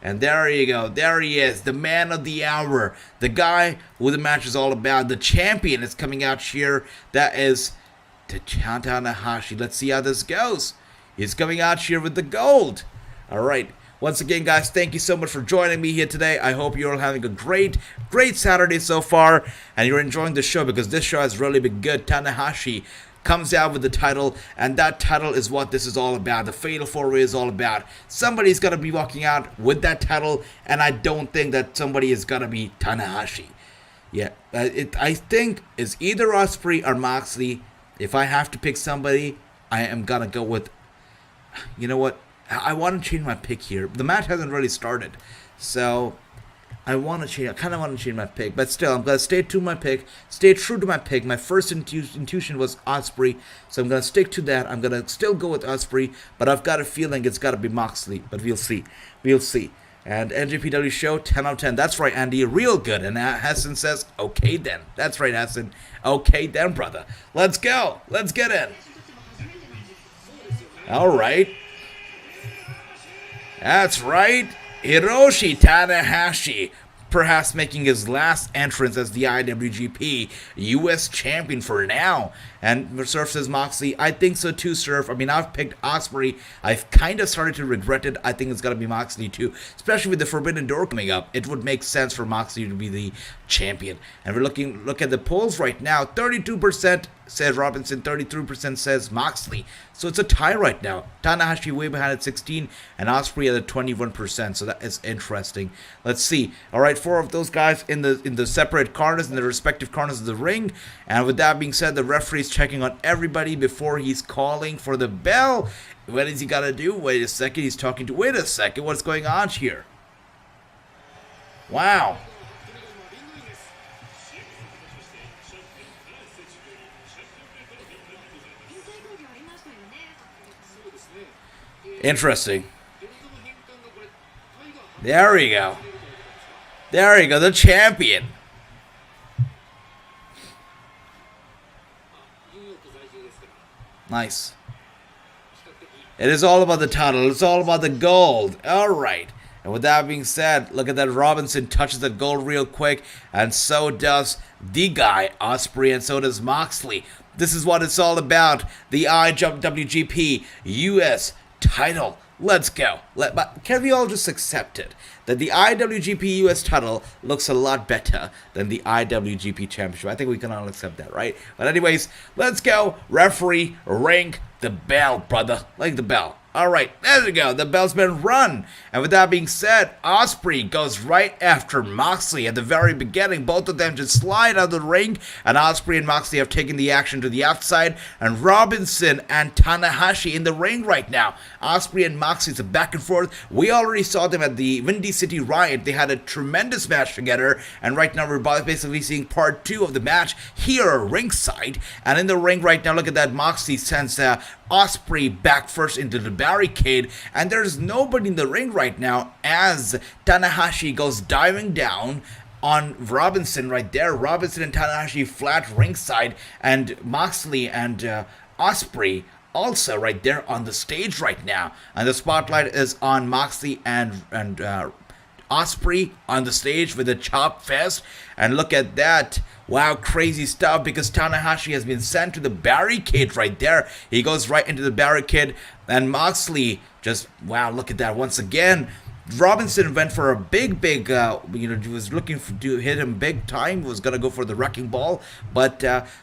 And there you go, there he is, the man of the hour, the guy who the match is all about. The champion is coming out here. That is Tanahashi. Let's see how this goes. He's coming out here with the gold. All right. Once again, guys, thank you so much for joining me here today. I hope you're all having a great Saturday so far, and you're enjoying the show because this show has really been good. Tanahashi comes out with the title, and that title is what this is all about. The Fatal 4-Way is all about. Somebody's going to be walking out with that title, and I don't think that somebody is going to be Tanahashi. Yeah, I think it's either Osprey or Moxley. If I have to pick somebody, I am going to go with, you know what? I want to change my pick here. The match hasn't really started, so I want to change. I kind of want to change my pick, but still, I'm gonna stay true to my pick. Stay true to my pick. My first intuition was Osprey, so I'm gonna stick to that. I'm gonna still go with Osprey, but I've got a feeling it's got to be Moxley. But we'll see. We'll see. And NJPW show 10 out of 10. That's right, Andy. Real good. And Hassan says, okay then. That's right, Hassan. Okay then, brother. Let's go. Let's get in. All right. That's right, Hiroshi Tanahashi, perhaps making his last entrance as the IWGP US Champion for now. And Surf says, Moxley, I think so too, Surf. I mean, I've picked Osprey. I've kind of started to regret it. I think it's going to be Moxley too, especially with the Forbidden Door coming up. It would make sense for Moxley to be the champion. And we're look at the polls right now. 32% says Robinson, 33% says Moxley. So it's a tie right now. Tanahashi way behind at 16 and Osprey at 21%. So that is interesting. Let's see. All right, 4 of those guys in the separate corners, in the respective corners of the ring. And with that being said, the referee's checking on everybody before he's calling for the bell. What is he got to do? Wait a second. He's talking to... Wait a second. What's going on here? Wow. Interesting. There we go. There you go, the champion. Nice. It is all about the title. It's all about the gold. All right. And with that being said, look at that. Robinson touches the gold real quick. And so does the guy, Osprey, and so does Moxley. This is what it's all about. The IWGP US title. Let's go. Can we all just accept it? That the IWGP US title looks a lot better than the IWGP Championship. I think we can all accept that, right? But anyways, let's go. Referee, ring the bell, brother. Like the bell. Alright, there we go. The bell's been run. And with that being said, Osprey goes right after Moxley at the very beginning. Both of them just slide out of the ring. And Osprey and Moxley have taken the action to the outside. And Robinson and Tanahashi in the ring right now. Osprey and Moxley's a back and forth. We already saw them at the Windy City Riot. They had a tremendous match together. And right now we're basically seeing part 2 of the match here ringside. And in the ring right now, look at that. Moxley sends Osprey back first into the barricade, and there's nobody in the ring right now as Tanahashi goes diving down on Robinson right there. Robinson and Tanahashi flat ringside, and Moxley and Osprey also right there on the stage right now. And the spotlight is on Moxley and Osprey on the stage with a chop fest. And look at that. Wow, crazy stuff, because Tanahashi has been sent to the barricade right there. He goes right into the barricade, and Moxley just, wow, look at that once again. Robinson went for a big, was looking to hit him big time, was going to go for the wrecking ball, but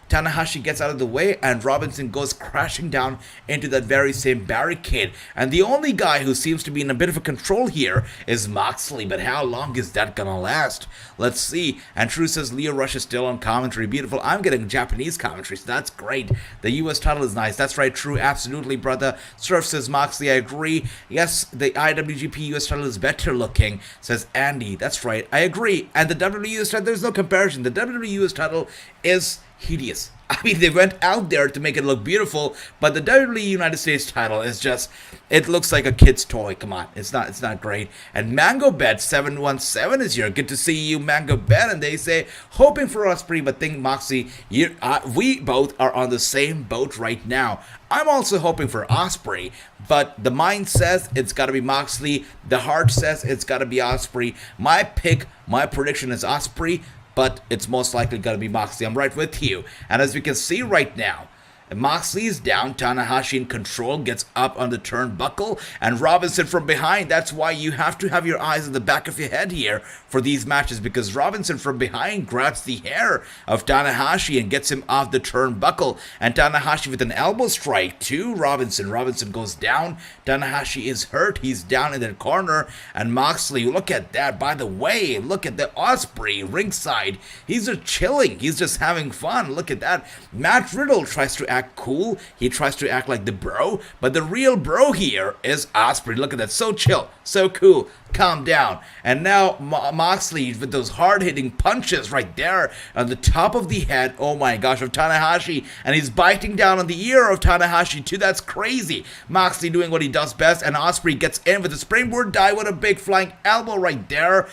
Tanahashi gets out of the way, and Robinson goes crashing down into that very same barricade. And the only guy who seems to be in a bit of a control here is Moxley, but how long is that going to last? Let's see. And True says Leo Rush is still on commentary. Beautiful. I'm getting Japanese commentary, so that's great. The US title is nice. That's right, True. Absolutely, brother. Surf says Moxley, I agree. Yes, the IWGP US title is better looking, says Andy. That's right, I agree. And the WWE US title, there's no comparison. The WWE US title is hideous. I mean, they went out there to make it look beautiful, but the WWE United States title is just, it looks like a kid's toy. Come on, it's not great. And Mango Bet 717 is here. Good to see you, Mango Bet. And they say, hoping for Osprey, but think Moxley. We both are on the same boat right now. I'm also hoping for Osprey, but the mind says it's got to be Moxley. The heart says it's got to be Osprey. My prediction is Osprey, but it's most likely going to be Moxley. I'm right with you. And as we can see right now, Moxley is down. Tanahashi in control, gets up on the turnbuckle, and Robinson from behind. That's why you have to have your eyes in the back of your head here for these matches, because Robinson from behind grabs the hair of Tanahashi and gets him off the turnbuckle, and Tanahashi with an elbow strike to Robinson. Robinson goes down. Tanahashi is hurt. He's down in the corner, and Moxley, look at that. By the way, look at the Osprey ringside. He's just chilling. He's just having fun. Look at that. Matt Riddle tries to act cool. He tries to act like the bro, but the real bro here is Osprey. Look at that. So chill. So cool. Calm down. And now Moxley with those hard-hitting punches right there on the top of the head, oh my gosh, of Tanahashi, and he's biting down on the ear of Tanahashi too. That's crazy. Moxley doing what he does best, and Osprey gets in with a springboard dive with a big flying elbow right there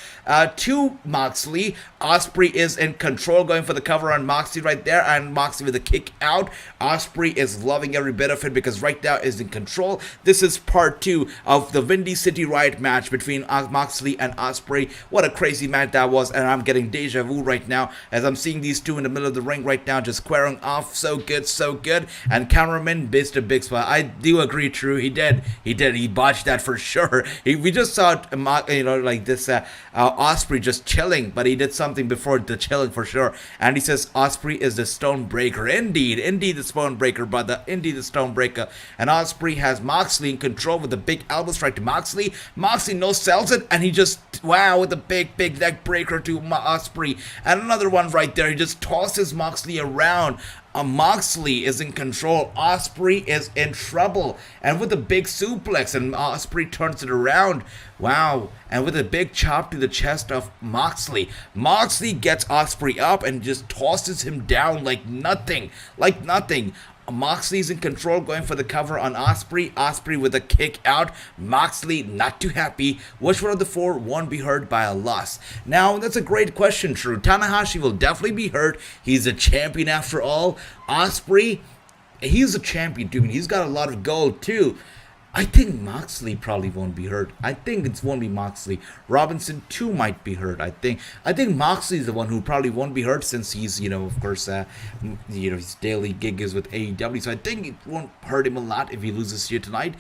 to Moxley. Osprey is in control, going for the cover on Moxley right there, and Moxley with a kick out. Osprey is loving every bit of it because right now is in control. This is part 2 of the Windy City Riot match between between Moxley and Osprey. What a crazy match that was, and I'm getting deja vu right now as I'm seeing these two in the middle of the ring right now, just squaring off. So good, so good. And cameraman missed a big spot. I do agree, true. He did. He botched that for sure. We just saw, like this Osprey just chilling, but he did something before the chilling for sure. And he says Osprey is the stone breaker. Indeed the stone breaker, brother. Indeed the stone breaker. And Osprey has Moxley in control with a big elbow strike to Moxley. Moxley no sells it, and he just, wow, with a big neck breaker to Osprey. And another one right there. He just tosses Moxley around. Moxley is in control. Osprey is in trouble. And with a big suplex, and Osprey turns it around. Wow. And with a big chop to the chest of Moxley. Moxley gets Osprey up and just tosses him down like nothing. Like nothing. Moxley's in control, going for the cover on Osprey. Osprey with a kick out. Moxley not too happy. Which one of the four won't be hurt by a loss? Now, that's a great question, true. Tanahashi will definitely be hurt. He's a champion after all. Osprey, he's a champion too. He's got a lot of gold too. I think Moxley probably won't be hurt. I think it won't be Moxley. Robinson too might be hurt. I think Moxley is the one who probably won't be hurt, since he's, of course, his daily gig is with AEW. So I think it won't hurt him a lot if he loses here tonight.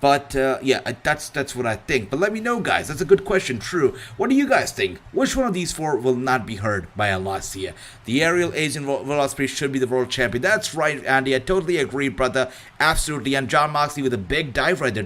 But yeah, that's what I think. But let me know, guys. That's a good question. True. What do you guys think? Which one of these four will not be hurt by a loss here? The aerial agent Will Ospreay should be the world champion. That's right, Andy. I totally agree, brother. Absolutely. And Jon Moxley with a big dive right there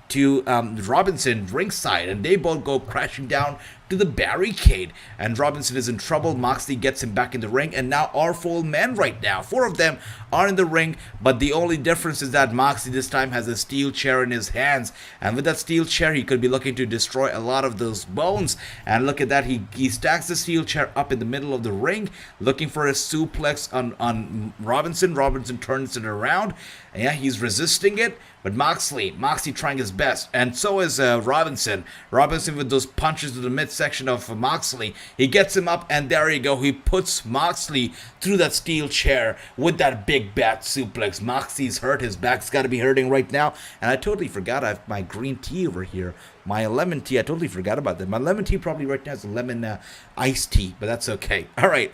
to Robinson ringside, and they both go crashing down to the barricade, and Robinson is in trouble. Moxley gets him back in the ring, and now our 4 men right now, 4 of them are in the ring, but the only difference is that Moxley this time has a steel chair in his hands, and with that steel chair he could be looking to destroy a lot of those bones. And look at that, he stacks the steel chair up in the middle of the ring, looking for a suplex on Robinson. Robinson turns it around. Yeah, he's resisting it, but Moxley trying his best, and so is Robinson with those punches to the midsection of Moxley. He gets him up, and there you go. He puts Moxley through that steel chair with that big bat suplex. Moxley's hurt. His back's got to be hurting right now, and I totally forgot I have my green tea over here. My lemon tea, I totally forgot about that. My lemon tea probably right now is a lemon iced tea, but that's okay. All right.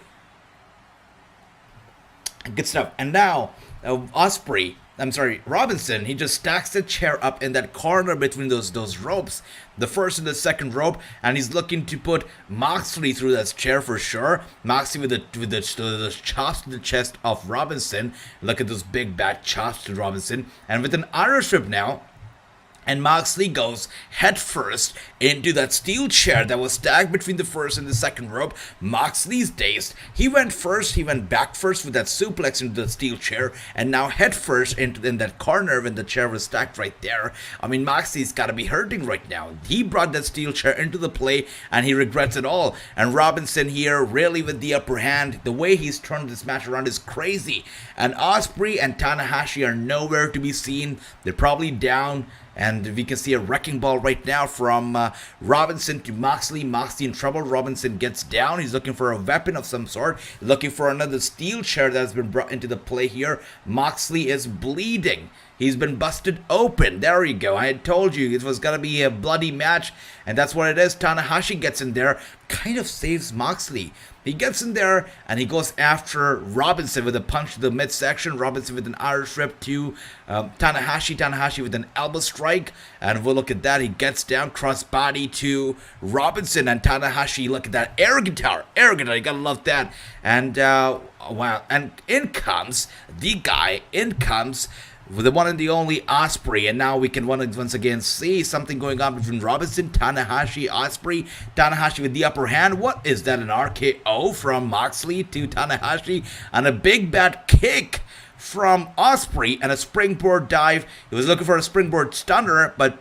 Good stuff. And now, Robinson, he just stacks the chair up in that corner between those ropes, the first and the second rope, and he's looking to put Moxley through that chair for sure. Moxley with the chops to the chest of Robinson. Look at those big bad chops to Robinson, and with an Irish whip now. And Moxley goes headfirst into that steel chair that was stacked between the first and the second rope. Moxley's dazed. He went back first with that suplex into the steel chair, and now headfirst in that corner when the chair was stacked right there. I mean, Moxley's got to be hurting right now. He brought that steel chair into the play, and he regrets it all. And Robinson here really with the upper hand. The way he's turned this match around is crazy. And Osprey and Tanahashi are nowhere to be seen. They're probably down. And we can see a wrecking ball right now from Robinson to Moxley. Moxley in trouble. Robinson gets down. He's looking for a weapon of some sort. Looking for another steel chair that has been brought into the play here. Moxley is bleeding. He's been busted open. There you go. I had told you it was going to be a bloody match. And that's what it is. Tanahashi gets in there. Kind of saves Moxley. He gets in there and he goes after Robinson with a punch to the midsection. Robinson with an Irish whip to Tanahashi. Tanahashi with an elbow strike. And we'll look at that. He gets down crossbody to Robinson. And Tanahashi, look at that. Air guitar. You gotta love that. And wow. And in comes the guy. With the one and the only Osprey, and now we can once again see something going on between Robinson, Tanahashi, Osprey. Tanahashi with the upper hand. What is that, an RKO from Moxley to Tanahashi? And a big bad kick from Osprey and a springboard dive. He was looking for a springboard stunner, but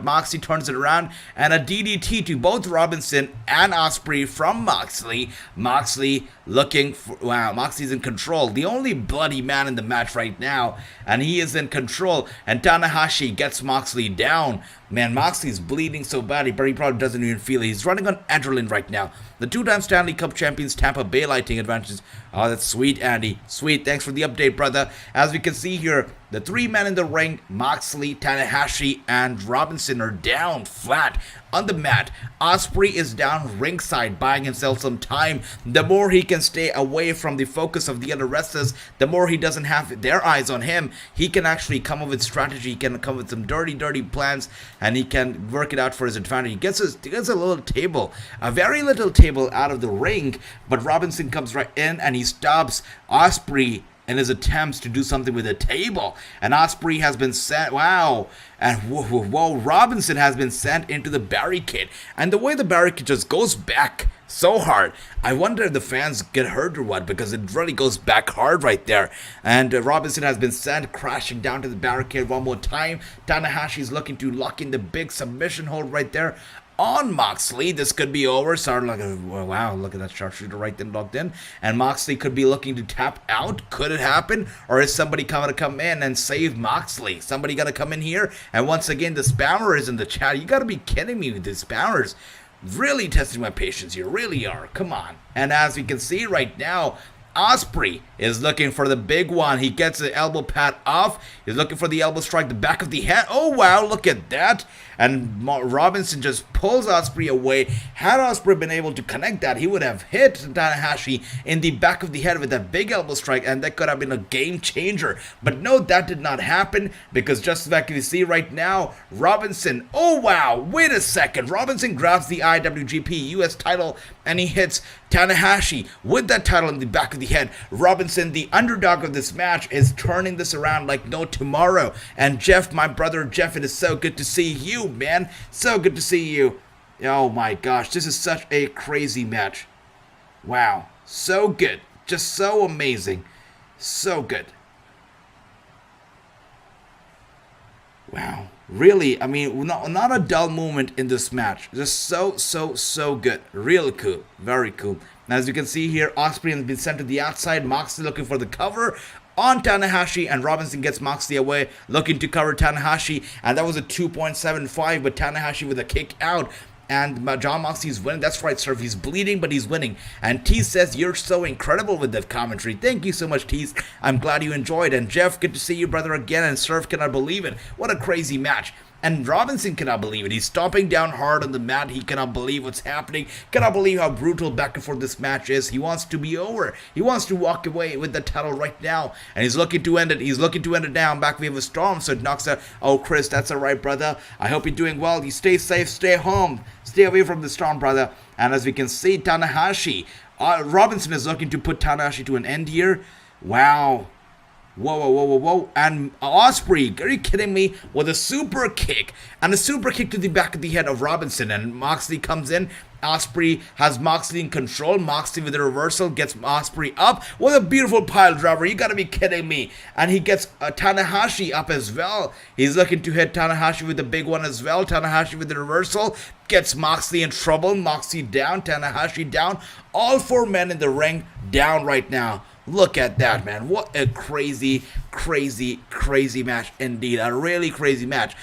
Moxley turns it around, and a DDT to both Robinson and Osprey from Moxley. Moxley looking for, wow, Moxley's in control. The only bloody man in the match right now, and he is in control. And Tanahashi gets Moxley down. Man, Moxley's bleeding so badly, but he probably doesn't even feel it. He's running on adrenaline right now. The 2-time Stanley Cup champions, Tampa Bay lighting advantages. Oh, that's sweet, Andy. Sweet. Thanks for the update, brother. As we can see here, The three men in the ring, Moxley, Tanahashi, and Robinson, are down flat on the mat. Osprey is down ringside, buying himself some time. The more he can stay away from the focus of the other wrestlers, the more he doesn't have their eyes on him, he can actually come up with strategy, he can come with some dirty plans, and he can work it out for his advantage. He gets a little table, a very little table out of the ring, but Robinson comes right in and he stops Osprey in his attempts to do something with the table. And Osprey has been sent, wow, and whoa, Robinson has been sent into the barricade. And the way the barricade just goes back so hard, I wonder if the fans get hurt or what, because it really goes back hard right there. And Robinson has been sent crashing down to the barricade one more time. Tanahashi's looking to lock in the big submission hold right there on Moxley. This could be over. Sorry, wow, look at that sharpshooter right then locked in. And Moxley could be looking to tap out. Could it happen? Or is somebody going to come in and save Moxley? Somebody going to come in here? And once again, the spammer is in the chat. You got to be kidding me with these spammers. Really testing my patience here. Really are. Come on. And as we can see right now, Osprey is looking for the big one. He gets the elbow pad off. He's looking for the elbow strike, the back of the head. Oh, wow, look at that. And Robinson just pulls Osprey away. Had Osprey been able to connect that, he would have hit Tanahashi in the back of the head with that big elbow strike, and that could have been a game changer. But no, that did not happen, because just as you see right now, Robinson, oh wow, wait a second. Robinson grabs the IWGP US title, and he hits Tanahashi with that title in the back of the head. Robinson, the underdog of this match, is turning this around like no tomorrow. And Jeff, my brother Jeff, it is so good to see you, man. So good to see you. Oh my gosh, this is such a crazy match. Wow, so good. Just so amazing. So good. Wow. Really, I mean, not a dull moment in this match. Just so good. Really cool. Very cool. As you can see here, Osprey has been sent to the outside. Moxley looking for the cover on Tanahashi, and Robinson gets Moxley away, looking to cover Tanahashi. And that was a 2.75, but Tanahashi with a kick out. And Jon Moxley's winning. That's right, sir. He's bleeding, but he's winning. And Tease says, you're so incredible with that commentary. Thank you so much, Tease. I'm glad you enjoyed. And Jeff, good to see you, brother, again. And Surf cannot believe it. What a crazy match. And Robinson cannot believe it. He's stomping down hard on the mat. He cannot believe what's happening. Cannot believe how brutal back and forth this match is. He wants to be over. He wants to walk away with the title right now. And he's looking to end it. He's looking to end it down. Back we have a storm, so it knocks out. Oh, Chris, that's all right, brother. I hope you're doing well. You stay safe. Stay home. Stay away from the storm, brother. And as we can see, Tanahashi. Robinson is looking to put Tanahashi to an end here. Wow. Whoa. And Osprey, are you kidding me? With a super kick. And a super kick to the back of the head of Robinson. And Moxley comes in. Osprey has Moxley in control. Moxley with a reversal gets Osprey up. What a beautiful pile driver. You gotta be kidding me. And he gets Tanahashi up as well. He's looking to hit Tanahashi with the big one as well. Tanahashi with the reversal gets Moxley in trouble. Moxley down. Tanahashi down. All four men in the ring down right now. Look at that, man. What a crazy match indeed. A really crazy match.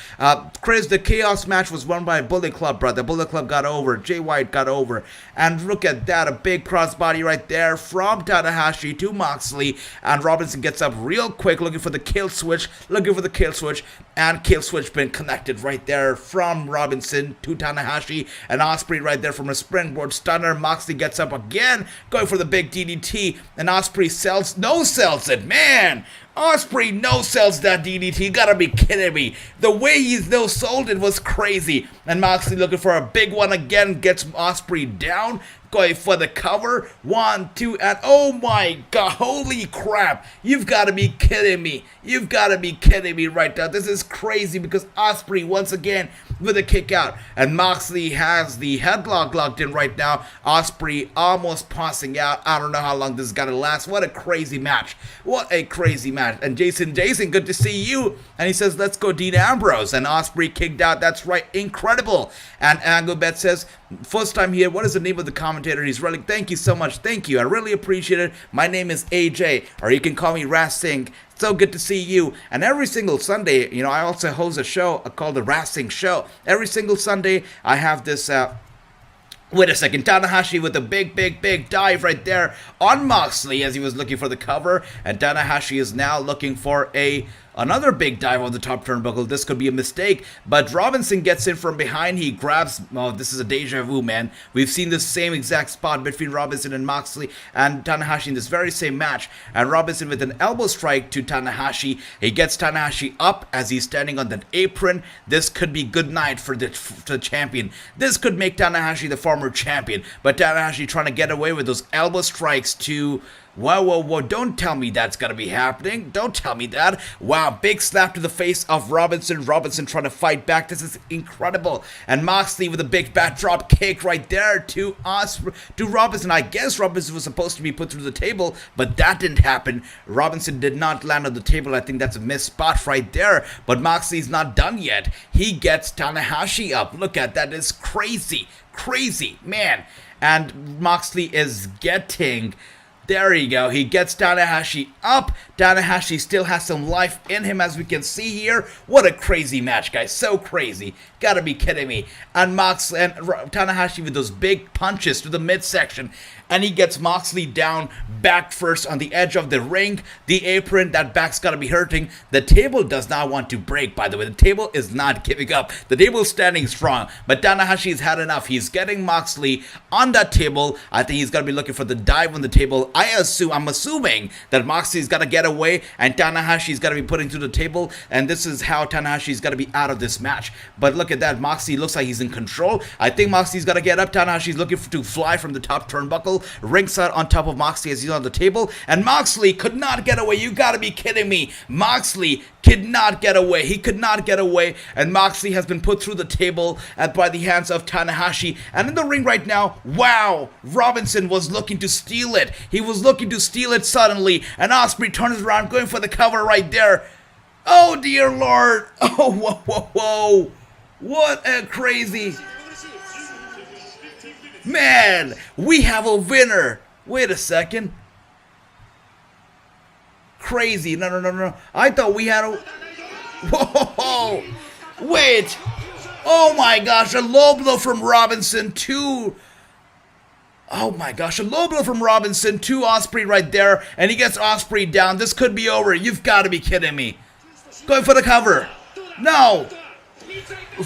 Chris, the Chaos match was won by Bullet Club, brother. Bullet Club got over. Jay White got over. And look at that. A big crossbody right there from Tanahashi to Moxley. And Robinson gets up real quick, looking for the kill switch. And kill switch been connected right there from Robinson to Tanahashi. And Osprey right there from a springboard stunner. Moxley gets up again, going for the big DDT. And Osprey no-sells it, man. Osprey no-sells that DDT. You gotta be kidding me. The way he's no-sold it was crazy. And Moxley looking for a big one again. Gets Osprey down. Going for the cover. 1, 2, and oh my god. Holy crap. You've gotta be kidding me. You've gotta be kidding me right now. This is crazy because Osprey once again with a kick out. And Moxley has the headlock locked in right now. Osprey almost passing out. I don't know how long this is gonna last. What a crazy match. What a crazy match. And Jason, good to see you. And he says, let's go Dean Ambrose. And Osprey kicked out. That's right. Incredible. And Anglebet says, first time here. What is the name of the commentator? He's really, thank you so much. Thank you. I really appreciate it. My name is AJ, or you can call me Wrassingh. So good to see you. And every single Sunday, you know, I also host a show called the Wrassing Show. Every single Sunday, I have this, wait a second, Tanahashi with a big dive right there on Moxley as he was looking for the cover. And Tanahashi is now looking for a Another big dive on the top turnbuckle. This could be a mistake, but Robinson gets in from behind. He grabs, oh, this is a deja vu, man. We've seen this same exact spot between Robinson and Moxley and Tanahashi in this very same match. And Robinson with an elbow strike to Tanahashi. He gets Tanahashi up as he's standing on that apron. This could be good night for the champion. This could make Tanahashi the former champion. But Tanahashi trying to get away with those elbow strikes to... Whoa, don't tell me that's gonna be happening. Don't tell me that. Wow, big slap to the face of Robinson. Robinson trying to fight back. This is incredible. And Moxley with a big bat drop kick right there to Robinson. I guess Robinson was supposed to be put through the table, but that didn't happen. Robinson did not land on the table. I think that's a missed spot right there. But Moxley's not done yet. He gets Tanahashi up. Look at that. It's crazy. Crazy, man. And Moxley is getting... There you go. He gets Tanahashi up. Tanahashi still has some life in him, as we can see here. What a crazy match, guys. So crazy. Gotta be kidding me. And Moxley and Tanahashi with those big punches to the midsection. And he gets Moxley down back first on the edge of the ring. The apron, that back's gotta be hurting. The table does not want to break, by the way. The table is not giving up. The table is standing strong. But Tanahashi's had enough. He's getting Moxley on that table. I think he's gonna be looking for the dive on the table. I'm assuming that Moxley's gotta get away and Tanahashi's gotta be putting through the table. And this is how Tanahashi's gotta be out of this match. But look at that. Moxley looks like he's in control. I think Moxley's gotta get up. Tanahashi's looking to fly from the top turnbuckle. Ringside on top of Moxley as he's on the table, and Moxley could not get away. You gotta be kidding me. Moxley could not get away. He could not get away, and Moxley has been put through the table by the hands of Tanahashi. And in the ring right now, wow, Robinson was looking to steal it. He was looking to steal it suddenly, and Osprey turns around going for the cover right there. Oh dear Lord. Oh, whoa. What a crazy... Man, we have a winner. Wait a second. Crazy. No. I thought we had a... Whoa. Wait. Oh my gosh, a low blow from Robinson to... Oh my gosh, a low blow from Robinson to Osprey right there. And he gets Osprey down. This could be over. You've got to be kidding me. Going for the cover. No.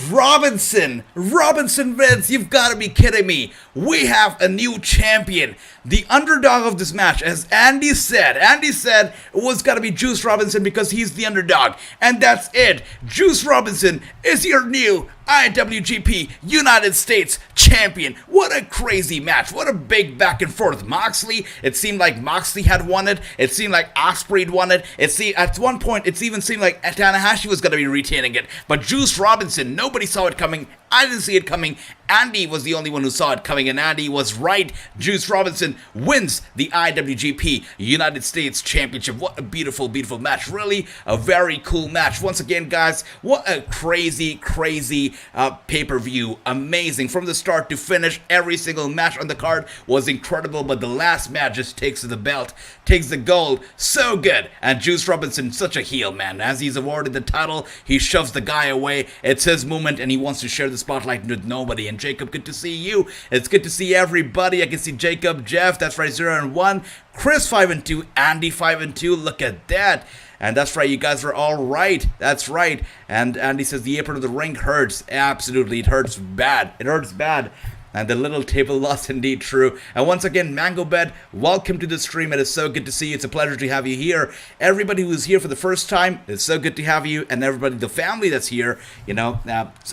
Robinson wins. You've got to be kidding me. We have a new champion. The underdog of this match, as Andy said it was got to be Juice Robinson because he's the underdog. And that's it. Juice Robinson is your new IWGP United States champion. What a crazy match. What a big back and forth. Moxley, it seemed like Moxley had won it. It seemed like Osprey had won it. At one point, it even seemed like Tanahashi was going to be retaining it. But Juice Robinson, nobody saw it coming. I didn't see it coming. Andy was the only one who saw it coming, and Andy was right. Juice Robinson wins the IWGP United States Championship. What a beautiful, beautiful match. Really a very cool match. Once again, guys, what a crazy pay-per-view. Amazing. From the start to finish, every single match on the card was incredible, but the last match just takes the belt, takes the gold. So good. And Juice Robinson, such a heel, man. As he's awarded the title, he shoves the guy away. It's his moment, and he wants to share the spotlight with nobody. And Jacob, good to see you. It's good to see everybody. I can see Jacob, Jeff, that's right, 0-1, Chris 5-2, Andy 5-2. Look at that. And that's right, you guys are all right. That's right. And Andy says the apron of the ring hurts. Absolutely, it hurts bad. It hurts bad. And the little table loss, indeed true. And once again, Mango Bed, welcome to the stream. It is so good to see you. It's a pleasure to have you here. Everybody who's here for the first time, it's so good to have you. And everybody, the family that's here,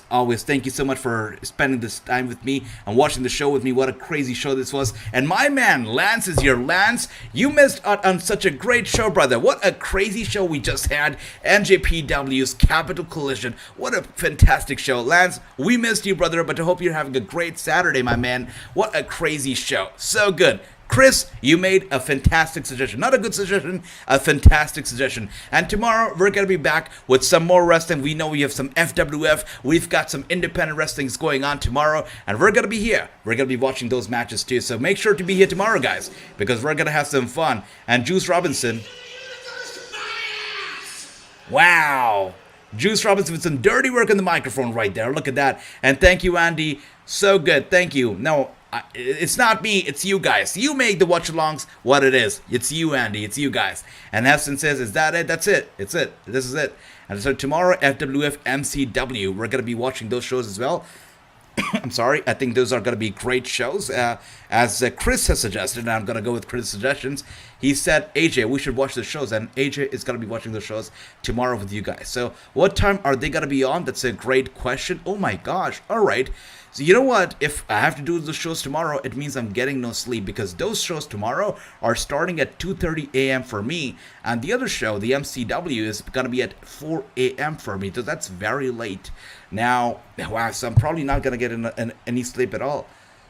always thank you so much for spending this time with me and watching the show with me. What a crazy show this was. And my man, Lance, is here. Lance, you missed out on such a great show, brother. What a crazy show we just had. NJPW's Capital Collision. What a fantastic show. Lance, we missed you, brother, but I hope you're having a great Saturday, my man. What a crazy show. So good. Chris, you made a fantastic suggestion. Not a good suggestion, a fantastic suggestion. And tomorrow, we're going to be back with some more wrestling. We know we have some FWF. We've got some independent wrestlings going on tomorrow. And we're going to be here. We're going to be watching those matches too. So make sure to be here tomorrow, guys, because we're going to have some fun. And Juice Robinson. Wow. Juice Robinson with some dirty work on the microphone right there. Look at that. And thank you, Andy. So good. Thank you. Now, It's not me, it's you guys. You make the watch-alongs what it is. It's you, Andy. It's you guys. And Heston says, is that it? That's it. It's it. This is it. And so tomorrow, FWF MCW, we're going to be watching those shows as well. I'm sorry. I think those are going to be great shows. As Chris has suggested, and I'm going to go with Chris' suggestions. He said, AJ, we should watch the shows. And AJ is going to be watching the shows tomorrow with you guys. So what time are they going to be on? That's a great question. Oh my gosh. All right. So you know what? If I have to do the shows tomorrow, it means I'm getting no sleep, because those shows tomorrow are starting at 2:30 a.m. for me, and the other show, the MCW, is going to be at 4 a.m. for me. So that's very late. Now, wow, so I'm probably not going to get any sleep at all.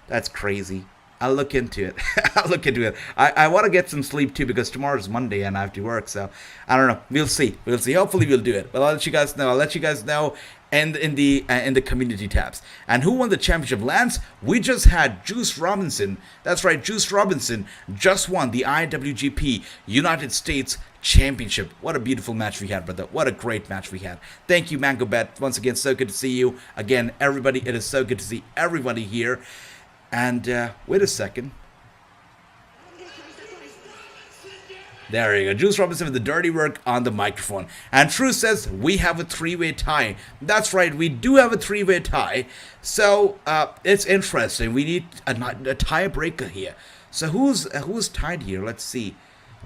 That's crazy. I'll look into it. I'll look into it. I want to get some sleep too, because tomorrow's Monday and I have to work. So I don't know. We'll see. We'll see. Hopefully we'll do it. But I'll let you guys know. I'll let you guys know in the community tabs. And who won the championship? Lance, we just had Juice Robinson. That's right. Juice Robinson just won the IWGP United States Championship. What a beautiful match we had, brother. What a great match we had. Thank you, Mango Bet. Once again, so good to see you. Again, everybody, it is so good to see everybody here. And wait a second. There you go. Juice Robinson with the dirty work on the microphone. And True says we have a three-way tie. That's right. We do have a three-way tie. So it's interesting. We need a tiebreaker here. So who's tied here? Let's see.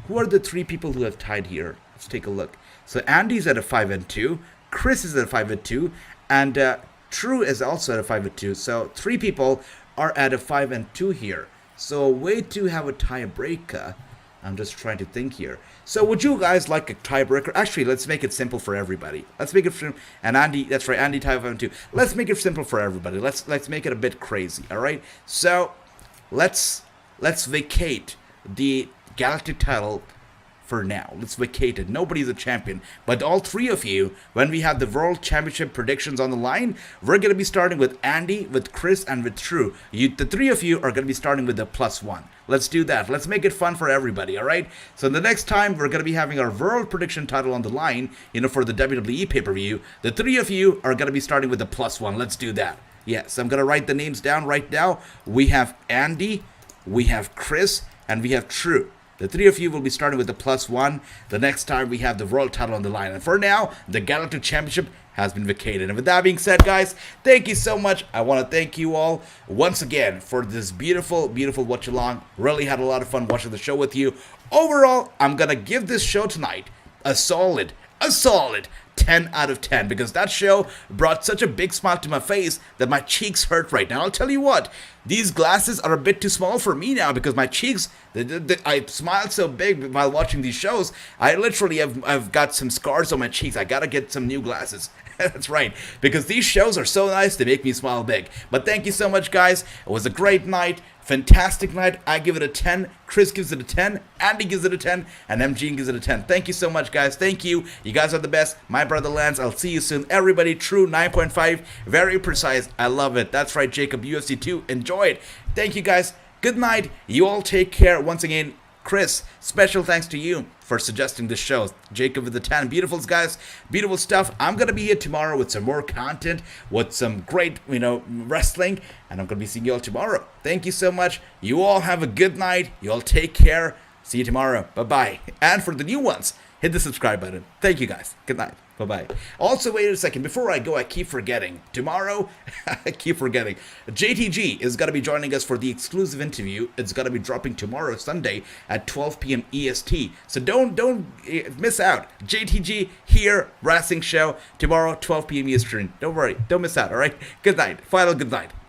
Who are the three people who have tied here? Let's take a look. So Andy's at a 5-2. Chris is at a 5-2. And True is also at a 5-2. So three people are at a 5-2 here. So a way to have a tiebreaker. I'm just trying to think here. So would you guys like a tiebreaker? Actually, let's make it simple for everybody. Let's make it for, and Andy, that's right, Andy tie 5-2. Let's make it simple for everybody. Let's make it a bit crazy, all right? So let's vacate the Galactic title for now. Let's vacate it. Nobody's a champion. But all three of you, when we have the World Championship predictions on the line, we're going to be starting with Andy, with Chris, and with True. The three of you are going to be starting with the +1. Let's do that. Let's make it fun for everybody, all right? So the next time, we're going to be having our World Prediction title on the line, for the WWE pay-per-view. The three of you are going to be starting with the +1. Let's do that. Yes, I'm going to write the names down right now. We have Andy, we have Chris, and we have True. The three of you will be starting with the +1 the next time we have the world title on the line. And for now, the Galactic Championship has been vacated. And with that being said, guys, thank you so much. I want to thank you all once again for this beautiful, beautiful watch along. Really had a lot of fun watching the show with you. Overall, I'm going to give this show tonight a solid 10 out of 10, because that show brought such a big smile to my face that my cheeks hurt right now. I'll tell you what, these glasses are a bit too small for me now, because my cheeks, I smiled so big while watching these shows. I literally I've got some scars on my cheeks. I gotta get some new glasses. That's right, because these shows are so nice, they make me smile big. But thank you so much, guys. It was a great night, fantastic night. I give it a 10, Chris gives it a 10, Andy gives it a 10, and MG gives it a 10. Thank you so much, guys. Thank you. You guys are the best. My brother Lance, I'll see you soon. Everybody, True 9.5, very precise. I love it. That's right, Jacob, UFC 2. Enjoy it. Thank you, guys. Good night. You all take care. Once again, Chris, special thanks to you for suggesting this show. Jacob with the 10. Beautiful, guys. Beautiful stuff. I'm going to be here tomorrow with some more content, with some great, wrestling, and I'm going to be seeing you all tomorrow. Thank you so much. You all have a good night. You all take care. See you tomorrow. Bye-bye. And for the new ones, hit the subscribe button. Thank you, guys. Good night. Bye-bye. Also, wait a second. Before I go, I keep forgetting. Tomorrow, I keep forgetting. JTG is going to be joining us for the exclusive interview. It's going to be dropping tomorrow, Sunday, at 12 p.m. EST. So don't miss out. JTG here, Wrassingh Show, tomorrow, 12 p.m. Eastern. Don't worry. Don't miss out, all right? Good night. Final good night.